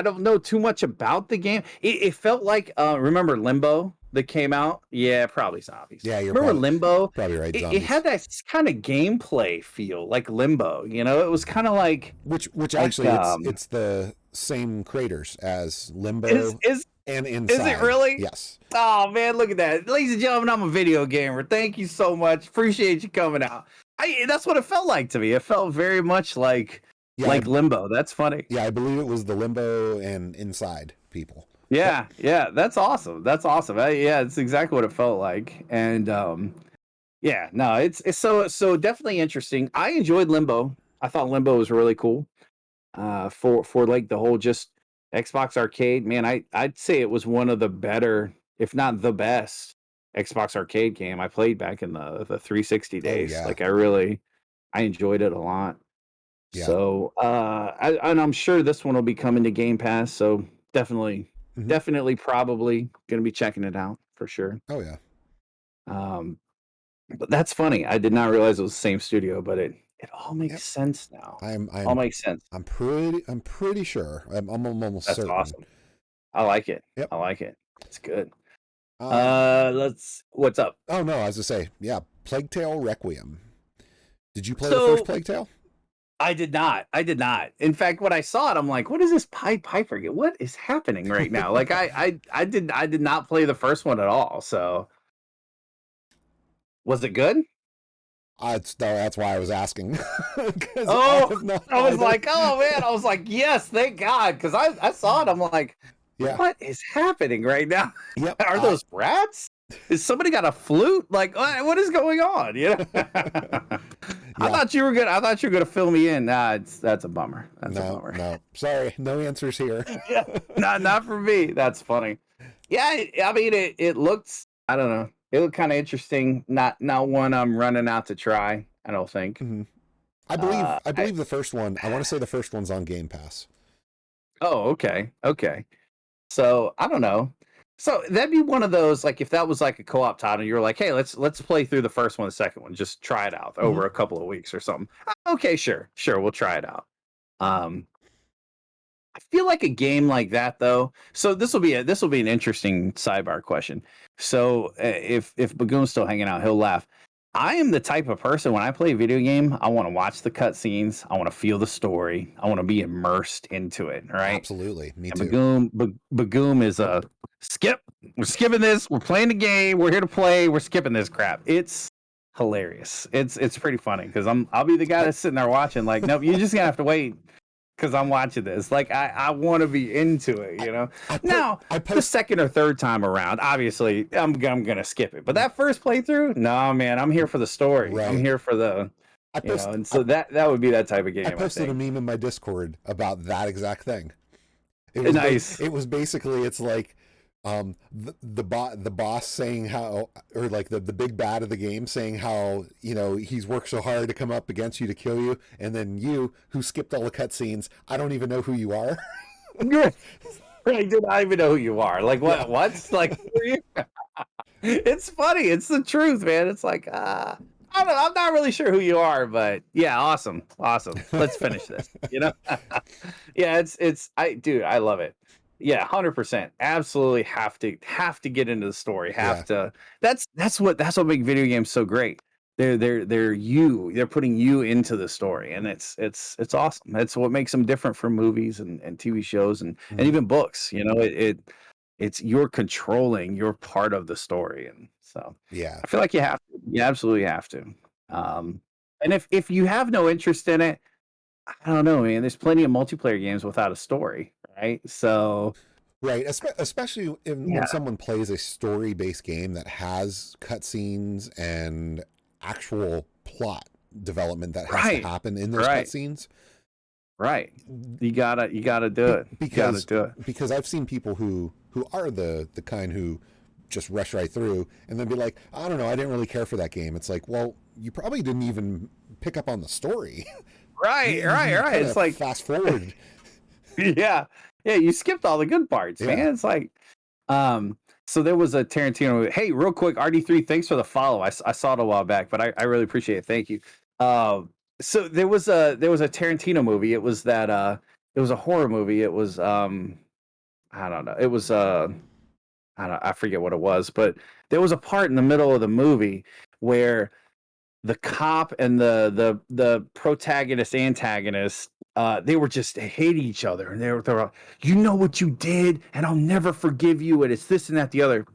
don't know too much about the game. It felt like remember Limbo that came out? Yeah, probably zombies. Yeah, remember Limbo? Probably right. It had that kind of gameplay feel like Limbo. It was kind of like which actually it's the same creators as Limbo and Inside. Is it really? Yes. Oh man, look at that, ladies and gentlemen. I'm a video gamer. Thank you so much. Appreciate you coming out. That's what it felt like to me. It felt very much like. Yeah, like Limbo. That's funny. Yeah, I believe it was the Limbo and Inside people. Yeah, that's awesome. It's exactly what it felt like. And it's so definitely interesting. I enjoyed Limbo. I thought Limbo was really cool. For like the whole just Xbox Arcade, man, I'd say it was one of the better, if not the best, Xbox Arcade game I played back in the 360 Oh days. yeah, Like I enjoyed it a lot. yeah. So and I'm sure this one will be coming to Game Pass. So definitely, Hmm. definitely, probably gonna be checking it out for sure. Oh yeah. Um, but that's funny. I did not realize it was the same studio, but it all makes Yep. sense now. I'm All I'm makes sense. I'm pretty sure. I'm almost That's certain. awesome. I like it. Yep. I like it. It's good. Um. What's up? Oh no, I was to say, yeah, Plague Tale Requiem. Did you play the first So Plague Tale? I did not. I did not. In fact, when I saw it, I'm like, what is this Pied Piper? What is happening right now? Like I did not play the first one at all. So was it good? That's why I was asking. Because I Oh, have no I was either. like, oh man, I was like, yes, thank God. Because I saw it, I'm like, Yeah. what is happening right now? Yep. Are those rats? Is somebody got a flute? Like, what is going on? You know? I Yeah. thought you were good. I thought you were gonna fill me in. Nah, that's a bummer. That's a No, bummer. no. Sorry, no answers here. Yeah, not for me. That's funny. Yeah, I mean, it looks. I don't know. It looked kind of interesting. Not one I'm running out to try. I don't think. Mhm. Uh, I I believe the first one. I want to say the first one's on Game Pass. oh, okay, okay. So I don't know. So that'd be one of those, like, if that was like a co-op title, you're like, hey, let's play through the first one, the second one, just try it out Hmm. over a couple of weeks or something. Okay, sure, we'll try it out. Um, I feel like a game like that though. So this will be an interesting sidebar question. So if Bagoon's still hanging out, he'll laugh. I am the type of person when I play a video game, I want to watch the cutscenes, I want to feel the story, I want to be immersed into it. Right? Absolutely, me And too. Bagoom is a skip. We're skipping this. We're playing the game. We're here to play. We're skipping this crap. It's hilarious. It's pretty funny because I'll be the guy I, that's sitting there watching. Like, nope, you're just gonna have to wait because I'm watching this. Like, I want to be into it. You know. Now I the post. second or third time around, obviously, I'm gonna skip it. But that first playthrough, no, man, I'm here for the story. I'm Right. here for the I you know. post. And so that would be that type of I game, I posted a think. meme in my Discord about that exact thing. Nice. It was basically it's like the boss saying how, or like the big bad of the game saying how, you know, he's worked so hard to come up against you to kill you, and then you who skipped all the cutscenes, I don't even know who you are. I do not even know who you are. Like what? Yeah. What's like? Who are you? It's funny. It's the truth, man. It's like I don't know. I'm not really sure who you are, but yeah, awesome. Let's finish this. You know? Yeah, dude, I love it. Yeah, 100%. Absolutely have to get into the story. Yeah. Have to. That's what make video games so great. They're putting you into the story, and it's awesome. That's what makes them different from movies and TV shows and Mhm. even books. You know, it's you're controlling, you're part of the story, and so Yeah. I feel like you absolutely have to. And if you have no interest in it, I don't know, man. There's plenty of multiplayer games without a story, right? So Right, especially when yeah, someone plays a story-based game that has cutscenes and actual plot development that has to right, happen in those right, cutscenes. right. You gotta do it. You gotta do it. Because I've seen people who are the kind who just rush right through and then be like, I don't know, I didn't really care for that game. It's like, well, you probably didn't even pick up on the story. Right, right, You right. kind It's of like fast forward. yeah, yeah. You skipped all the good parts, Yeah. man. It's like so there was a Tarantino. Hey, real quick, RD3, thanks for the follow. I saw it a while back, but I really appreciate it. Thank you. So there was a Tarantino movie. It was a horror movie. It was I don't know. It was I forget what it was, but there was a part in the middle of the movie where the cop and the protagonist antagonist they were just hating each other, and they're all, you know what you did, and I'll never forgive you, and it's this and that the other.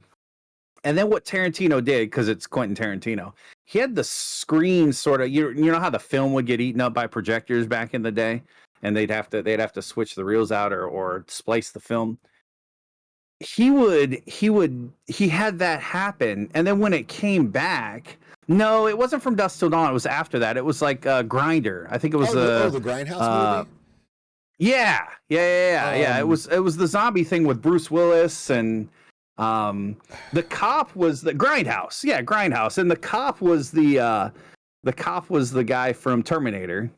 And then what Tarantino did, because it's Quentin Tarantino, he had the screen sort of, you know how the film would get eaten up by projectors back in the day, and they'd have to switch the reels out or splice the film. he had that happen, and then when it came back, no, it wasn't From Dusk Till Dawn. It was after that. It was like Grinder. I think it was the Grindhouse movie. Yeah. It was the zombie thing with Bruce Willis, and the cop was the Grindhouse. Yeah, Grindhouse, and the cop was the guy from Terminator.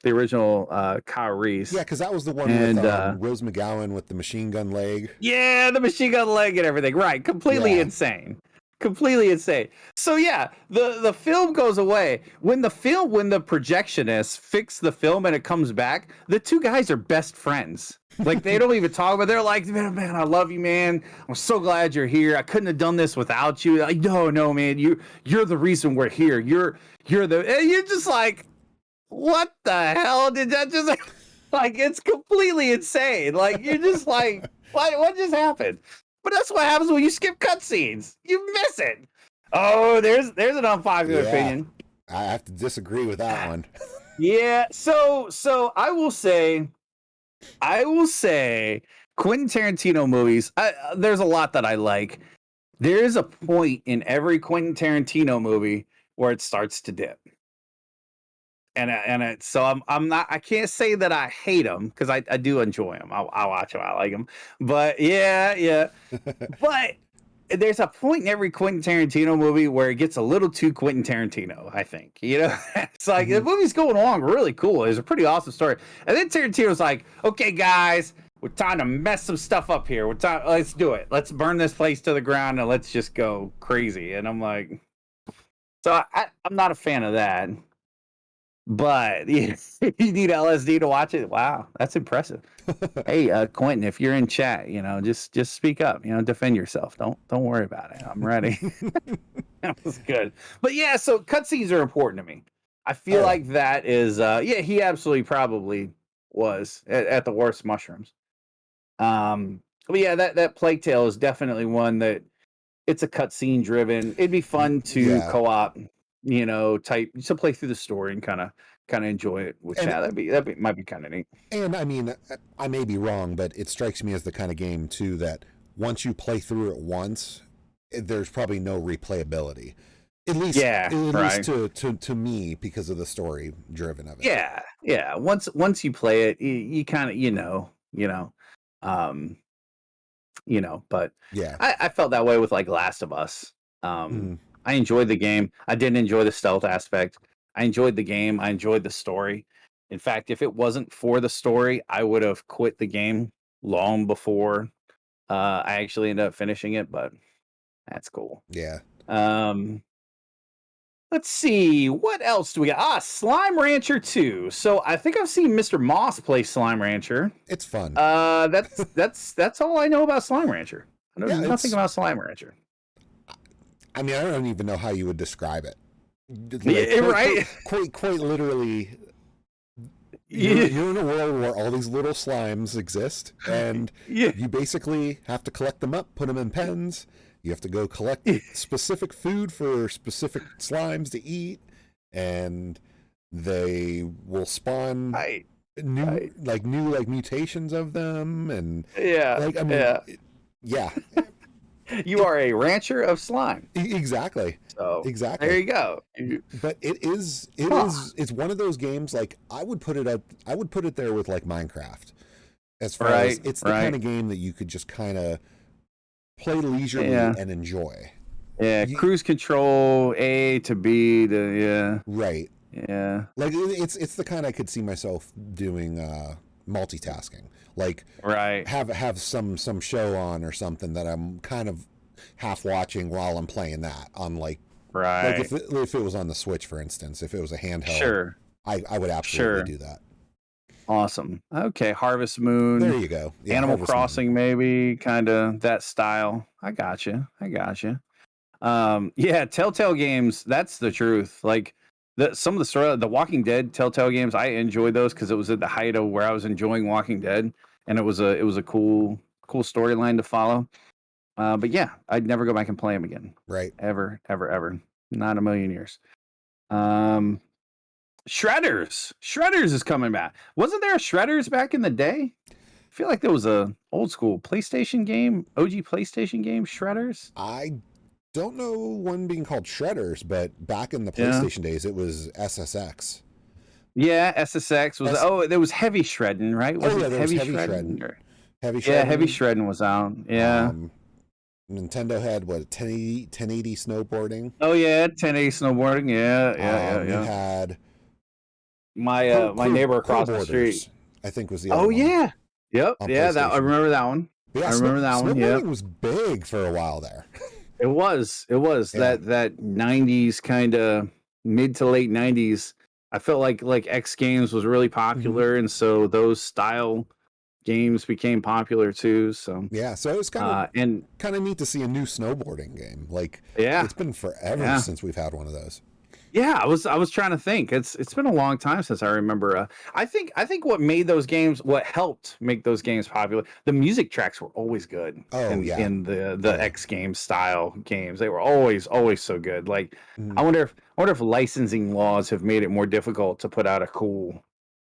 The original Kyle Reese. Yeah, because that was the one with Rose McGowan with the machine gun leg. Yeah, the machine gun leg and everything. Right. Completely insane. Completely insane. So yeah, the film goes away. When the projectionists fix the film and it comes back, the two guys are best friends. Like, they don't even talk about it. They're like, man, I love you, man. I'm so glad you're here. I couldn't have done this without you. Like, no, man, you're the reason we're here. You're just like, what the hell did that just like? It's completely insane. Like, you're just like, what just happened? But that's what happens when you skip cutscenes. You miss it. Oh, there's an unpopular opinion. I have to disagree with that one. Yeah. So I will say Quentin Tarantino movies. There's a lot that I like. There is a point in every Quentin Tarantino movie where it starts to dip. So I can't say that I hate them, because I do enjoy them. I watch them. I like them. But yeah. But there's a point in every Quentin Tarantino movie where it gets a little too Quentin Tarantino, I think. It's like, the movie's going along really cool. It's a pretty awesome story. And then Tarantino's like, okay, guys, we're trying to mess some stuff up here. Let's do it. Let's burn this place to the ground and let's just go crazy. And I'm like, so I'm not a fan of that. But you need LSD to watch it. Wow, that's impressive. Hey, Quentin, if you're in chat, just speak up. Defend yourself. Don't worry about it. I'm ready. That was good. But yeah, so cutscenes are important to me. I feel like that is. He absolutely probably was at the worst mushrooms. But yeah, that Plague Tale is definitely one that it's a cutscene driven. It'd be fun to co-op. Type to play through the story and kind of enjoy it with chat. That might be kind of neat. And I mean, I may be wrong, but it strikes me as the kind of game too that once you play through it once, there's probably no replayability. At least to me, because of the story driven of it. Yeah. Once you play it, you kind of but yeah, I felt that way with like Last of Us. I enjoyed the game. I didn't enjoy the stealth aspect. I enjoyed the game. I enjoyed the story. In fact, if it wasn't for the story, I would have quit the game long before I actually ended up finishing it, but that's cool. Yeah. Let's see. What else do we got? Slime Rancher 2. So I think I've seen Mr. Moss play Slime Rancher. It's fun. That's all I know about Slime Rancher. I know nothing about Slime Rancher. I mean, I don't even know how you would describe it. Right? Quite literally, you're in a world where all these little slimes exist, and you basically have to collect them up, put them in pens. You have to go collect specific food for specific slimes to eat, and they will spawn new mutations of them, and You are a rancher of slime. Exactly. So exactly. There you go. But it's one of those games, like I would put it there with like Minecraft. As far as it's the kind of game that you could just kind of play leisurely and enjoy. Yeah, cruise control, A to B to Right. Yeah. Like it's the kind I could see myself doing multitasking. Like have some show on or something that I'm kind of half watching while I'm playing that on like if it was on the Switch, for instance, if it was a handheld, I would absolutely do that. Awesome. Okay, Harvest Moon. There you go. Yeah, Animal Crossing, maybe kind of that style. I got you. Telltale games. That's the truth. Like some of the story, the Walking Dead Telltale games, I enjoyed those because it was at the height of where I was enjoying Walking Dead, and it was a cool storyline to follow. But yeah, I'd never go back and play them again. Right. Ever. Not a million years. Shredders is coming back. Wasn't there a Shredders back in the day? feel like there was a old school PlayStation game, OG PlayStation game, Shredders. I don't know one being called Shredders, but back in the Yeah. PlayStation days, it was SSX. Yeah, SSX was. Oh, there was heavy shredding, right? Was it there was heavy heavy shredding? shredding. Or... Heavy Yeah, shredding. heavy shredding was out. Yeah. Nintendo had what 1080 snowboarding. Oh yeah, 1080 snowboarding. Yeah. You had My neighbor across the street. I think was the other Oh one. yeah. Yep. Yeah, that I PlayStation. remember that one. Yeah, I remember that one. Yeah. Snowboarding was big for a while there. It was. Yeah. That 90s kind of mid to late 90s. I felt like X Games was really popular, and so those style games became popular too. So yeah, so it was kind of neat to see a new snowboarding game. Like, it's been forever since we've had one of those. Yeah, I was trying to think. It's been a long time since I remember. I think what helped make those games popular, the music tracks were always good. In the X Games style games, they were always so good. Like, I wonder if licensing laws have made it more difficult to put out a cool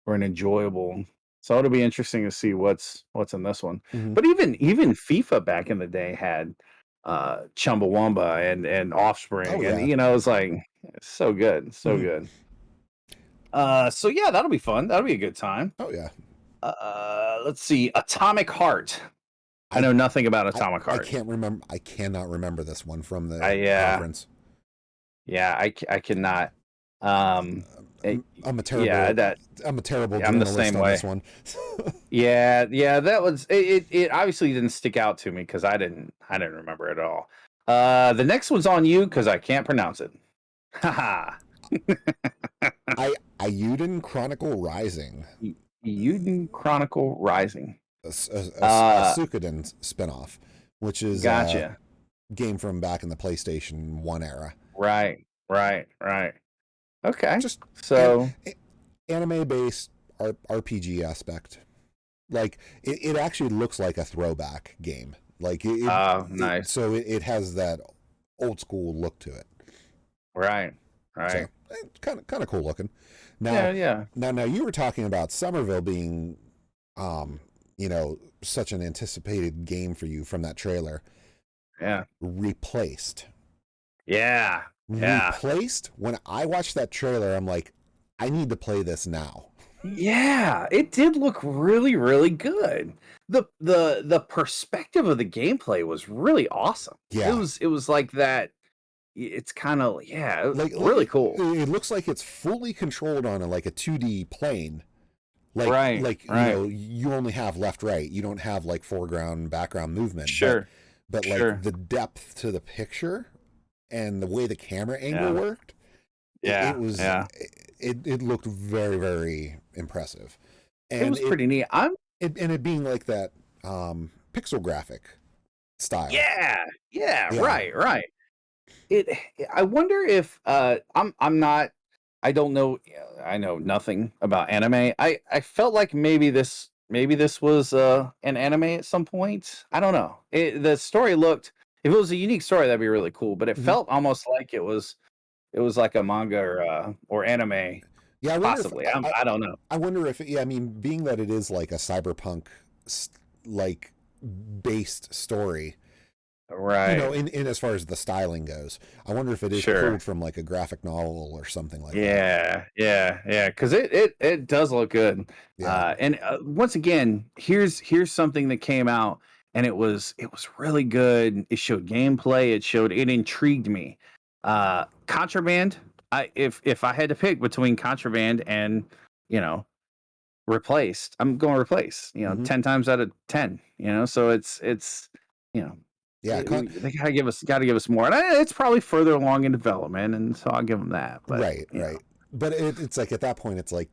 or an enjoyable. So it'll be interesting to see what's in this one. But even FIFA back in the day had Chumbawamba and Offspring, and it's like it's so good, good. So yeah, that'll be fun. That'll be a good time. Oh yeah. Let's see, Atomic Heart. I know nothing about Atomic Heart. I cannot remember this one from the conference. Yeah, I cannot. I'm a terrible. Yeah, I'm a terrible. I'm the same way. This one. yeah, that was it. It obviously didn't stick out to me because I didn't remember it at all. The next one's on you because I can't pronounce it. Haha. Ayuden Chronicle Rising. Ayuden Chronicle Rising. A Suikoden spinoff, which is gotcha. Game from back in the PlayStation 1 era. Right. Okay. Just so anime-based RPG aspect. Like it actually looks like a throwback game. Like nice. So it has that old school look to it. Right. So, kind of cool looking. Now, yeah. Now you were talking about Somerville being, such an anticipated game for you from that trailer. Yeah. Replaced. Yeah. Replaced. When I watched that trailer, I'm like, I need to play this now. Yeah, it did look really, really good. The perspective of the gameplay was really awesome. Yeah. It was like that. It's kind of really cool. It looks like it's fully controlled on a 2D plane. Right. You only have left, right. You don't have foreground, background movement. Sure. But the depth to the picture and the way the camera angle worked. Yeah. It was. Yeah. It looked very, very impressive. And it was pretty neat. It being like that pixel graphic style. Yeah. Right. I wonder if I'm not. I don't know. I know nothing about anime. I felt like maybe this was an anime at some point. I don't know. The story looked. If it was a unique story, that'd be really cool. But it felt almost like it was like a manga or anime. Yeah, possibly. I don't know. I wonder if being that it is like a cyberpunk based story. Right. In as far as the styling goes, I wonder if it is pulled from a graphic novel or something like that. Yeah. Because it does look good. Yeah. And once again, here's something that came out, and it was really good. It showed gameplay. It intrigued me. Contraband. If I had to pick between Contraband and Replaced, I'm going Replace. 10 times out of 10. So it's Yeah, they gotta give us more, and it's probably further along in development, and so I'll give them that. But, right. But it's like at that point, it's like,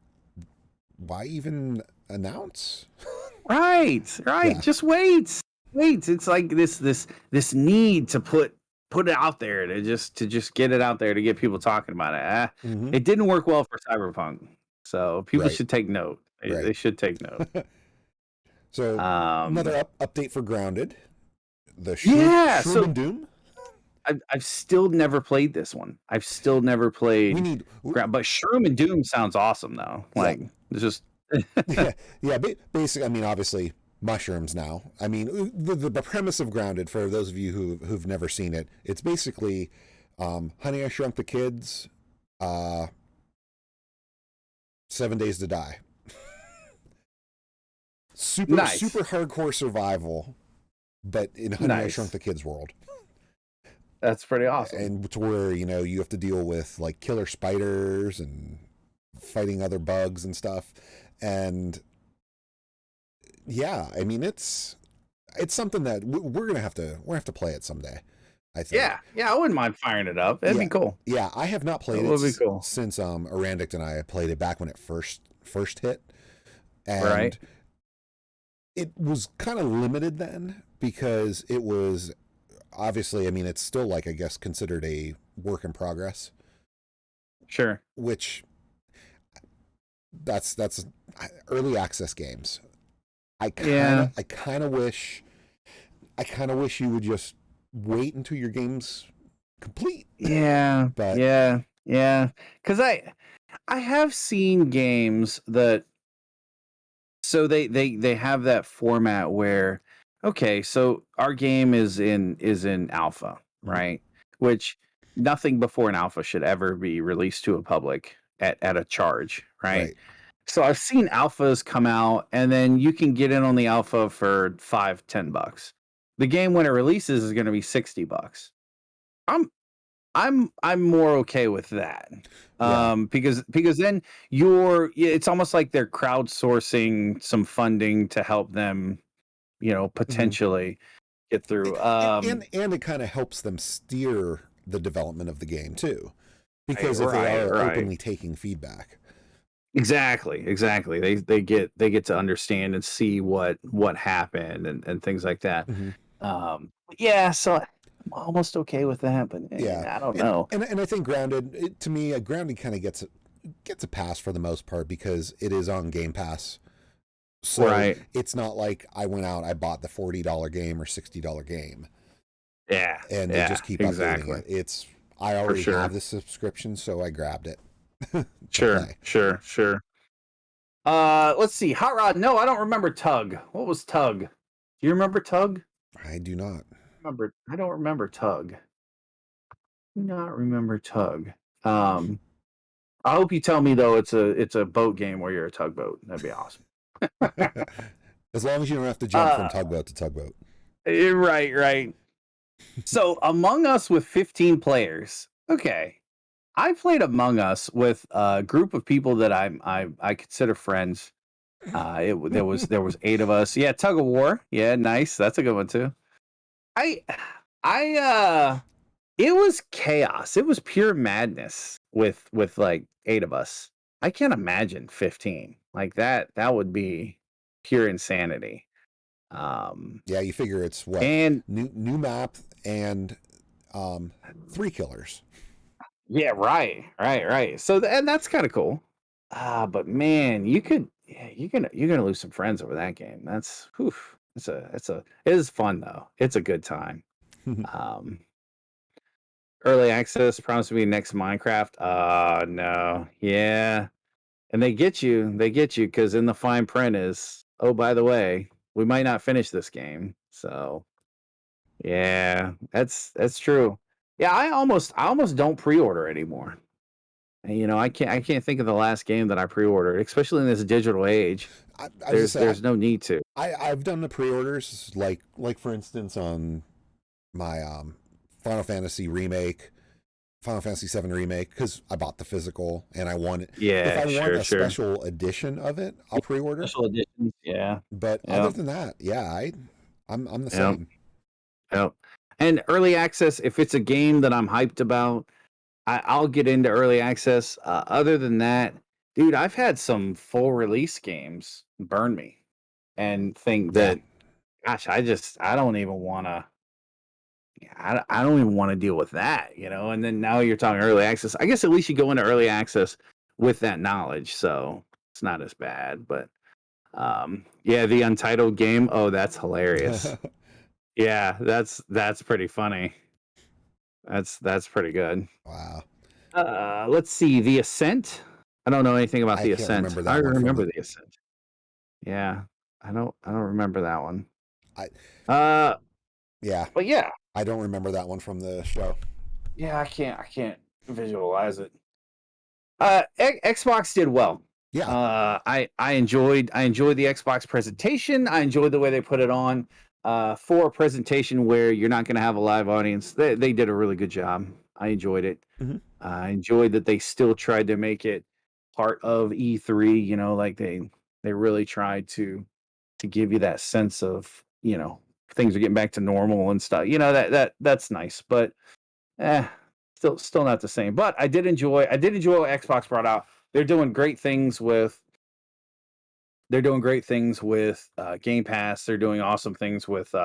why even announce? Right. Yeah. Just wait. It's like this need to put it out there to just get it out there to get people talking about it. It didn't work well for Cyberpunk, so people should take note. They should take note. So another update for Grounded. The Shroom and Doom. I've still never played this one. I've still never played. But Shroom and Doom sounds awesome though. It's just yeah. Basically, obviously, mushrooms now. I mean, the premise of Grounded, for those of you who've never seen it, it's basically Honey, I Shrunk the Kids, 7 Days to Die. Super hardcore survival, but in Honey, I Shrunk the Kids world. That's pretty awesome. And to where, you know, you have to deal with like killer spiders and fighting other bugs and stuff. And yeah, I mean, it's something that we're gonna have to play it someday, I think. Yeah, I wouldn't mind firing it up. That'd be cool. Yeah, I have not played it cool. since Arandic and I played it back when it first hit, and right. It was kind of limited then because it was obviously, I mean, it's still like, I guess, considered a work in progress. Sure. Which that's early access games. I kind of wish you would just wait until your game's complete. Yeah. But yeah. Because I have seen games that, so they have that format where, okay, so our game is in alpha, right? Which nothing before an alpha should ever be released to a public at a charge, right? So I've seen alphas come out, and then you can get in on the alpha for $5-10. The game when it releases is going to be $60. I'm more okay with that. Because then it's almost like they're crowdsourcing some funding to help them, you know, potentially get through. And it kind of helps them steer the development of the game too, because if they are openly taking feedback. Exactly. They get to understand and see what happened and things like that. So I'm almost okay with that, but I don't know. And I think Grounded, to me, Grounded kind of gets a pass for the most part because it is on Game Pass. So it's not like I went out, I bought the $40 game or $60 game. Yeah. And they just keep updating it. I already have the subscription, so I grabbed it. Sure. Let's see. Hot Rod. No, I don't remember Tug. What was Tug? Do you remember Tug? I do not. I don't remember Tug. Do not remember Tug. I hope you tell me though it's a boat game where you're a tugboat. That'd be awesome. As long as you don't have to jump from tugboat to tugboat. Right. So Among Us with 15 players. Okay. I played Among Us with a group of people that I consider friends. There was 8 of us. Yeah, Tug of War. Yeah, nice. That's a good one too. It was chaos. It was pure madness with like 8 of us. I can't imagine 15. Like that would be pure insanity. Yeah, you figure it's what? And new map and 3 killers. Yeah, right. So and that's kind of cool. But man, you're gonna lose some friends over that game. That's it is fun though. It's a good time. Early access promised to be next Minecraft. No. Yeah. And they get you because in the fine print is, oh, by the way, we might not finish this game. So yeah, that's true. Yeah, I almost don't pre-order anymore. And, you know, I can't think of the last game that I pre-ordered, especially in this digital age. There's no need to. I've done the pre-orders, like for instance on my Final Fantasy remake, Final Fantasy 7 remake, because I bought the physical and I want it. Yeah, if I want a special edition of it, I'll pre-order. Special editions, yeah. But other than that, yeah, I'm the same. Yep. And early access, if it's a game that I'm hyped about, I'll get into early access. Other than that, dude, I've had some full release games burn me and think that, gosh, I don't even want to. I don't even want to deal with that, you know. And then now you're talking early access. I guess at least you go into early access with that knowledge, so it's not as bad. But the Untitled game. Oh, that's hilarious. Yeah, that's pretty funny. That's pretty good. Wow. Let's see. The Ascent. I don't know anything about The Ascent. Remember that I remember The Ascent. Yeah. I don't remember that one. I Uh, yeah, but yeah, I don't remember that one from the show. yeah, I can't visualize it. Xbox did well. Yeah. I enjoyed the Xbox presentation. I enjoyed the way they put it on. For a presentation where you're not going to have a live audience, they did a really good job. I enjoyed it. Mm-hmm. I enjoyed that they still tried to make it part of E3. You know, like they really tried to give you that sense of, you know, things are getting back to normal and stuff. You know, that's nice, but eh, still not the same. But I did enjoy what Xbox brought out. They're doing great things with Game Pass. They're doing awesome things with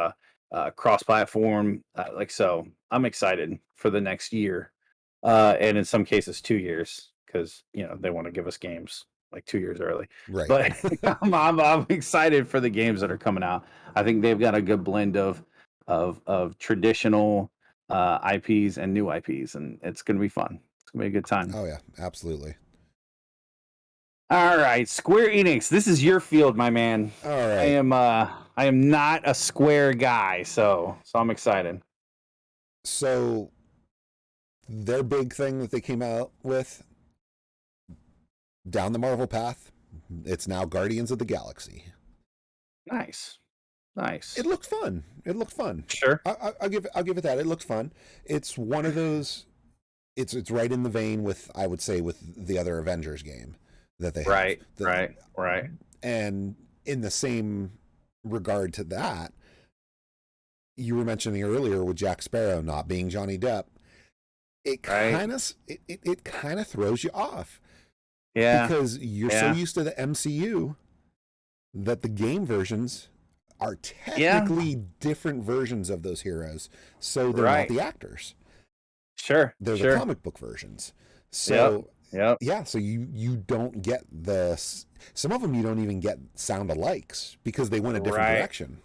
cross-platform. Like so, I'm excited for the next year, and in some cases 2 years, because you know they want to give us games like 2 years early. Right. But I'm excited for the games that are coming out. I think they've got a good blend of traditional IPs and new IPs, and it's going to be fun. It's going to be a good time. Oh yeah, absolutely. All right, Square Enix, this is your field, my man. All right. I am not a Square guy, so I'm excited. So their big thing that they came out with, down the Marvel path, it's now Guardians of the Galaxy. Nice. It looked fun. Sure. I'll give it that. It looked fun. It's one of those. It's right in the vein with, I would say, with the other Avengers game that they have. Right. And in the same regard to that, you were mentioning earlier with Jack Sparrow not being Johnny Depp, it kind of throws you off. Yeah. Because you're so used to the MCU that the game versions are technically different versions of those heroes. So they're not the actors. Sure. They're the comic book versions. So yeah, so you don't get some of them you don't even get sound alikes because they went a different direction.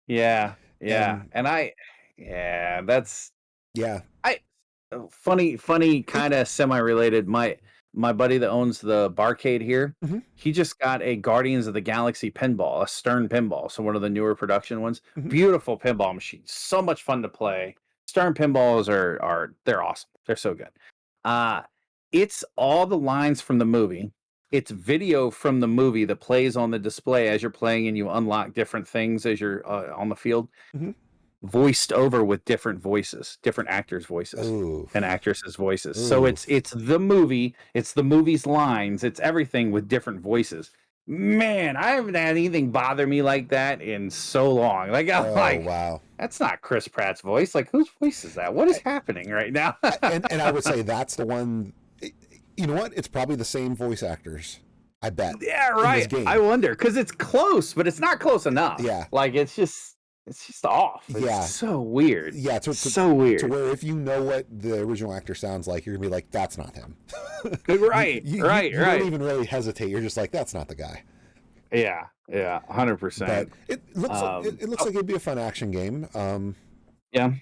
Yeah. That's funny kind of semi-related. My buddy that owns the barcade here, he just got a Guardians of the Galaxy pinball, a Stern pinball, so one of the newer production ones. Beautiful pinball machine, so much fun to play. Stern pinballs they're awesome. They're so good. It's all the lines from the movie. It's video from the movie that plays on the display as you're playing, and you unlock different things as you're on the field. Voiced over with different voices, different actors' voices and actresses' voices. Ooh. So it's the movie, it's the movie's lines, it's everything with different voices. Man, I haven't had anything bother me like that in so long. Like I'm wow, that's not Chris Pratt's voice. Like whose voice is that? What is happening right now? and I would say that's the one. You know what? It's probably the same voice actors. I bet. Yeah, right. I wonder because it's close, but it's not close enough. Yeah, like it's just off. It's so weird. Yeah, it's so weird. To where if you know what the original actor sounds like, you're gonna be like, "That's not him." Right. You don't even really hesitate. You're just like, "That's not the guy." Yeah, 100%. But it looks it looks like it'd be a fun action game. Yeah.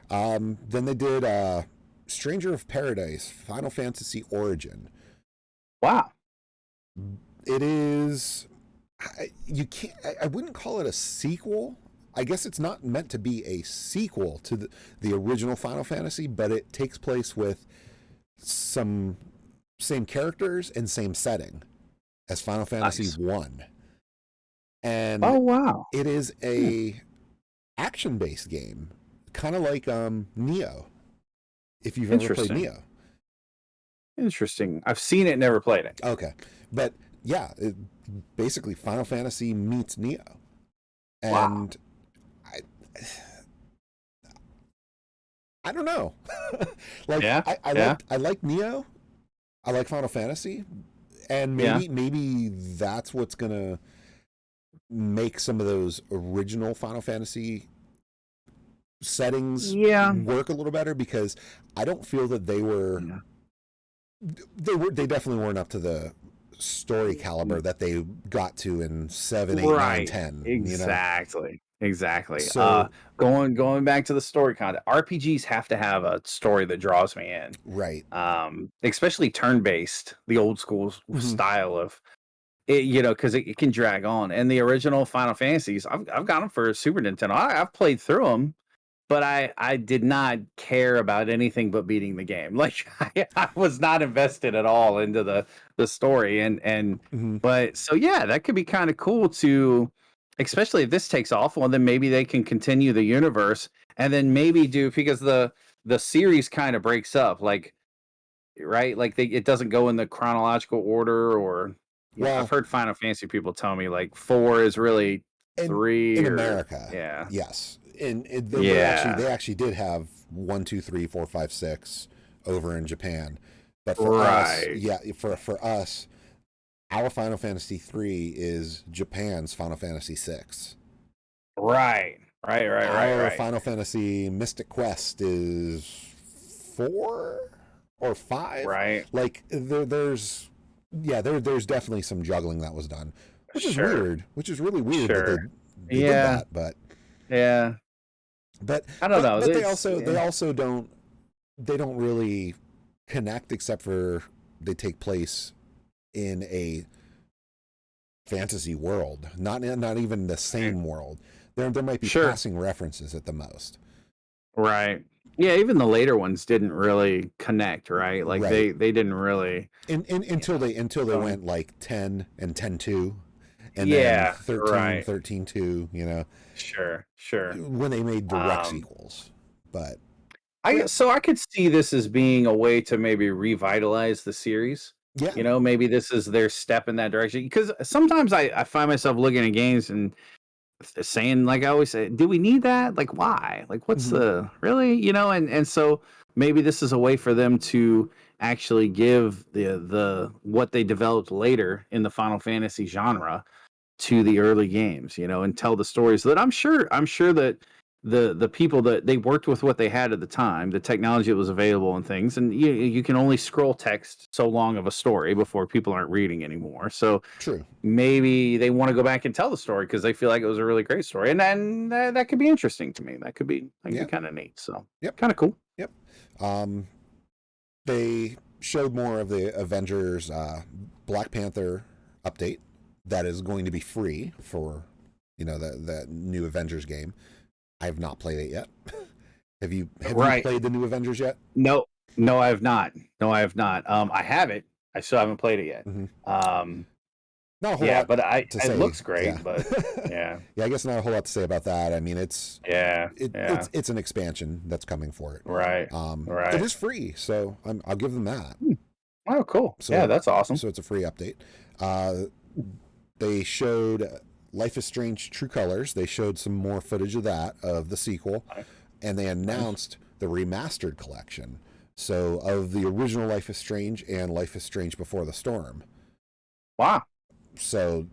Then they did Stranger of Paradise, Final Fantasy Origin. Wow. It is. I wouldn't call it a sequel. I guess it's not meant to be a sequel to the original Final Fantasy, but it takes place with some same characters and same setting as Final Fantasy 1. And oh wow, it is a action-based game, kind of like Neo. If you've ever played Neo. Interesting. I've seen it, never played it. Okay. But yeah, basically Final Fantasy meets Neo. And I don't know. Like I like Neo. I like Final Fantasy. And maybe that's what's gonna make some of those original Final Fantasy settings work a little better, because I don't feel that they definitely weren't up to the story caliber that they got to in 7, 8, 9, 10. Exactly. So going back to the story content, RPGs have to have a story that draws me in. Right. Especially turn-based, the old school style of because it can drag on. And the original Final Fantasies, I've got them for Super Nintendo. I've played through them, but I did not care about anything but beating the game. Like I was not invested at all into the story. But so yeah, that could be kind of cool to, especially if this takes off. Well, then maybe they can continue the universe and then maybe do, because the series kind of breaks up, like, right? Like it doesn't go in the chronological order, or I've heard Final Fantasy people tell me like 4 is really 3 in or, America. yeah. Yes. And they actually did have 1, 2, 3, 4, 5, 6 over in Japan. But for us, for us, our Final Fantasy 3 is Japan's Final Fantasy 6. Right. Our Final Fantasy Mystic Quest is 4 or 5. Right. Like there's definitely some juggling that was done, which is weird. Which is really weird that they did that. But but I don't know. But they also don't really connect, except for they take place in a fantasy world, not even the same world. There might be passing references at the most. Right. Yeah, even the later ones didn't really connect, right? Like they didn't really until they went like 10 and 10-2 and then 13-2, you know. Sure. When they made direct sequels. But I could see this as being a way to maybe revitalize the series. Yeah. You know, maybe this is their step in that direction, because sometimes I find myself looking at games and saying, like I always say, do we need that? Like, why? Like, what's the really, you know? And so maybe this is a way for them to actually give the what they developed later in the Final Fantasy genre to the early games, you know, and tell the stories that I'm sure that the people that they worked with, what they had at the time, the technology that was available and things, and you can only scroll text so long of a story before people aren't reading anymore. So true, maybe they want to go back and tell the story because they feel like it was a really great story, and then that could be interesting to me. That could be kind of neat. So kind of cool. Yep. They showed more of the Avengers Black Panther update that is going to be free for, you know, that new Avengers game. I have not played it yet. Have you played the new Avengers yet? No, I have not. I have it. I still haven't played it yet. Not a whole lot. But to say. It looks great. But yeah, I guess not a whole lot to say about that. I mean, it's an expansion that's coming for it. Right. It is free, so I'll give them that. Oh, cool. So, that's awesome. So it's a free update. They showed Life is Strange True Colors. They showed some more footage of that, of the sequel, and they announced the remastered collection. So of the original Life is Strange and Life is Strange Before the Storm. Wow. So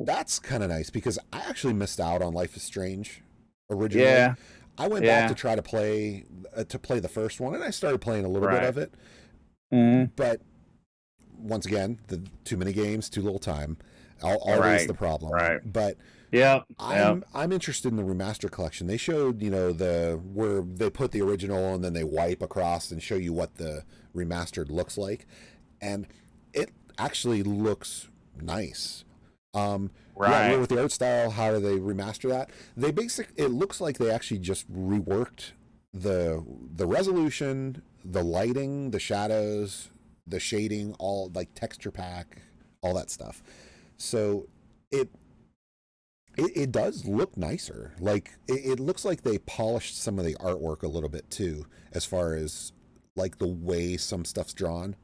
that's kind of nice, because I actually missed out on Life is Strange originally. Yeah. I went back to try to play the first one, and I started playing a little bit of it. But once again, too many games, too little time. Always the problem. Right. But I'm interested in the remaster collection. They showed, you know, where they put the original and then they wipe across and show you what the remastered looks like, and it actually looks nice. With the art style, how do they remaster that? It looks like they actually just reworked the resolution, the lighting, the shadows, the shading, all like texture pack, all that stuff. So it does look nicer. Like it looks like they polished some of the artwork a little bit too, as far as like the way some stuff's drawn.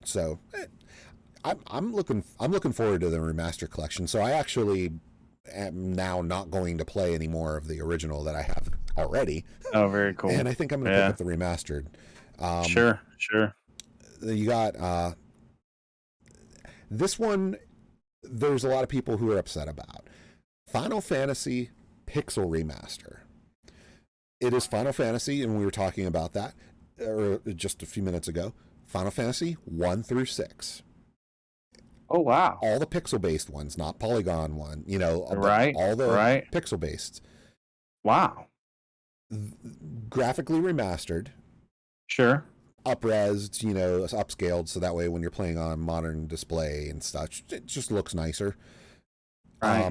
So I'm looking forward to the remaster collection. So I actually am now not going to play any more of the original that I have already. Oh, very cool. And I think I'm going to pick up the remastered. Sure. You got this one. There's a lot of people who are upset about Final Fantasy Pixel Remaster. It is Final Fantasy, and we were talking about that just a few minutes ago. Final Fantasy 1 through 6. Oh, wow. All the pixel-based ones, not polygon one. You know, all the pixel-based. Wow. Graphically remastered. Sure. up-resed, you know, upscaled, so that way when you're playing on modern display and such, it just looks nicer. Right.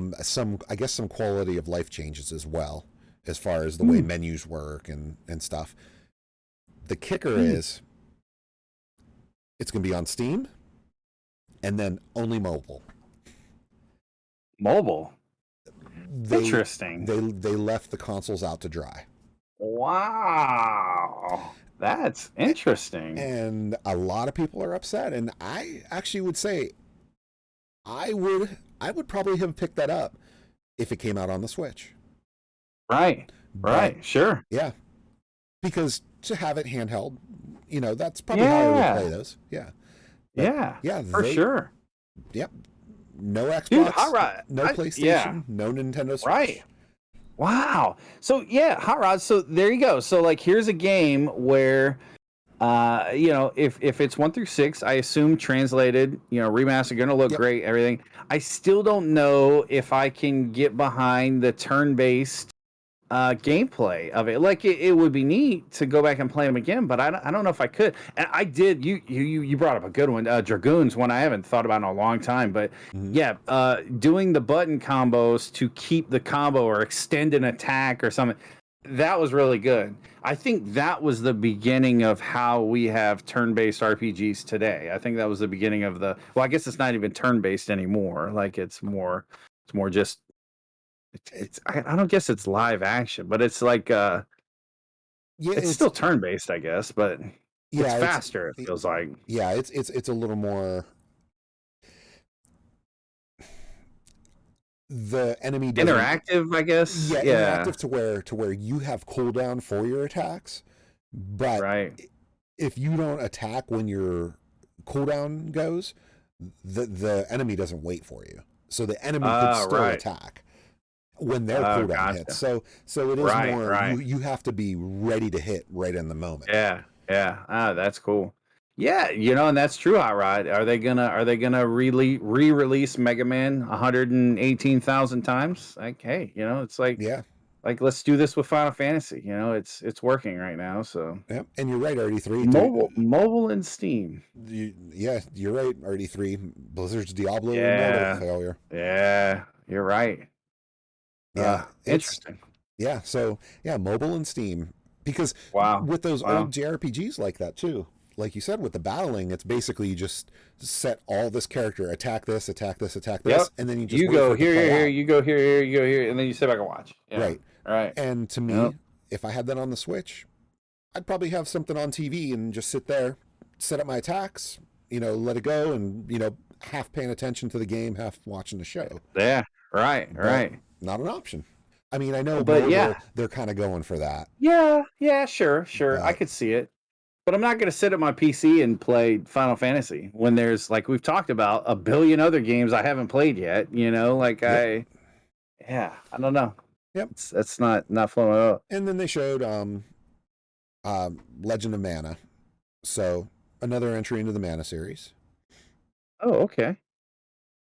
I guess some quality of life changes as well, as far as the way menus work and stuff. The kicker is it's going to be on Steam and then only mobile. Mobile. Interesting. They left the consoles out to dry. Wow. That's interesting. And a lot of people are upset, and I actually would say I would probably have picked that up if it came out on the Switch. Right. Right. Sure. Yeah. Because to have it handheld, you know, that's probably how I would play those. Yeah. But yeah. For sure. Yep. No Xbox. Dude, Hot Rod. No PlayStation. No Nintendo Switch. Right. Wow. So yeah, Hot Rod. So there you go. So like, here's a game where, you know, if it's 1 through 6, I assume translated, you know, remastered, going to look great, everything. I still don't know if I can get behind the turn-based gameplay of it. Like it would be neat to go back and play them again, but I don't know if I could. And I did. You brought up a good one, Dragoons, one I haven't thought about in a long time. But yeah, doing the button combos to keep the combo or extend an attack or something, that was really good. I think that was the beginning of how we have turn-based RPGs today. I think that was the beginning of the. Well, I guess it's not even turn-based anymore. Like it's more just. I don't guess it's live action, but it's like it's still turn based, I guess, but it's faster. It feels like it's a little more. The enemy interactive, I guess. Yeah, interactive to where you have cooldown for your attacks, but if you don't attack when your cooldown goes, the enemy doesn't wait for you, so the enemy can still attack when their cooldown hits. So it is more you have to be ready to hit right in the moment. Yeah. That's cool. Yeah, you know, and that's true, Hot Rod. Are they gonna re-release Mega Man 118,000 times? Like, hey, you know, it's like let's do this with Final Fantasy. You know, it's working right now. So and you're right, RD3. Mobile and Steam. You're right, RD3. Blizzard's Diablo Immortal failure. Yeah, you're right. Yeah, interesting. Yeah, so mobile and Steam, because with those old JRPGs like that too, like you said, with the battling, it's basically you just set all this character, attack this, and then you go here, you go here, and then you sit back and watch. Yeah. Right. And to me, if I had that on the Switch, I'd probably have something on TV and just sit there, set up my attacks, you know, let it go, and you know, half paying attention to the game, half watching the show. Yeah. Right. Not an option. I mean, I know, but they're kind of going for that. Yeah, sure. I could see it. But I'm not going to sit at my PC and play Final Fantasy when there's, like we've talked about, a billion other games I haven't played yet. You know, like I don't know. Yep, that's not flowing up. And then they showed Legend of Mana, so another entry into the Mana series. Oh, okay.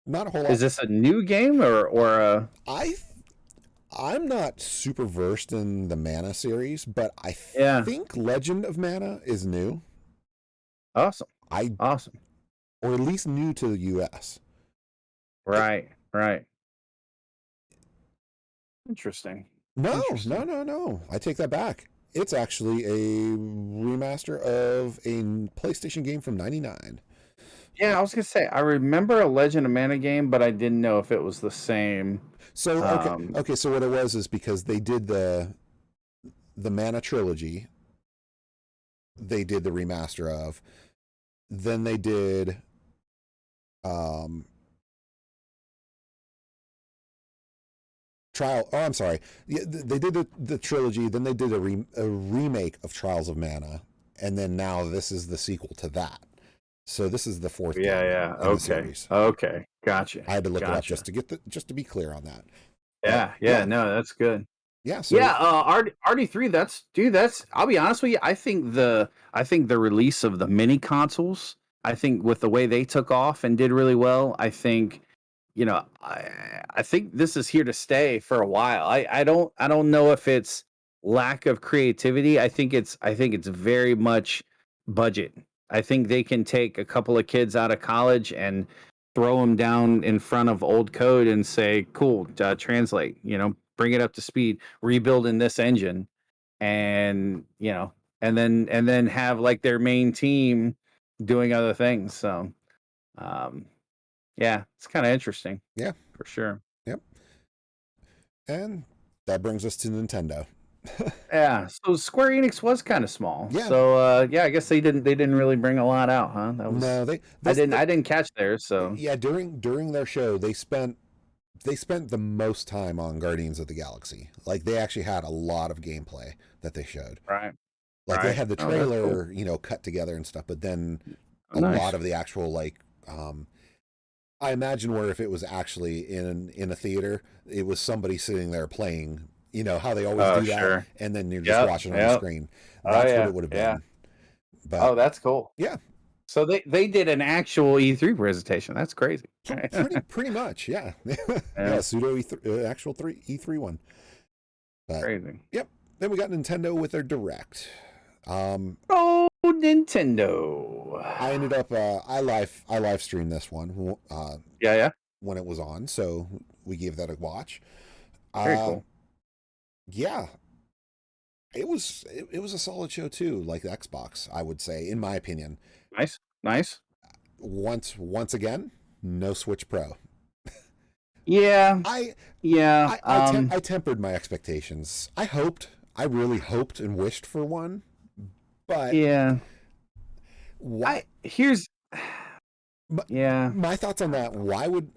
Not a whole lot. Is this a new game or a? I'm not super versed in the Mana series, but I think Legend of Mana is new. Awesome. Or at least new to the US. Right. Interesting. No. I take that back. It's actually a remaster of a PlayStation game from '99. Yeah, I was gonna say I remember a Legend of Mana game, but I didn't know if it was the same. So okay. So what it was is because they did the Mana trilogy. They did the remaster of. Then they did Trial. Oh, I'm sorry. Yeah, they did the trilogy. Then they did a remake of Trials of Mana, and then now this is the sequel to that. So this is the fourth. Yeah. Okay. Gotcha. I had to look it up just to be clear on that. Yeah. No, that's good. Yeah. So, RD3. That's. I'll be honest with you. I think the release of the mini consoles. I think with the way they took off and did really well. I think, you know, I think this is here to stay for a while. I don't know if it's lack of creativity. I think it's very much budget. I think they can take a couple of kids out of college and throw them down in front of old code and say, "Cool, translate. Bring it up to speed. Rebuild in this engine, and and then have like their main team doing other things." So, um, yeah, it's kind of interesting. Yeah, for sure. Yep. And that brings us to Nintendo. Yeah, so Square Enix was kind of small. Yeah. So yeah, I guess they didn't really bring a lot out, huh? That was No, I didn't catch theirs. So yeah, during their show, they spent the most time on Guardians of the Galaxy. Like they actually had a lot of gameplay that they showed. right, Like they had the Oh, that's trailer, cool. cut together and stuff, but then Oh, a nice. lot of the actual I imagine where if it was actually in a theater, it was somebody sitting there playing, how they always do that, Sure. and then you're just watching on the screen. That's what it would have been. But that's cool. yeah. So they did an actual E3 presentation. That's crazy. pretty much, yeah. Yeah. Pseudo actual E3 one. But, Crazy. Yep. Then we got Nintendo with their Direct. Oh, Nintendo. I ended up I live streamed this one. Yeah. When it was on, so we gave that a watch. Very cool. Yeah. It was a solid show too, like the Xbox, I would say, in my opinion. Nice. Once again, no Switch Pro. Yeah. I tempered my expectations. I really hoped and wished for one, but yeah. Why? My thoughts on that. Why would,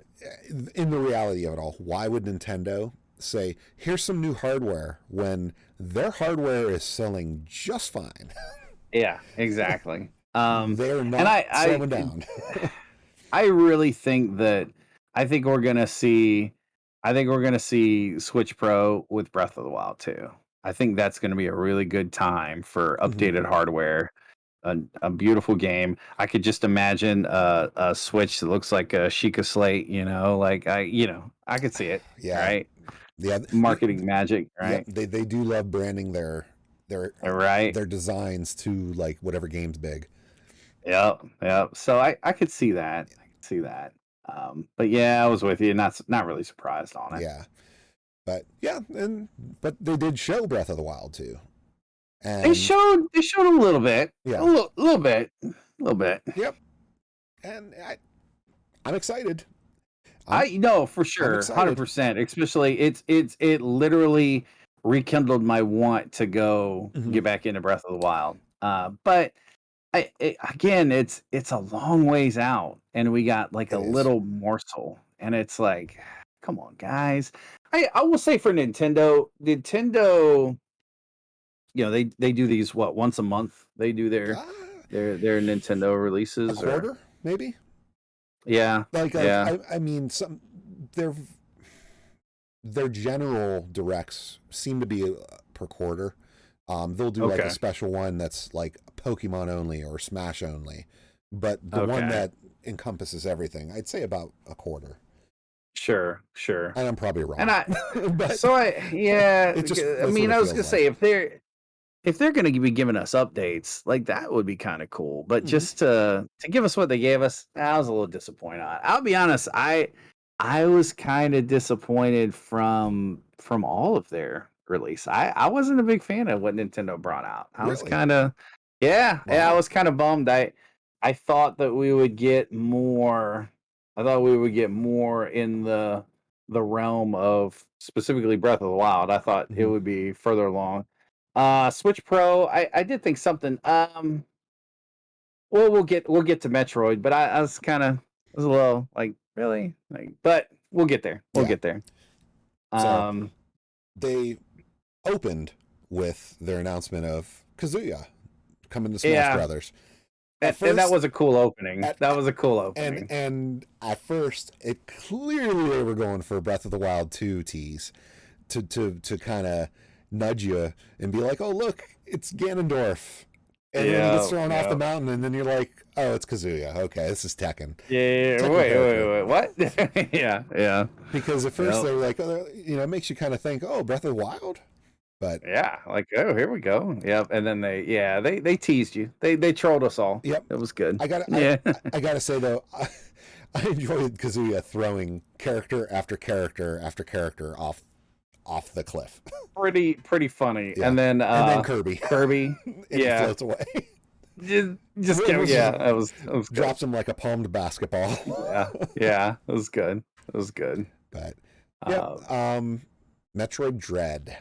in the reality of it all, why would Nintendo say, here's some new hardware when their hardware is selling just fine? Yeah, exactly. They're not slowing down. I really think we're gonna see Switch Pro with Breath of the Wild too. I think that's gonna be a really good time for updated hardware. A beautiful game. I could just imagine a Switch that looks like a Sheikah Slate, I could see it. Yeah. Right. Yeah. Marketing magic, right? Yeah, they do love branding their designs to like whatever game's big. Yep. So I could see that. But yeah, I was with you. Not really surprised on it. Yeah. But yeah, but they did show Breath of the Wild too. And they showed a little bit. Yeah. A little bit. Yep. And I'm excited. I know for sure, 100%. Especially it literally rekindled my want to go get back into Breath of the Wild. But again, it's a long ways out, and we got like a little morsel, and it's like, come on, guys. I will say for Nintendo, they do these once a month. They do their Nintendo releases. A quarter, maybe. Yeah. I mean, their general directs seem to be per quarter. They'll do like a special one that's like Pokemon only or Smash only, but the one that encompasses everything, I'd say about a quarter. Sure. And I'm probably wrong. And I was gonna say if they're going to be giving us updates, like that would be kind of cool. But just to give us what they gave us, I was a little disappointed. I'll be honest, I was kind of disappointed from all of their release. I wasn't a big fan of what Nintendo brought out. I was kind of I was kind of bummed. I thought that we would get more. I thought we would get more in the realm of specifically Breath of the Wild. I thought it would be further along. Switch Pro, I did think something. Well, we'll get to Metroid, but I was a little like, really, like, but we'll get there. We'll get there. So they opened with their announcement of Kazuya coming to Smash Brothers. And that was a cool opening. And at first, it clearly they were going for Breath of the Wild 2 tease to kind of nudge you and be like, oh, look, it's Ganondorf. And then he gets thrown off the mountain, and then you're like, oh, it's Kazuya. Okay, this is Tekken. Yeah. Wait. What? Yeah. Because at first they were like, oh, it makes you kind of think, oh, Breath of the Wild? But yeah, like, oh, here we go. Yep. And then they teased you. They trolled us all. yep, It was good. I got Yeah. I gotta say though, I enjoyed Kazuya throwing character after character after character off the cliff. pretty funny. Yeah. And then Kirby. Kirby. And Yeah. he floats away. Just yeah, that was good. Drops him like a palmed basketball. Yeah, it was good. It was good. But yeah, Metroid Dread.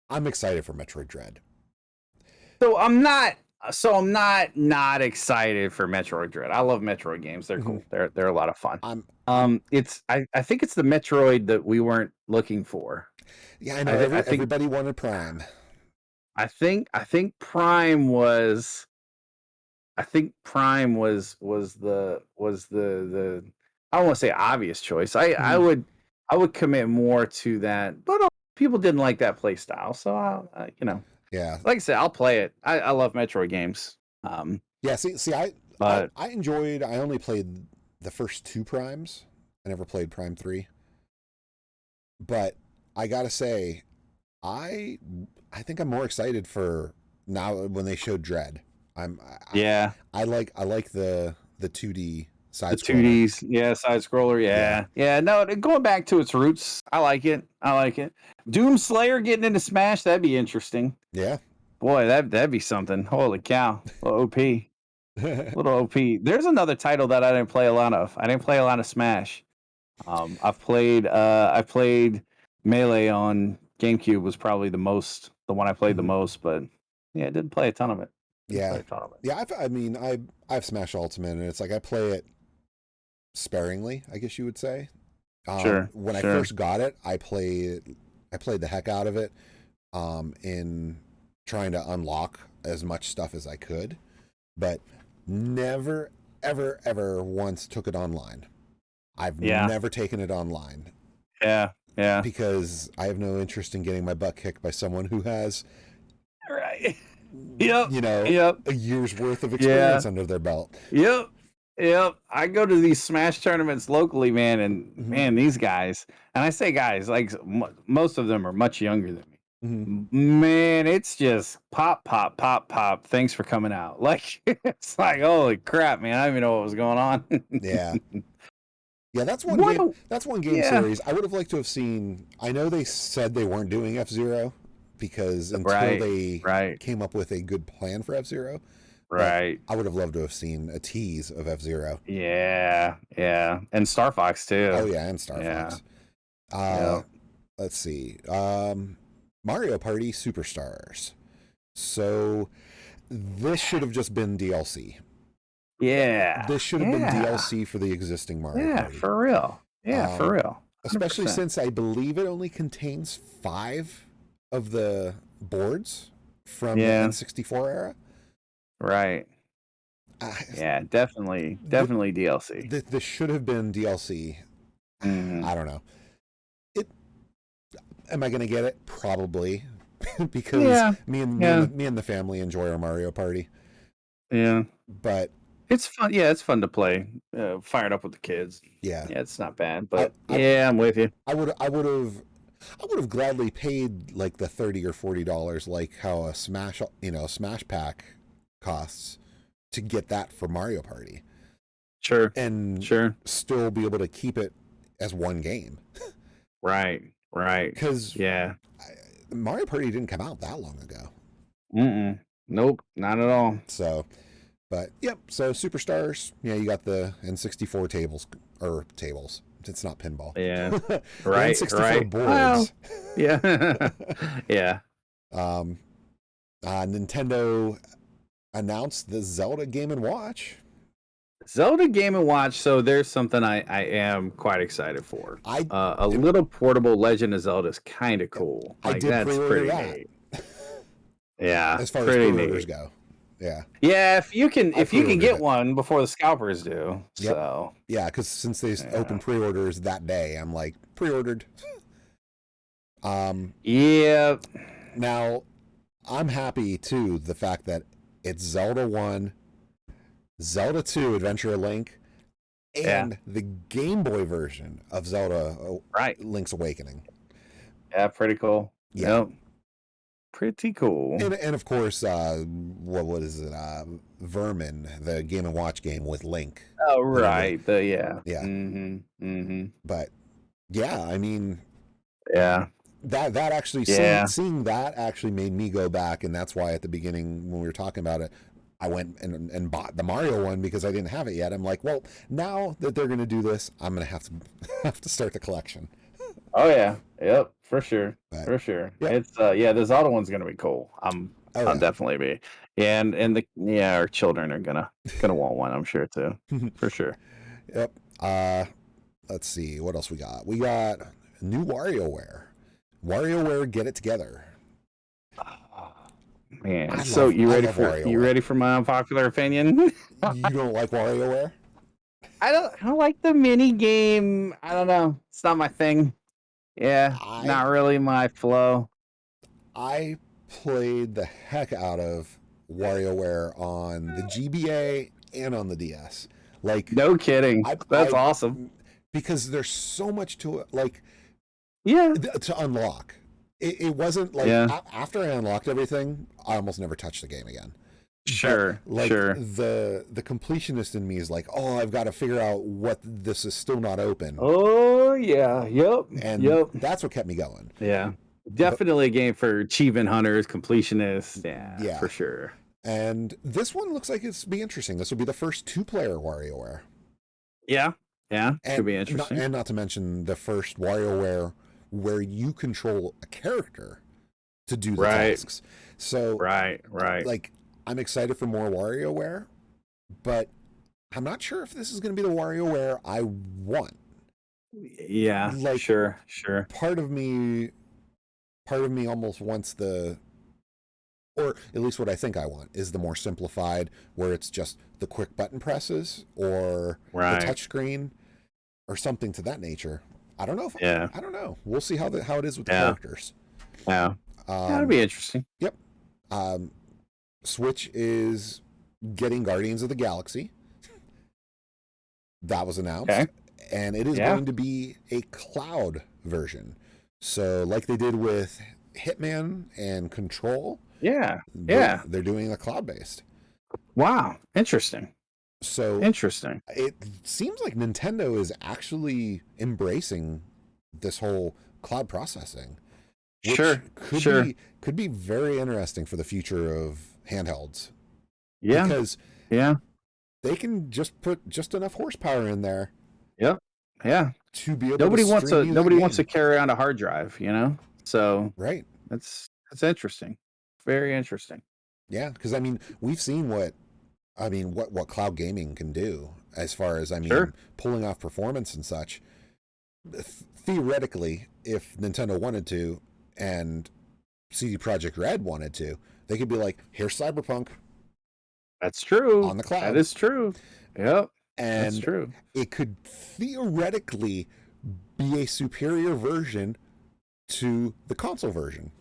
I'm excited for Metroid Dread. So I'm not excited for Metroid Dread. I love Metroid games. They're cool. They're a lot of fun. I think it's the Metroid that we weren't looking for. Yeah, I know. Everybody wanted Prime. I think Prime was the I don't want to say obvious choice. I would commit more to that, but people didn't like that play style, so I yeah, like I said, I'll play it. I love Metroid games. Yeah, see, I enjoyed. I only played the first 2 Primes. I never played Prime 3, but I gotta say, I think I'm more excited for now when they showed Dread. I like the 2D side scroller. 2Ds, side scroller, yeah. No, going back to its roots, I like it. Doom Slayer getting into Smash, that'd be interesting. Yeah, boy, that'd be something. Holy cow, little OP, little OP. There's another title that I didn't play a lot of. I didn't play a lot of Smash. I played Melee on GameCube. Was probably the one I played the most, but yeah, I didn't play a ton of it. Yeah. I've Smash Ultimate, and it's like I play it sparingly, I guess you would say. Sure. When I first got it, I played the heck out of it, in trying to unlock as much stuff as I could, but never, ever, ever once took it online. I've never taken it online. Yeah. Because I have no interest in getting my butt kicked by someone who has right. A year's worth of experience under their belt. Yep. I go to these Smash tournaments locally, man, and man, these guys, and I say guys, like most of them are much younger than me. Man, it's just pop. Thanks for coming out. Like it's like holy crap, man! I don't even know what was going on. Yeah, that's one game. That's one game series I would have liked to have seen. I know they said they weren't doing F-Zero because until they came up with a good plan for F-Zero. Right. I would have loved to have seen a tease of F-Zero. Yeah. And Star Fox too. Oh yeah, and Star Fox. Let's see. Mario Party Superstars. So this should have just been DLC. Yeah. This should have been DLC for the existing Mario Party. Yeah, for real. Yeah, for real. 100%. Especially since I believe it only contains 5 of the boards from the N64 era. Right. Yeah, definitely DLC. This should have been DLC. I don't know. Am I going to get it? Probably, because me and the family enjoy our Mario Party. Yeah, but it's fun. Yeah, it's fun to play. Fired up with the kids. Yeah, it's not bad. But I'm with you. I would have gladly paid like the $30 or $40, like how a Smash pack costs, to get that for Mario Party. Sure. And still be able to keep it as one game. Right. Because Mario Party didn't come out that long ago. Nope, not at all. So, but so Superstars, you got the N64 tables. It's not pinball. Yeah. Right. N64 boards. Well, yeah. Nintendo announced the Zelda Game & Watch. So there's something I am quite excited for. A little portable Legend of Zelda is kind of cool. Like, that's pretty neat. Yeah, as far as pre-orders go. Yeah, if you can get one before the scalpers do. Yep. So yeah, because since they open pre-orders that day, I'm like pre-ordered. Yeah. Now, I'm happy too the fact that it's Zelda 1, Zelda 2, Adventure of Link, and the Game Boy version of Zelda Link's Awakening. Yeah, pretty cool. Yeah. Yep. Pretty cool. And of course, what is it? Vermin, the Game and Watch game with Link. Oh, right. Yeah. Yeah. Mm-hmm. Mm-hmm. But yeah, I mean, yeah. That actually seeing that actually made me go back, and that's why at the beginning when we were talking about it, I went and bought the Mario one because I didn't have it yet. I'm like, well, now that they're going to do this, I'm going to have to start the collection. Oh yeah, yep, for sure, But, for sure. yep. It's the Zelda one's gonna be cool. I'll definitely be. Yeah, and our children are gonna want one. I'm sure too, for sure. Yep. Let's see what else we got. We got new WarioWare. WarioWare, get it together. Man, so you ready for my unpopular opinion? You don't like WarioWare? I don't like the mini game. I don't know. It's not my thing. Yeah, not really my flow. I played the heck out of WarioWare on the GBA and on the DS. Like, no kidding. That's awesome. Because there's so much to it. Like, yeah, to unlock. It wasn't like after I unlocked everything, I almost never touched the game again. Sure, sure. The completionist in me is like, oh, I've got to figure out what this is still not open. Oh yeah, yep, and that's what kept me going. Yeah, definitely a game for achievement hunters, completionists. Yeah, for sure. And this one looks like it's be interesting. This will be the first 2-player WarioWare. Yeah, could be interesting. And not to mention the first WarioWare where you control a character to do the tasks. So right. Like, I'm excited for more WarioWare, but I'm not sure if this is going to be the WarioWare I want. Yeah, like, sure. Part of me almost wants or at least what I think I want is the more simplified, where it's just the quick button presses or the touchscreen or something to that nature. I don't know. I don't know. We'll see how it is with the characters. Yeah. That'll be interesting. Yep. Switch is getting Guardians of the Galaxy. That was announced. Okay. And it is going to be a cloud version. So like they did with Hitman and Control. Yeah. They're doing a cloud-based. Wow. Interesting. So interesting. It seems like Nintendo is actually embracing this whole cloud processing. Which could be very interesting for the future of handhelds. Yeah. Because they can just put just enough horsepower in there. Yep. Yeah. To be able nobody wants to carry around a hard drive, So that's interesting. Very interesting. Yeah, because I mean, we've seen what cloud gaming can do as far as pulling off performance and such. Theoretically, if Nintendo wanted to and CD Projekt Red wanted to, they could be like, here's Cyberpunk. That's true. On the cloud. That is true. Yep. And that's true. It could theoretically be a superior version to the console version.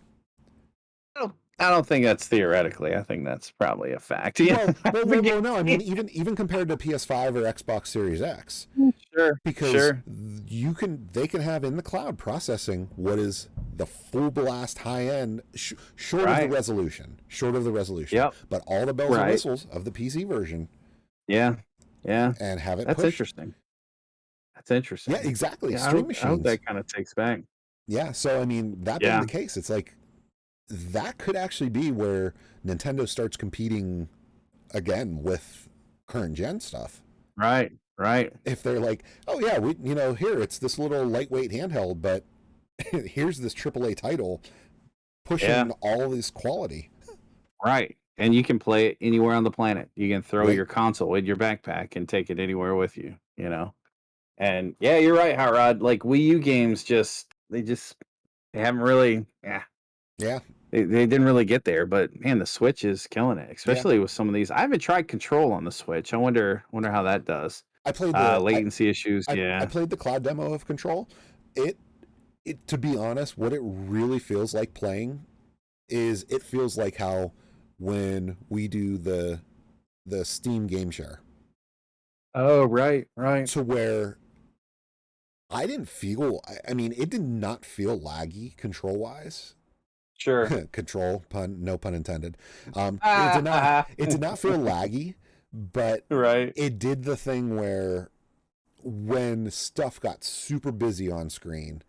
I don't think that's theoretically. I think that's probably a fact. Well, no. I mean, even compared to PS5 or Xbox Series X. Sure. Because they can have in the cloud processing what is the full blast high end, short of the resolution. Yep. But all the bells and whistles of the PC version. Yeah. And have it. That's interesting. Yeah, exactly. Yeah, Stream machines. I hope that kind of takes back. Yeah. So I mean, that being the case, it's like that could actually be where Nintendo starts competing again with current gen stuff. Right. If they're like, oh yeah, here it's this little lightweight handheld, but here's this AAA title pushing all this quality. Right. And you can play it anywhere on the planet. You can throw your console in your backpack and take it anywhere with you, And yeah, you're right, Hot Rod. Like Wii U games they haven't really They didn't really get there, but man, the Switch is killing it, especially with some of these. I haven't tried Control on the Switch. I wonder how that does. I played the latency issues. I played the cloud demo of Control. It to be honest, what it really feels like playing is it feels like how when we do the Steam Game Share. Oh, right. To where I didn't feel. I mean, it did not feel laggy control wise. Sure. Control, no pun intended. Ah, It did not feel laggy, but right. it did the thing where when stuff got super busy on screen,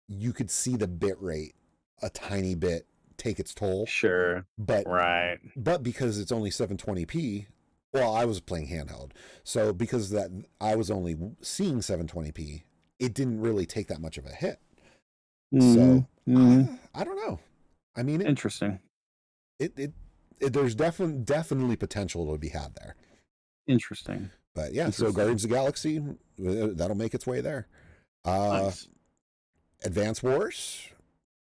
you could see the bit rate a tiny bit take its toll. Sure. But Right. because it's only 720p, well, I was playing handheld, so because that I was only seeing 720p, it didn't really take that much of a hit. So I don't know. I mean, Interesting. It there's definitely potential to be had there. Interesting. But yeah, so Guardians of the Galaxy, that'll make its way there. Nice. Advance Wars,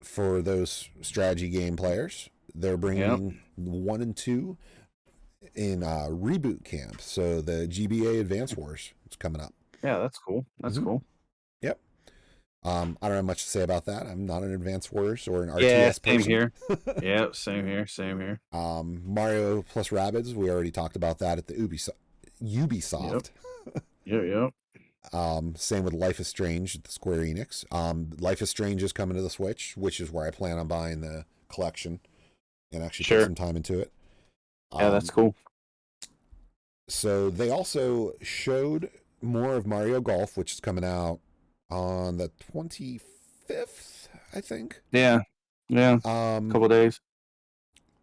for those strategy game players, they're bringing 1 and 2 in reboot camp. So the GBA Advance Wars is coming up. Yeah, that's cool. That's cool. Yep. I don't have much to say about that. I'm not an Advance Wars or an RTS Same person. here. Yeah, same here. Same here. Mario plus Rabbids, we already talked about that at the Ubisoft. Yep. Same with Life is Strange at the Square Enix. Life is Strange is coming to the Switch, which is where I plan on buying the collection and actually put some time into it. Yeah, that's cool. So they also showed more of Mario Golf, which is coming out on the 25th, I think. Yeah. Couple days.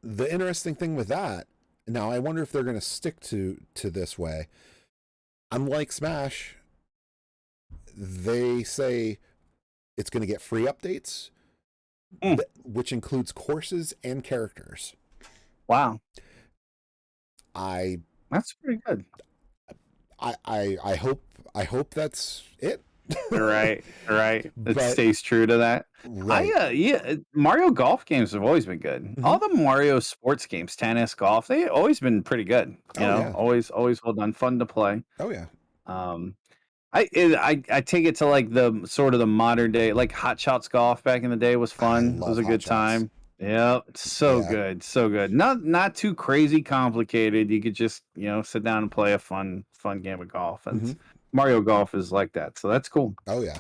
The interesting thing with that, now I wonder if they're going to stick to this way. Unlike Smash, they say it's going to get free updates, which includes courses and characters. Wow. That's pretty good. I hope that's it. Right. It stays true to that. Right. Mario golf games have always been good. All the Mario sports games, tennis, golf, they always been pretty good. You know, always well done, fun to play. Oh yeah. I take it to like the sort of the modern day, like Hot Shots golf back in the day was fun. It was a good time. Yep, good, so good. Not too crazy complicated. You could just sit down and play a fun game of golf. And Mario Golf is like that, so that's cool. Oh yeah.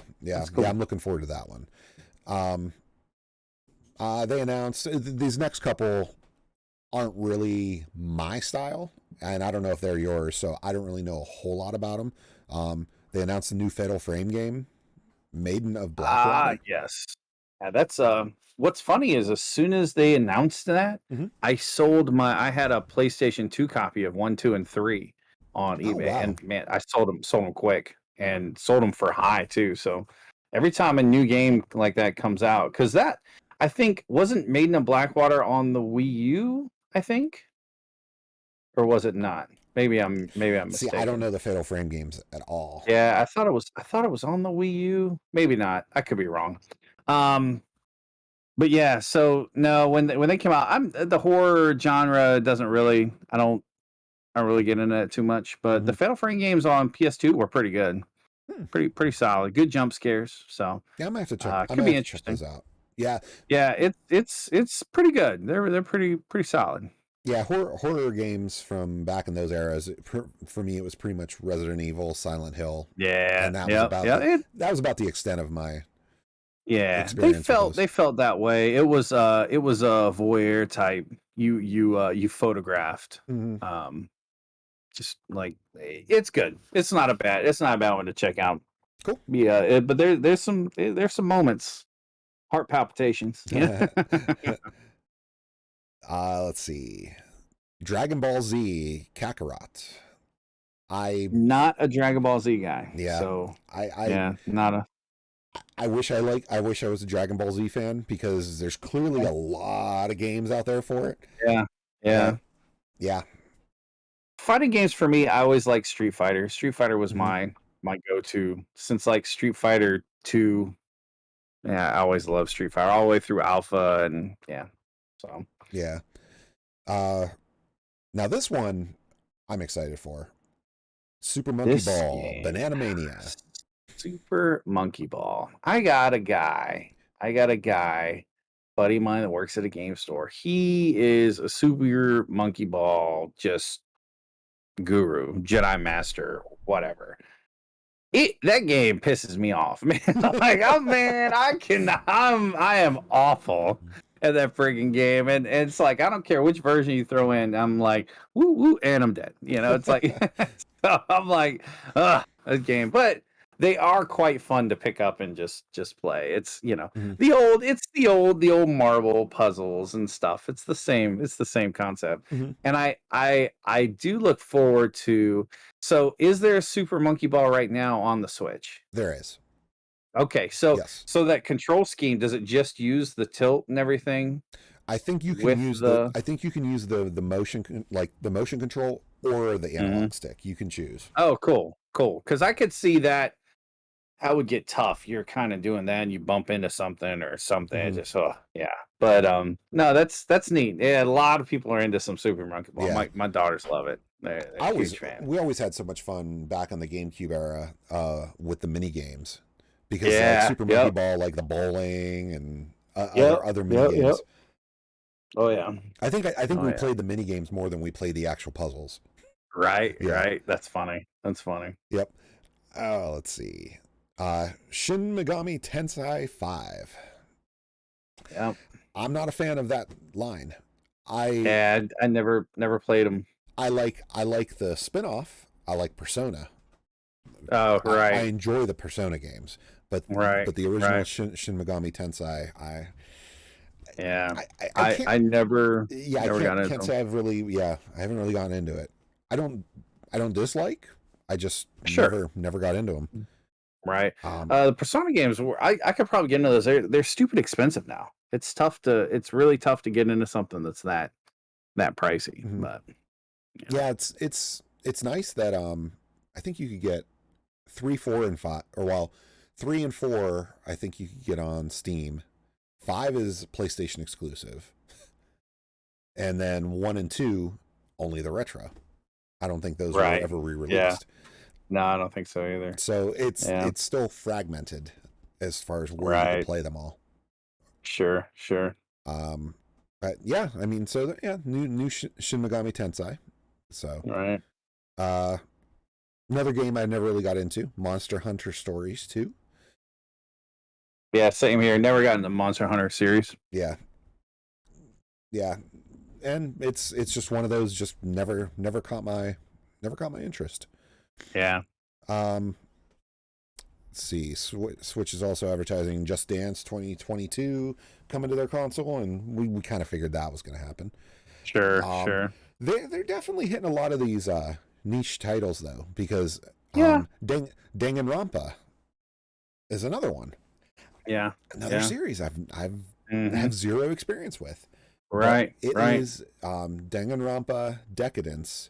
Cool. Yeah, I'm looking forward to that one. They announced these next couple aren't really my style, and I don't know if they're yours, so I don't really know a whole lot about them. They announced a new Fatal Frame game, Maiden of Blackwater. Yes. Yeah, that's what's funny is as soon as they announced that, I had a PlayStation 2 copy of 1, 2, and 3 on eBay. Wow. And man, I sold them quick and sold them for high too. So every time a new game like that comes out, because that I think wasn't Maiden of Blackwater on the Wii U, I think, or was it not? Maybe I'm mistaken. See, I don't know the Fatal Frame games at all. Yeah, I thought it was on the Wii U. Maybe not. I could be wrong. But yeah, so no, when they came out, the horror genre doesn't really. I don't really get into it too much. But the Fatal Frame games on PS2 were pretty good, pretty solid. Good jump scares. So yeah, I might have to check. Could be interesting. Check those out. Yeah, it's pretty good. They're pretty solid. Yeah, horror games from back in those eras. For me, it was pretty much Resident Evil, Silent Hill. Yeah, and that was about the extent of my. Yeah, they felt that way. It was a voyeur type. You photographed. Just like it's good. It's not a bad one to check out. Cool. Yeah, but there's some moments, heart palpitations. Let's see. Dragon Ball Z Kakarot. Not a Dragon Ball Z guy. Yeah. So not a. I wish I was a Dragon Ball Z fan because there's clearly a lot of games out there for it. Yeah. Fighting games for me, I always like Street Fighter. Street Fighter was my go-to since like Street Fighter 2. Yeah, I always loved Street Fighter all the way through Alpha and so. Yeah. Now this one I'm excited for. Super Monkey Ball, Banana Mania. Super Monkey Ball. I got a guy, buddy of mine that works at a game store. He is a Super Monkey Ball just guru, Jedi Master, whatever. That game pisses me off, man. Like, I am awful at that friggin' game, and it's like I don't care which version you throw in, I'm like woo woo, and I'm dead. You know, it's like so I'm like, this game, but they are quite fun to pick up and just play. It's Mhm. the old marble puzzles and stuff. It's the same. It's the same concept, Mhm. and I do look forward to. So, is there a Super Monkey Ball right now on the Switch? There is. Okay, so Yes. that control scheme, does it just use the tilt and everything I think you can with use the the motion like the motion control or the Mhm. analog stick. You can choose. Oh, cool, cool. Because I could see that would get tough. You're kind of doing that, and you bump into something or something. It Mhm. just yeah. But no, that's neat. Yeah, a lot of people are into some Super Monkey Ball. Yeah. My daughters love it. They're huge fan. We always had so much fun back on the GameCube era with the mini games because like Yeah. Super Monkey Yep. Ball, like the bowling and Yep. other mini Yep. Yep. games. Oh yeah. I think Oh we yeah. played the mini games more than we played the actual puzzles. Right. Yeah. Right. That's funny. That's funny. Yep. Let's see. Shin Megami Tensei 5. Yep. I'm not a fan of that line. Yeah. I never played them. I like the spin-off. I like Persona. Oh I right. enjoy the Persona games, but Right. the original Right. Shin Megami Tensei, Yeah. I can't. I never Yeah, I never got into can't them. say I've really. Yeah, I haven't really gotten into it. I don't dislike. I just Sure. never got into them. Right. Um, The Persona games were I could probably get into those. They're stupid expensive now. It's really tough to get into something that's that pricey. mhm. But Yeah, it's nice that I think you could get 3, 4, and 5, or well, 3 and 4 I think you could get on Steam. 5 is PlayStation exclusive, and then 1 and 2 only the retro. I don't think those were right. ever Yeah. re-released. No, I don't think so either. So Yeah. it's still fragmented as far as where you can Right. play them all. Sure. Sure. But yeah, I mean, so yeah, new Shin Megami Tensei. So Right. another game I never really got into, Monster Hunter Stories 2. Yeah. Same here. Never gotten the Monster Hunter series. Yeah, yeah, and it's just one of those just never caught my interest. Yeah. Let's see, Switch is also advertising Just Dance 2022 coming to their console, and we kind of figured that was going to happen. Sure. Sure. They're definitely hitting a lot of these niche titles though, because Yeah. Danganronpa is another one. Yeah. Another Yeah. series I've Mhm. have zero experience with. Right. It right. is Danganronpa Decadence,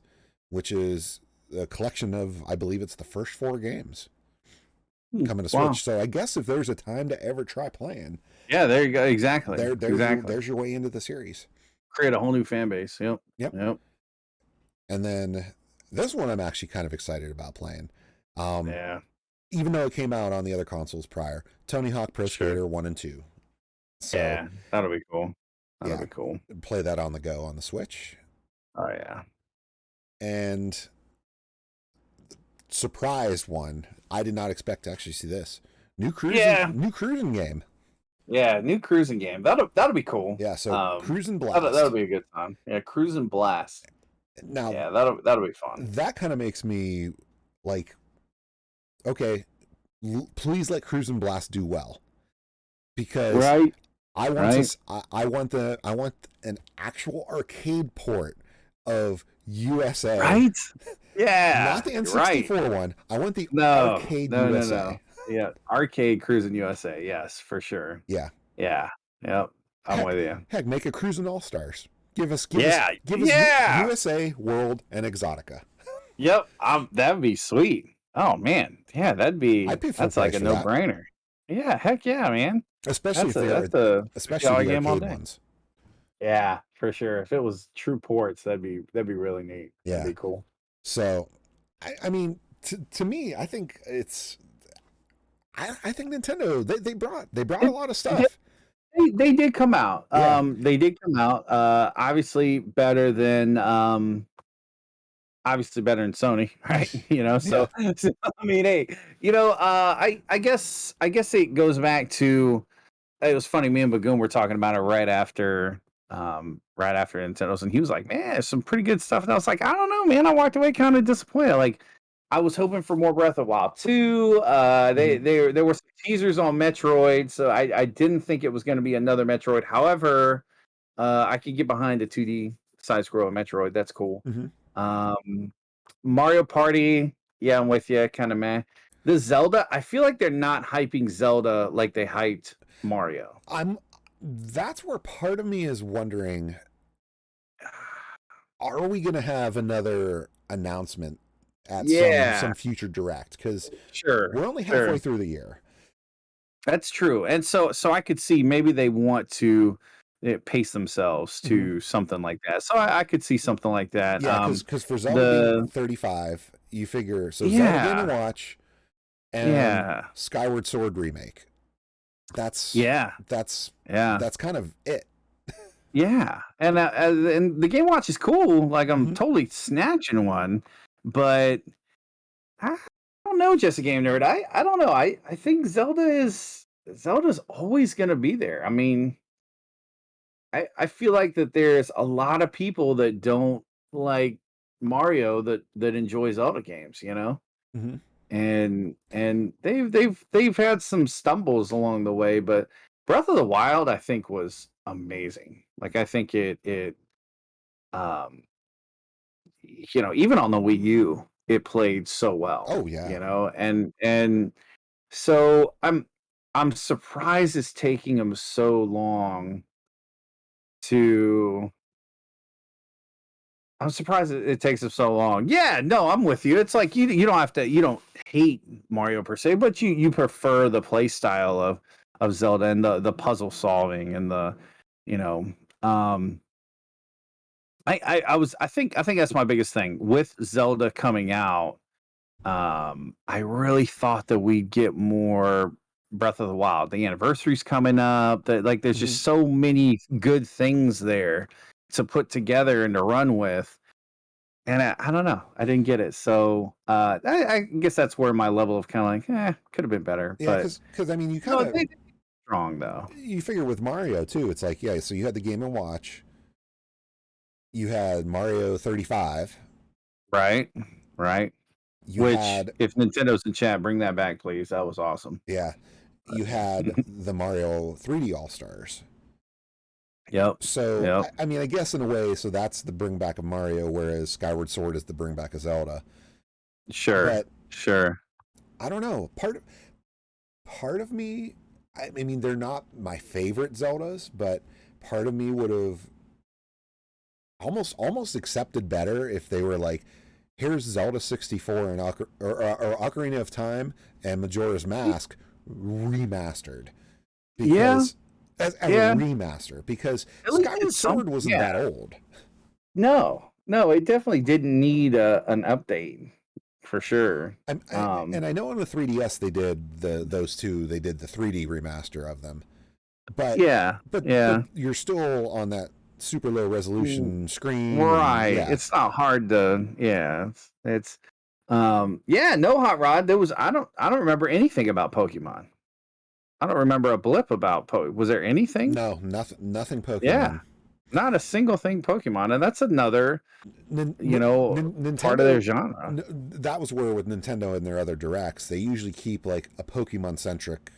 which is a collection of, I believe it's the first 4 games coming to Switch. Wow. So I guess if there's a time to ever try playing, Yeah. There you go. Exactly. there's your way into the series. Create a whole new fan base. Yep. Yep. Yep. And then this one I'm actually kind of excited about playing. Yeah. Even though it came out on the other consoles prior, Tony Hawk Pro Sure. Skater 1 and 2. So Yeah. That'll be cool. That'll yeah, be cool. play that on the go on the Switch. Oh yeah. And surprised one, I did not expect to actually see this. New cruising game. Yeah, new cruising game. That'll be cool. Yeah, so Cruising Blast. That'll be a good time. Yeah, Cruising Blast. Now, yeah, that'll be fun. That kind of makes me like, okay, please let Cruising Blast do well, because right. I want I want an actual arcade port of USA. Right. Yeah. Not the N64 one. I want the arcade USA. No. Yeah, arcade Cruising USA. Yes, for sure. Yeah. Yeah. Yep. I'm with you. Heck, make a Cruising All Stars. Give us USA, World, and Exotica. Yep. That'd be sweet. Oh man. Yeah, that's like a no-brainer. Yeah, heck yeah, man. Especially especially the game all arcade day. ones. Yeah, for sure. If it was true ports, that'd be really neat. Yeah. That'd be cool. So, I mean, to me, I think it's. I think Nintendo they brought a lot of stuff. They did come out. Yeah. They did come out. Obviously better than Sony, right? So I mean, hey, I guess it goes back to it was funny. Me and Bagoon were talking about it right after Nintendo's, and he was like, "Man, there's some pretty good stuff." And I was like, "I don't know, man. I walked away kind of disappointed. Like, I was hoping for more Breath of the Wild 2. There were some teasers on Metroid, so I didn't think it was going to be another Metroid. However, I could get behind the 2D side scroll Metroid. That's cool. Mario Party, yeah, I'm with you. Kind of meh. The Zelda, I feel like they're not hyping Zelda like they hyped Mario. That's where part of me is wondering, are we going to have another announcement at some future direct? Because we're only halfway through the year. That's true. And so I could see maybe they want to pace themselves to something like that. So I could see something like that. Yeah, because for Zelda being 35, you figure, so Zelda Game & Watch and Skyward Sword remake. That's kind of it. Yeah, and the Game Watch is cool. Like, I'm totally snatching one, but I don't know, Just a Game Nerd. I don't know. I think Zelda's always going to be there. I mean, I feel like that there's a lot of people that don't like Mario that enjoy Zelda games, you know? And they've had some stumbles along the way, but Breath of the Wild, I think, was amazing. Like, I think it um even on the Wii U, it played so well. Oh yeah. And so I'm surprised it's taking them so long to I'm surprised it takes them so long. Yeah, no, I'm with you. It's like you don't have to, you don't hate Mario per se, but you prefer the play style of Zelda and the puzzle solving and the you know um I think that's my biggest thing with Zelda coming out. I really thought that we'd get more Breath of the Wild. The anniversary's coming up. That like there's just so many good things there to put together and to run with. And I don't know. I didn't get it. So I guess that's where my level of kind of like, could have been better. Yeah, because I mean, you kind of strong though. You figure with Mario too, it's like, yeah, so you had the Game & Watch, you had Mario 35, right? Which, had, if Nintendo's in chat, bring that back, please. That was awesome. Yeah, you had the Mario 3D All Stars. Yep. So I mean, I guess in a way, so that's the bring back of Mario, whereas Skyward Sword is the bring back of Zelda. Sure. I don't know. Part of me, I mean, they're not my favorite Zeldas, but part of me would have almost accepted better if they were like, here's Zelda 64 and or Ocarina of Time and Majora's Mask remastered. Because as a remaster, because Skyward Sword wasn't that old. No, it definitely didn't need an update for sure. And I know on the 3DS they did those two. They did the 3D remaster of them, but you're still on that super low resolution screen, right? It's not hard to It's no, Hot Rod. There was I don't remember anything about Pokemon. I don't remember a blip about Was there anything? No, nothing Pokemon. Yeah, not a single thing Pokemon, and that's another, Nintendo, part of their genre. That was where with Nintendo and their other directs, they usually keep like a Pokemon centric,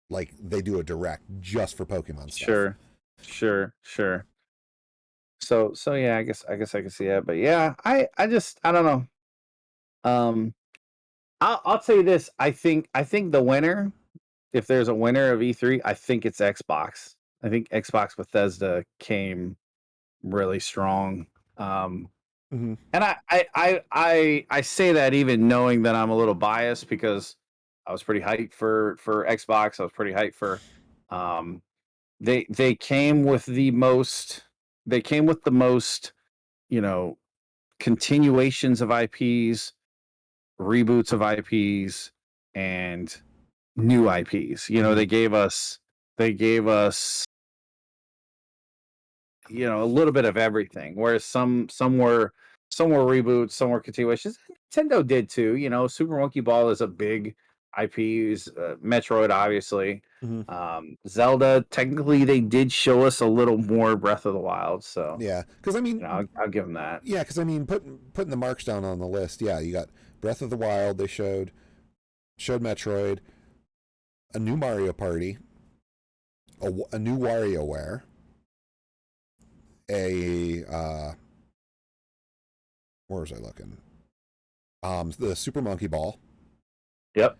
like they do a direct just for Pokemon stuff. Sure. So yeah, I guess I can see that, but yeah, I don't know. I'll tell you this. I think the winner, if there's a winner of E3, I think it's Xbox. I think Xbox Bethesda came really strong. And I say that even knowing that I'm a little biased because I was pretty hyped for Xbox. I was pretty hyped for they came with the most continuations of IPs, reboots of IPs, and new IPs. They gave us a little bit of everything. Whereas some were reboots, some were continuations. Nintendo did too. Super Monkey Ball is a big IPs, Metroid, obviously. Mm-hmm. Zelda, technically, they did show us a little more Breath of the Wild, so Yeah, because I mean, I'll give them that. yeah, because I mean, putting the marks down on the list. Yeah, you got Breath of the Wild. They showed Metroid, a new Mario Party, a new WarioWare, where was I looking? The Super Monkey Ball. Yep.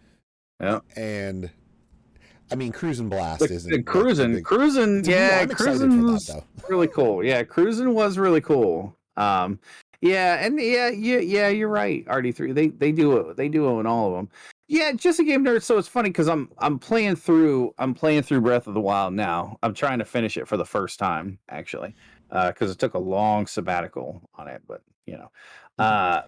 Yep. And I mean, Cruisin' Blast isn't Cruisin', I'm excited for that though. Really cool. Yeah, Cruisin' was really cool. Yeah, and yeah, you're right. RD3, they do it. They do it in all of them. Yeah, just a game nerd. So it's funny because I'm playing through Breath of the Wild now. I'm trying to finish it for the first time actually, because it took a long sabbatical on it. But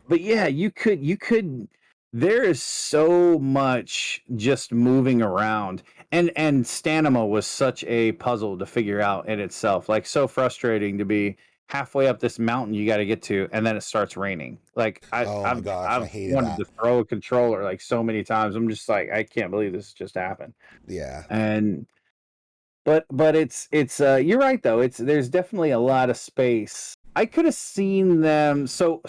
but yeah, you could. There is so much just moving around, and Stanima was such a puzzle to figure out in itself. Like so frustrating to be halfway up this mountain you got to get to, and then it starts raining. Like Oh my gosh, I I've hated wanted that. to throw a controller like so many times. I'm just like, I can't believe this just happened. Yeah. And but it's you're right though. There's definitely a lot of space. I could have seen them. So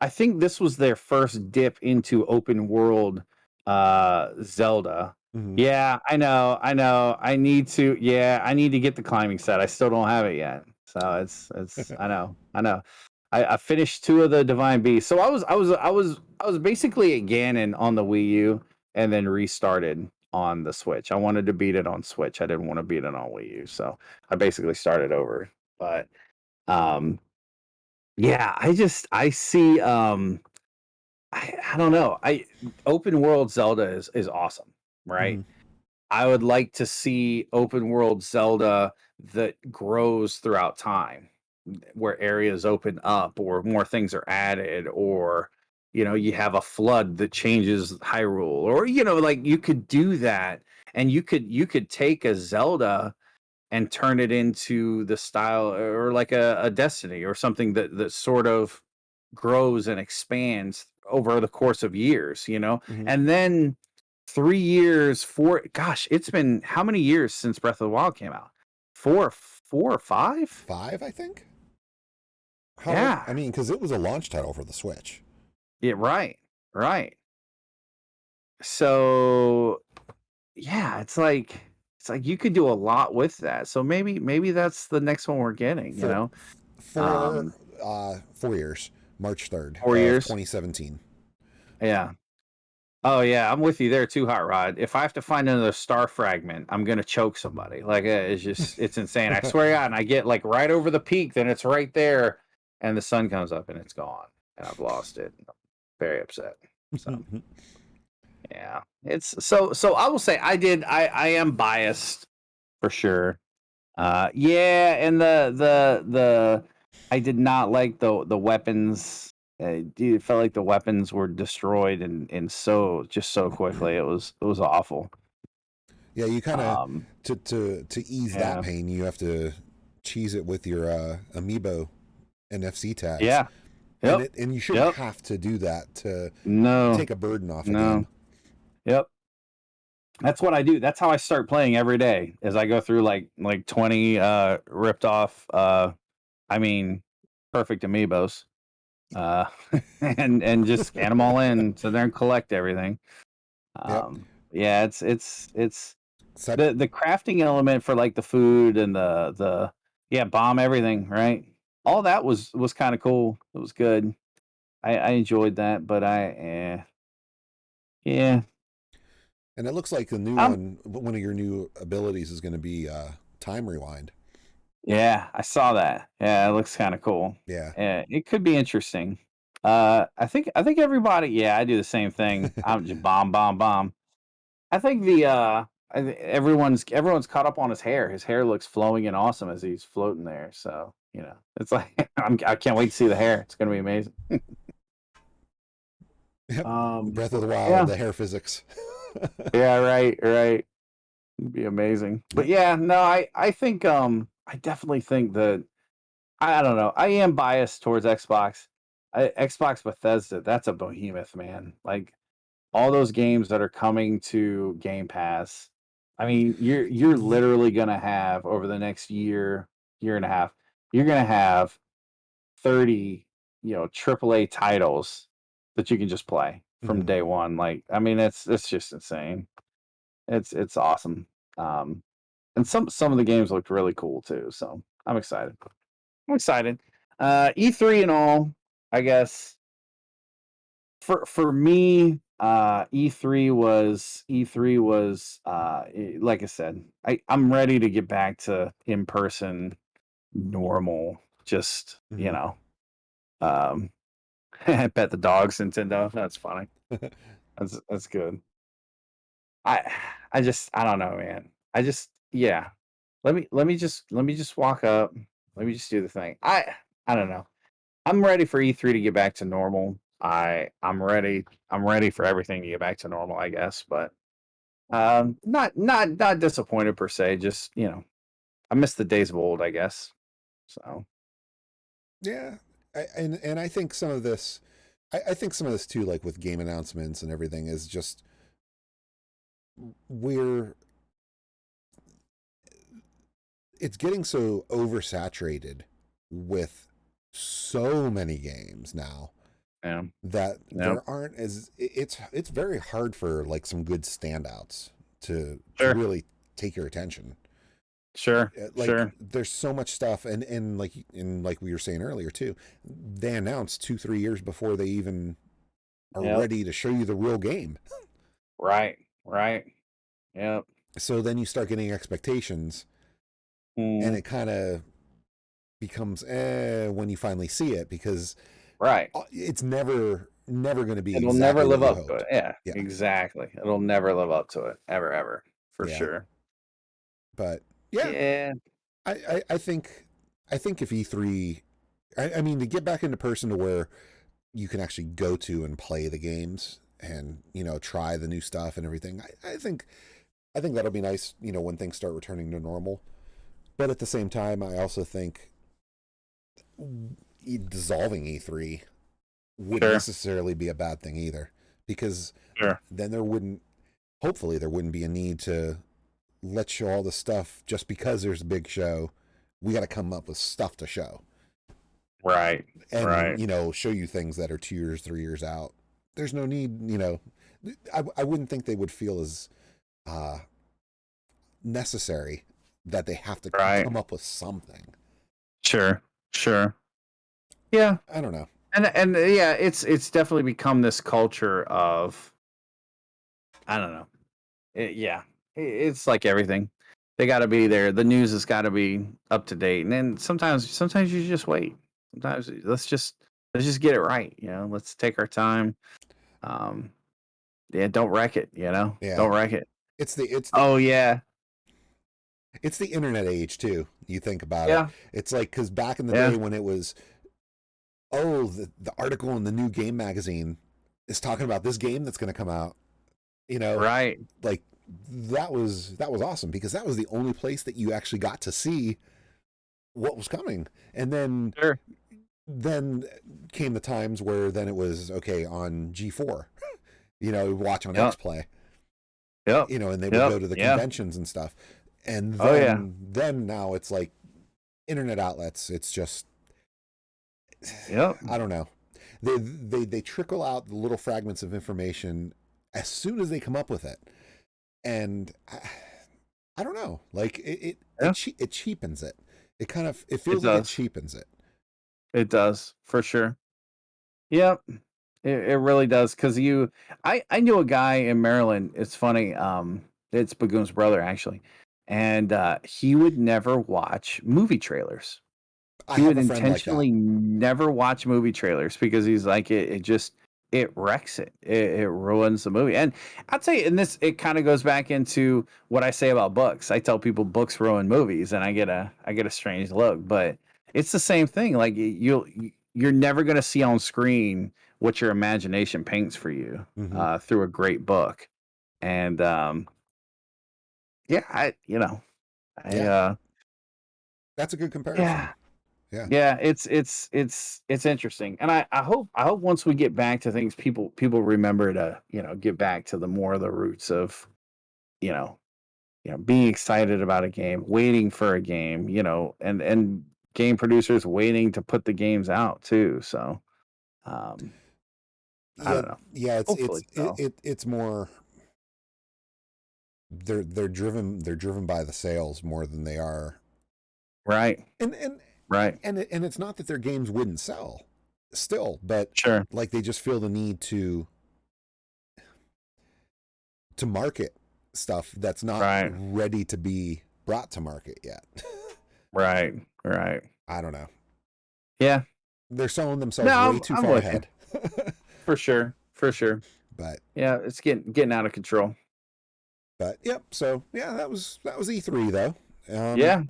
I think this was their first dip into open world Zelda. Mm-hmm. Yeah, I know. I need to get the climbing set. I still don't have it yet. So it's I know. I finished 2 of the Divine Beasts. So I was basically at Ganon on the Wii U and then restarted on the Switch. I wanted to beat it on Switch. I didn't want to beat it on Wii U. So I basically started over. But um yeah, I see I don't know. I Open world Zelda is awesome, right? Mm-hmm. I would like to see open world Zelda that grows throughout time, where areas open up or more things are added, or you have a flood that changes Hyrule, or like you could do that, and you could take a Zelda and turn it into the style or like a Destiny or something that sort of grows and expands over the course of years, Mm-hmm. and then 3 years, gosh, it's been how many years since Breath of the Wild came out? Four or five? 5, I think. Yeah. I mean, because it was a launch title for the Switch. Yeah, right. So yeah, it's like you could do a lot with that. So maybe that's the next one we're getting, For 4 years, March 3rd 4 years. 2017. Yeah. Oh yeah, I'm with you there too, Hot Rod. If I have to find another star fragment, I'm gonna choke somebody. Like it's insane. I swear to God, and I get like right over the peak, then it's right there, and the sun comes up and it's gone, and I've lost it. I'm very upset. So yeah, it's so I will say I am biased for sure. Yeah, and the I did not like the weapons. Dude, it felt like the weapons were destroyed and so quickly. It was awful. Yeah, you kind of Um, to ease that yeah, pain, you have to cheese it with your Amiibo NFC tags, yeah, yep, and you shouldn't yep. have to do that to No, take a burden off a no, game. yep. That's what I do. That's how I start playing every day. As I go through like 20 ripped off I mean perfect amiibos. Uh, and just scan them all in, so there and collect everything. Yep. Yeah, it's Except, the crafting element for like the food and the yeah, bomb everything, right? All that was kind of cool. It was good. I enjoyed that, but yeah. and it looks like the new Um one of your new abilities is going to be time rewind. yeah, I saw that. Yeah, it looks kind of cool. Yeah. Yeah, it could be interesting. I think everybody, yeah, I do the same thing. I'm just bomb bomb bomb. I think everyone's caught up on his hair. His hair looks flowing and awesome as he's floating there. So it's like I can't wait to see the hair. It's gonna be amazing. Yep. Um, Breath of the Wild, yeah, the hair physics. yeah, right. It'd be amazing. But Yep. yeah, no, I think I definitely think that I don't know. I am biased towards Xbox. Xbox Bethesda, that's a behemoth, man. Like all those games that are coming to Game Pass. I mean, you're literally gonna have over the next year and a half, you're gonna have 30, AAA titles that you can just play from Mhm. day one. Like, I mean, it's just insane. It's awesome. Um, and some of the games looked really cool too. So I'm excited. I'm excited. E3 and all, I guess for me, E3 was like I said, I'm ready to get back to in person normal. Just Mhm. um, pet the dogs, Nintendo. That's funny. That's good. I I don't know, man. Yeah. Let me just walk up. Let me just do the thing. I don't know. I'm ready for E3 to get back to normal. I'm ready. I'm ready for everything to get back to normal, I guess. But not disappointed per se. Just I miss the days of old, I guess. So Yeah, and I think some of this, I think some of this too, like with game announcements and everything, is just we're it's getting so oversaturated with so many games now yeah, that yeah, there aren't as it's very hard for like some good standouts to sure, really take your attention. sure, Like sure. there's so much stuff, and like we were saying earlier too, they announced 2-3 years before they even are Yep. ready to show you the real game. Right. Right. Yep. So then you start getting expectations, and Mm, it kind of becomes when you finally see it, because right. it's never going to be It'll never exactly what live you up to it. hoped. Yeah, Yeah, exactly. It'll never live up to it. Ever, ever. For yeah. sure. But yeah, Yeah. I think if E3, I mean, to get back into person to where you can actually go to and play the games and try the new stuff and everything. I think that'll be nice. When things start returning to normal. But at the same time, I also think dissolving E3 wouldn't Sure. necessarily be a bad thing either, because Sure. then hopefully there wouldn't be a need to let's show all the stuff just because there's a big show. We got to come up with stuff to show Right. and Right. show you things that are 2 years, 3 years out. There's no need. I wouldn't think they would feel as uh, necessary that they have to Right. come up with something. Sure. Sure. Yeah. I don't know. And yeah, it's definitely become this culture of I don't know. Yeah, it's like everything. They got to be there. The news has got to be up to date, and then sometimes you just wait. Sometimes let's just get it right. Let's take our time. Um, yeah, don't wreck it. Yeah, Don't wreck it. it's the it's the Oh yeah, it's the internet age too. You think about it. yeah, It's like, because back in the yeah. day when it was, oh, the article in the new game magazine is talking about this game that's going to come out. You know, Right. like that was awesome, because that was the only place that you actually got to see what was coming. And Sure. then came the times where then it was okay on G4. Watch on Yep. XPlay. Yep. And they would Yep. go to the Yeah. conventions and stuff. And Oh yeah. then now it's like internet outlets. It's just, Yep. I don't know. They trickle out the little fragments of information as soon as they come up with it, and I don't know. Like Yeah. it cheapens it. It It feels like it does. cheapens it. It does for sure. Yep. It really does because I knew a guy in Maryland. It's funny. It's Bagoon's brother actually, and he would never watch movie trailers. I He have would a friend like that. intentionally never watch movie trailers because he's like it just it wrecks it. It ruins the movie. And I'll tell you, and this it kind of goes back into what I say about books. I tell people books ruin movies, and I get a strange look, but it's the same thing. Like you're never going to see on screen what your imagination paints for you Hmm. through a great book. And yeah, I Yeah, uh that's a good comparison. yeah. Yeah, it's interesting, and I hope once we get back to things, people remember to get back to the more of the roots of you know being excited about a game, waiting for a game, and game producers waiting to put the games out too. So um, I Yeah, don't know. yeah. Hopefully, so It's more they're driven by the sales more than they are, right, and and right, and it's not that their games wouldn't sell still, but sure, like they just feel the need to market stuff that's not right, ready to be brought to market yet. right, right. I don't know. Yeah, They're selling no, themselves way too I'm far with you ahead. for sure, for sure. but Yeah, it's getting out of control. yep. So yeah, that was E3 though. Um, Yeah,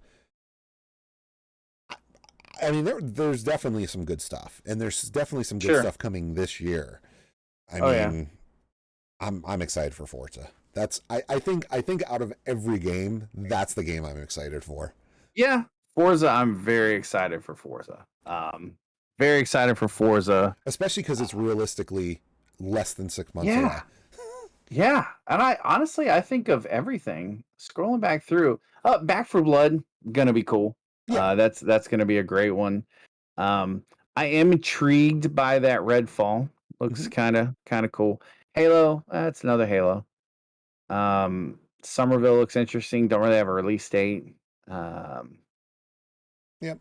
I mean, there's definitely some good stuff, and there's definitely some good sure. stuff coming this year. I Oh yeah, mean, I'm excited for Forza. I think out of every game, that's the game I'm excited for. yeah. Forza, I'm very excited for Forza. Very excited for Forza. Especially because it's realistically less than 6 months Yeah, away. yeah. And I think of everything scrolling back through. Back for Blood, gonna be cool. Yeah. That's gonna be a great one. Um, I am intrigued by that Redfall. Looks Hmm. kind of cool. Halo, that's another Halo. Somerville looks interesting. Don't really have a release date. Um, Yep.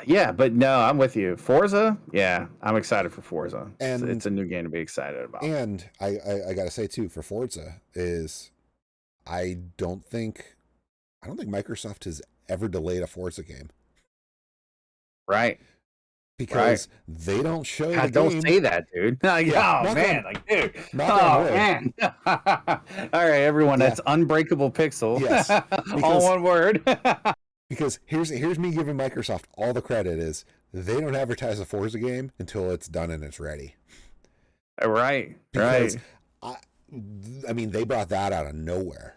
yeah, but no, I'm with you. Forza, yeah, I'm excited for Forza. It's And a new game to be excited about. I gotta say too for Forza is I don't think Microsoft has ever delayed a Forza game Right, right. because they don't show the God, don't game. say that, dude. Like, Yeah, oh man, like, dude. knock on Oh wood. man. All right, everyone. Yeah, That's Unbreakable Pixel. yes, All because one word. here's me giving Microsoft all the credit is they don't advertise a Forza game until it's done and it's ready. Right, Because right. I I mean they brought that out of nowhere.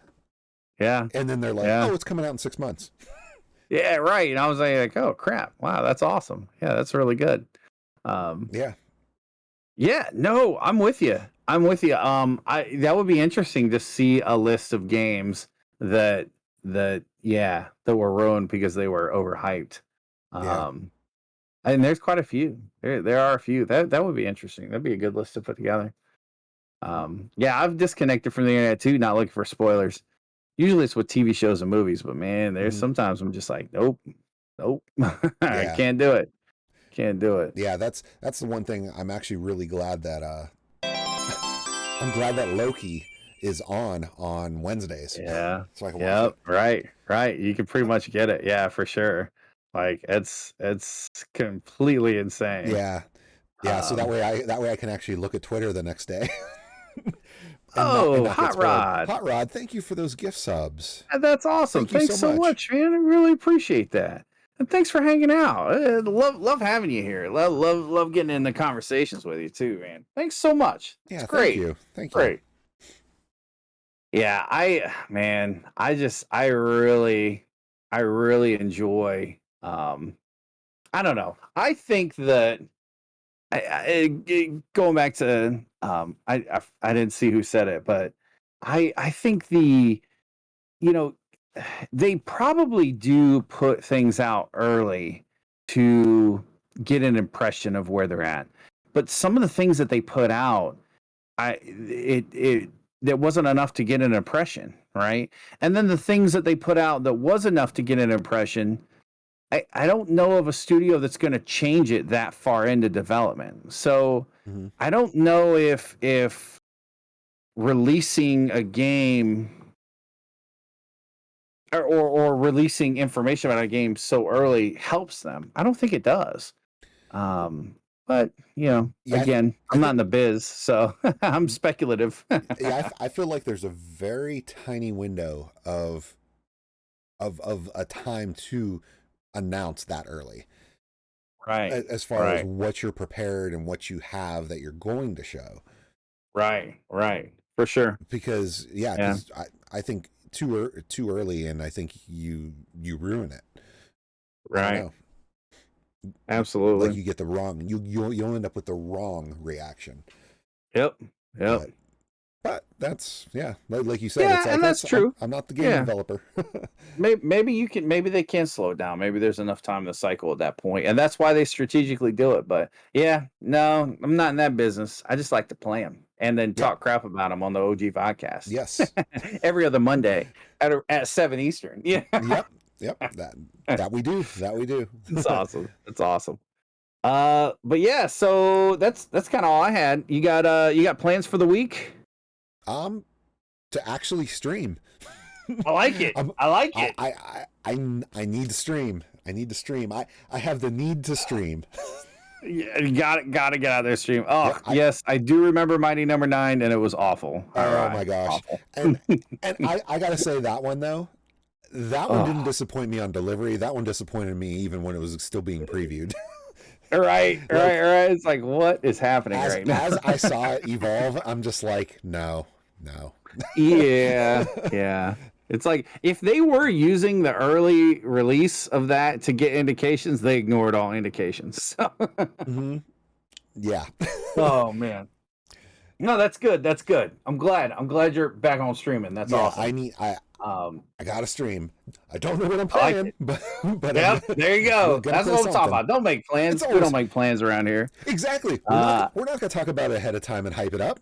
Yeah, And then they're like, yeah. "Oh, it's coming out in 6 months." Yeah, right. And I was like, oh crap. Wow, that's awesome. Yeah, that's really good. Um, Yeah. yeah, no, I'm with you. I'm with you. I that would be interesting to see a list of games that that were ruined because they were overhyped. Yeah. Um, and there's quite a few. There are a few. That would be interesting. That'd be a good list to put together. Yeah, I've disconnected from the internet too, not looking for spoilers. Usually it's with TV shows and movies, but man, there's Mhm. sometimes I'm just like, nope, nope, I Yeah. can't do it. Can't do it. Yeah, that's the one thing I'm actually really glad that I'm glad that Loki is on Wednesdays Yeah. so I can watch it. Yep. Right. Right. You can pretty much get it. Yeah, for sure. Like it's completely insane. Yeah. Yeah, so Um, that way I can actually look at Twitter the next day and oh, not get Hot spoiled. Rod. Hot Rod, thank you for those gift subs. That's awesome. Thank you Thanks so so much. much, man. I really appreciate that. And thanks for hanging out. Love having you here. Love getting in the conversations with you too, man. Thanks so much. It's Yeah, thank great. you. Thank you. Great. Yeah, man, I really enjoy I don't know. I think that going back to I didn't see who said it, but I think you know they probably do put things out early to get an impression of where they're at. But some of the things that they put out, it that wasn't enough to get an impression, right? And then the things that they put out that was enough to get an impression, I don't know of a studio that's going to change it that far into development. So Mm-hmm. I don't know if releasing a game or releasing information about a game so early helps them. I don't think it does. But Yeah, again, I I'm not think in the biz, so I'm speculative. yeah, I feel like there's a very tiny window of a time to announce that early Right, as far as right, what you're prepared and what you have that you're going to show. right, for sure. Yeah, Yeah, because I think too early, and I think you ruin it. I don't right. know. Absolutely. Like you get the wrong, you'll end up with the wrong reaction. Yep. But that's, yeah, like you said, Yeah, it's like, and that's true. I'm not the game Yeah. developer. Maybe they can slow it down. Maybe there's enough time in the cycle at that point, and that's why they strategically do it. But yeah, no, I'm not in that business. I just like to play them and then talk crap about them on the OG VODcast. Yes. Every other Monday at 7 Eastern. Yeah. Yep. That we do. It's awesome. It's awesome. But yeah, so that's kind of all I had. You got plans for the week? To actually stream. I like it. I like it. I need to stream. I have the need to stream. Yeah, you gotta get out there, stream. Oh, yes, I do remember Mighty Number 9, and it was awful. Oh my gosh! Awful. And I gotta say that one though, that one didn't disappoint me on delivery. That one disappointed me even when it was still being previewed. Right. It's like, what is happening right now? As I saw it evolve, I'm just like, no. Yeah. It's like if they were using the early release of that to get indications, they ignored all indications. So. Mm-hmm. Yeah. Oh man. No, that's good. I'm glad you're back on streaming. That's awesome. I gotta stream. I don't know what I'm playing, but yep, there you go. That's what I'm talking about. Don't make plans. We don't make plans around here. Exactly. We're not gonna talk about it ahead of time and hype it up.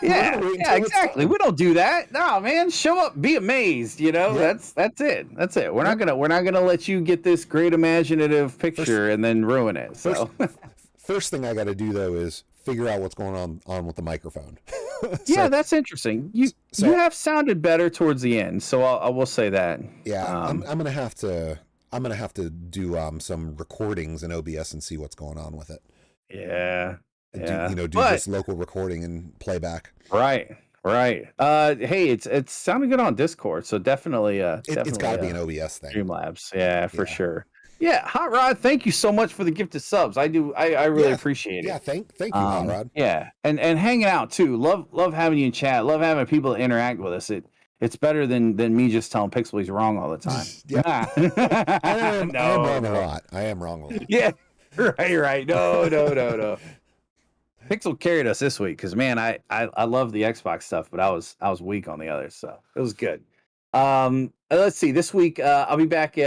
Yeah, exactly. We don't do that. No, man. Show up, be amazed. You know, that's it. We're not gonna let you get this great imaginative picture and then ruin it. So first thing I got to do though is figure out what's going on with the microphone. Yeah, that's interesting. You have sounded better towards the end, so I will say that. Yeah, I'm gonna have to do some recordings in OBS and see what's going on with it. Yeah. Do just local recording and playback. Right. Hey, it's sounding good on Discord, so definitely it's got to be an OBS thing. Streamlabs, yeah, for sure. Yeah, Hot Rod, thank you so much for the gifted subs. I really appreciate it. Yeah, thank you, Hot Rod. Yeah, and hanging out too. Love having you in chat. Love having people interact with us. It's better than me just telling Pixel he's wrong all the time. Yeah, I am wrong a lot. I am wrong a lot. Yeah, right. No. Pixel carried us this week because man, I love the Xbox stuff, but I was weak on the others, so it was good. Let's see. This week, I'll be back.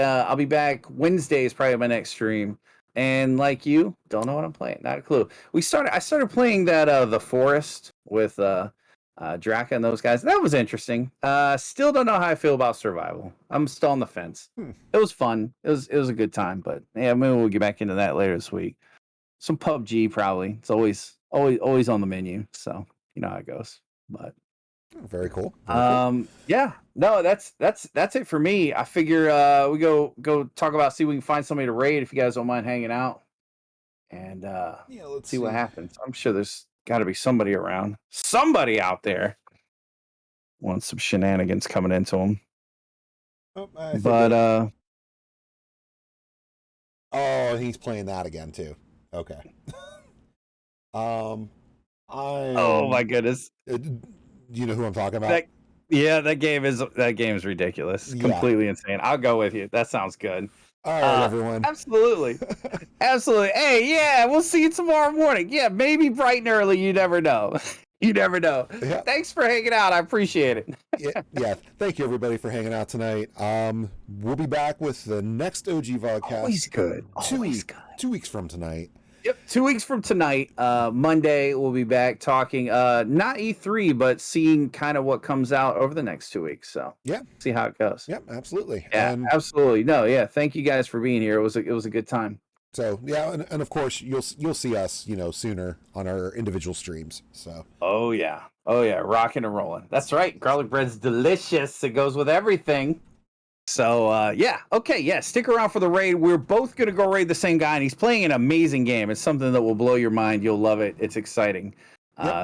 Wednesday is probably my next stream, and like you, don't know what I'm playing. Not a clue. I started playing that The Forest with Draka and those guys. That was interesting. Still don't know how I feel about survival. I'm still on the fence. It was fun. It was a good time, but yeah, maybe we'll get back into that later this week. Some PUBG probably. It's always on the menu, so you know how it goes. But very cool. Yeah, no, that's it for me. I figure we go talk about, see if we can find somebody to raid if you guys don't mind hanging out, and let's see what happens. I'm sure there's got to be somebody around, somebody out there wants some shenanigans coming into them. He's playing that again too. Okay. Oh my goodness. You know who I'm talking about? That game is ridiculous. Completely insane. I'll go with you. That sounds good. All right, everyone. Absolutely. Hey, yeah, we'll see you tomorrow morning. Yeah, maybe bright and early. You never know. Yeah. Thanks for hanging out. I appreciate it. yeah. Thank you, everybody, for hanging out tonight. We'll be back with the next OG VODcast. Always good. 2 weeks from tonight. Yep, 2 weeks from tonight, Monday, we'll be back talking, not E3, but seeing kind of what comes out over the next 2 weeks. So see how it goes. Yep, absolutely. Yeah, absolutely. No, yeah. Thank you guys for being here. It was a good time. So yeah, and of course you'll see us, sooner on our individual streams. So. Oh yeah, rocking and rolling. That's right. Garlic bread's delicious. It goes with everything. So, stick around for the raid. We're both going to go raid the same guy, and he's playing an amazing game. It's something that will blow your mind. You'll love it. It's exciting.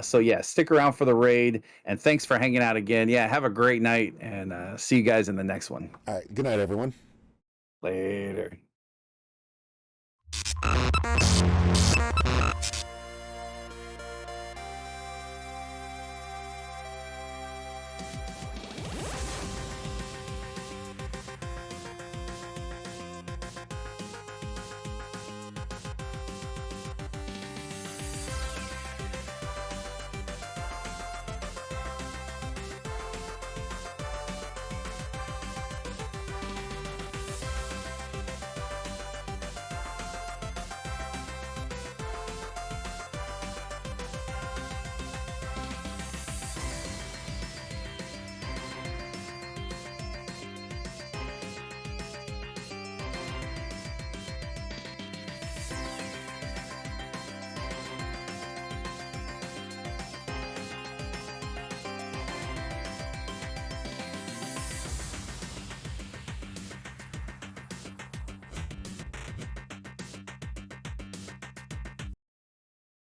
Stick around for the raid, and thanks for hanging out again. Yeah, have a great night, and see you guys in the next one. All right, good night, everyone. Later.